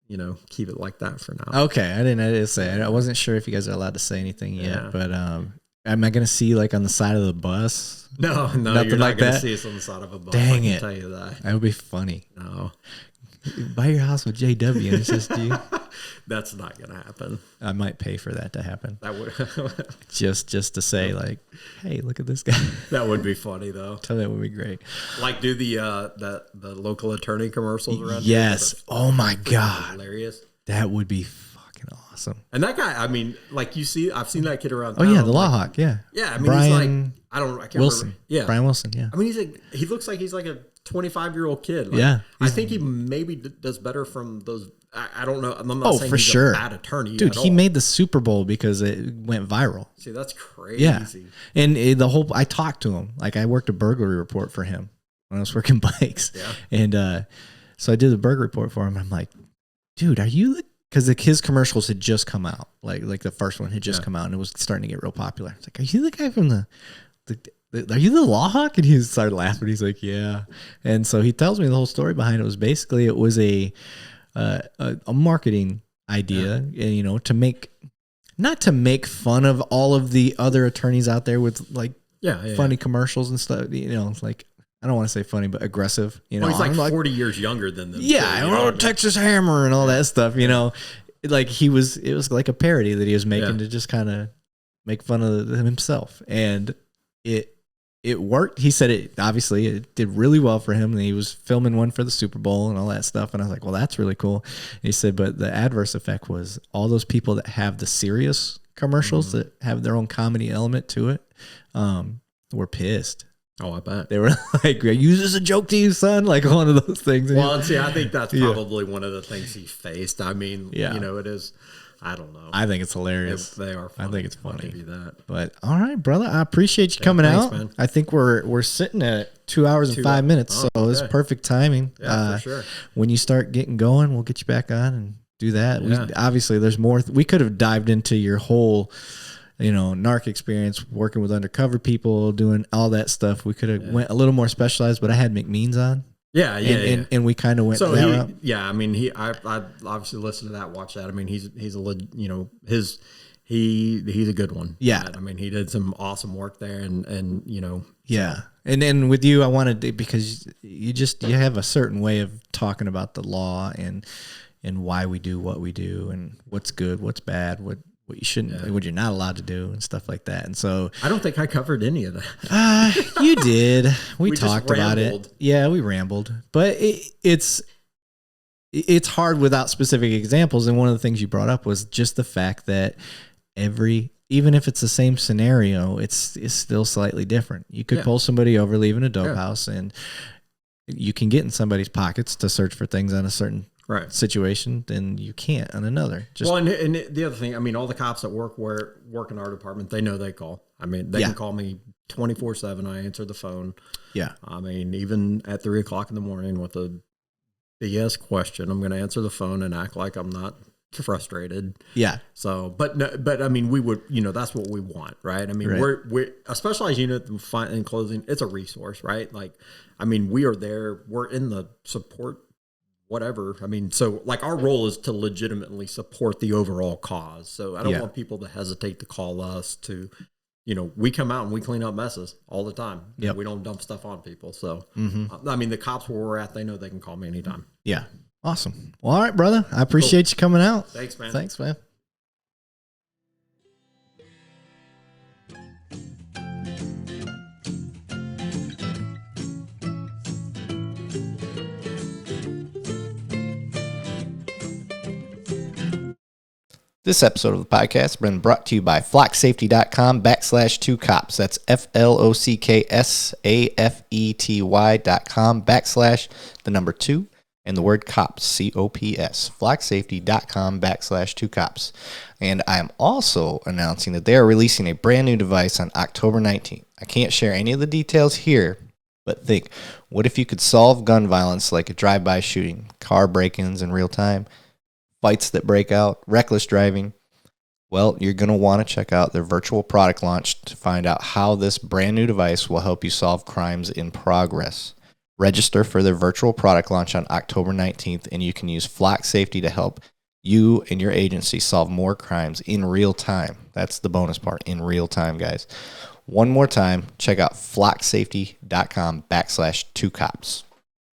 you know, keep it like that for now. Okay. I didn't say, I wasn't sure if you guys are allowed to say anything yet, but, am I going to see like on the side of the bus? No, nothing you're not like going to that. see us on the side of a bus. Dang I can it. tell you that. That would be funny. No. Buy your house with JW and it's just you. That's not going to happen. I might pay for that to happen. That would just to say like, hey, look at this guy. That would be funny though. Tell that would be great. Like do the local attorney commercials around yes. Here Oh my God. Hilarious. That would be fucking awesome. And that guy, I mean, like I've seen that kid around town. Oh yeah, the Law Hawk, yeah. Yeah, I mean Brian he's like I can't Wilson. remember. Yeah. Brian Wilson, yeah. I mean he looks like he's like a 25-year-old kid. Like, yeah. I think he maybe does better from those. I don't know. I'm not saying for he's sure. a bad attorney. Dude, he made the Super Bowl because it went viral. See, that's crazy. Yeah. And I talked to him. Like I worked a burglary report for him when I was working bikes. Yeah. And so I did the burglary report for him. I'm like, dude, are you because his commercials had just come out. Like the first one had just come out and it was starting to get real popular. It's like, are you the guy from are you the Law Hawk? And he started laughing. He's like, yeah. And so he tells me the whole story behind it was basically it was a marketing idea, and you know, not to make fun of all of the other attorneys out there with like funny commercials and stuff. You know, it's like I don't want to say funny, but aggressive. You know, he's like 40 years younger than them. Yeah, Texas Hammer and all that stuff. You know, like it was like a parody that he was making to just kind of make fun of himself, and it worked. He said it did really well for him. And he was filming one for the Super Bowl and all that stuff. And I was like, well, that's really cool. And he said, but the adverse effect was all those people that have the serious commercials that have their own comedy element to it, were pissed. Oh, I bet. They were like, use this as a joke to you, son? Like one of those things. Well, and see, I think that's probably one of the things he faced. I mean, you know, it is. I don't know. I think it's hilarious. They are funny. I think it's funny. That. But all right, brother. I appreciate you coming out. Man. I think we're sitting at 2 hours and 5 minutes. So it's perfect timing. Yeah, for sure. When you start getting going, we'll get you back on and do that. Yeah. Obviously, there's more. We could have dived into your whole, you know, NARC experience, working with undercover people, doing all that stuff. We could have went a little more specialized, but I had McMeans on. Yeah, and we kind of went that route. Yeah, I mean, I obviously listened to that, watch that. I mean, he's a good one. Yeah, I mean, he did some awesome work there, and you know. Yeah, so. And then with you, I wanted to, because you have a certain way of talking about the law and why we do what we do and what's good, what's bad, what you shouldn't, what you're not allowed to do, and stuff like that. And so I don't think I covered any of that. You did. We talked about it. Yeah, we rambled, but it's hard without specific examples. And one of the things you brought up was just the fact that even if it's the same scenario, it's still slightly different. You could pull somebody over, leaving a dope house, and you can get in somebody's pockets to search for things on a certain situation, then you can't on another. Well, and the other thing, I mean, all the cops that work in our department, they know they call. I mean, they can call me 24/7. I answer the phone. Yeah. I mean, even at 3 o'clock in the morning with a BS question, I'm going to answer the phone and act like I'm not frustrated. Yeah. So, but I mean, we would, you know, that's what we want, right? I mean, we're a specialized unit in closing. It's a resource, right? Like, I mean, we are there. We're in the support. Whatever. I mean, so like our role is to legitimately support the overall cause. So I don't want people to hesitate to call us to we come out and we clean up messes all the time. Yep. We don't dump stuff on people. So, I mean, the cops where we're at, they know they can call me anytime. Yeah. Awesome. Well, all right, brother. I appreciate you coming out. Thanks, man. Thanks, man. This episode of the podcast has been brought to you by flocksafety.com/2cops. That's FLOCKSAFETY.com/2 and the word cops, COPS. Flocksafety.com/2cops. And I'm also announcing that they are releasing a brand new device on October 19th. I can't share any of the details here, but think, what if you could solve gun violence like a drive-by shooting, car break-ins in real time, fights that break out, reckless driving? Well, you're going to want to check out their virtual product launch to find out how this brand new device will help you solve crimes in progress. Register for their virtual product launch on October 19th, and you can use Flock Safety to help you and your agency solve more crimes in real time. That's the bonus part, in real time, guys. One more time, check out flocksafety.com/2cops.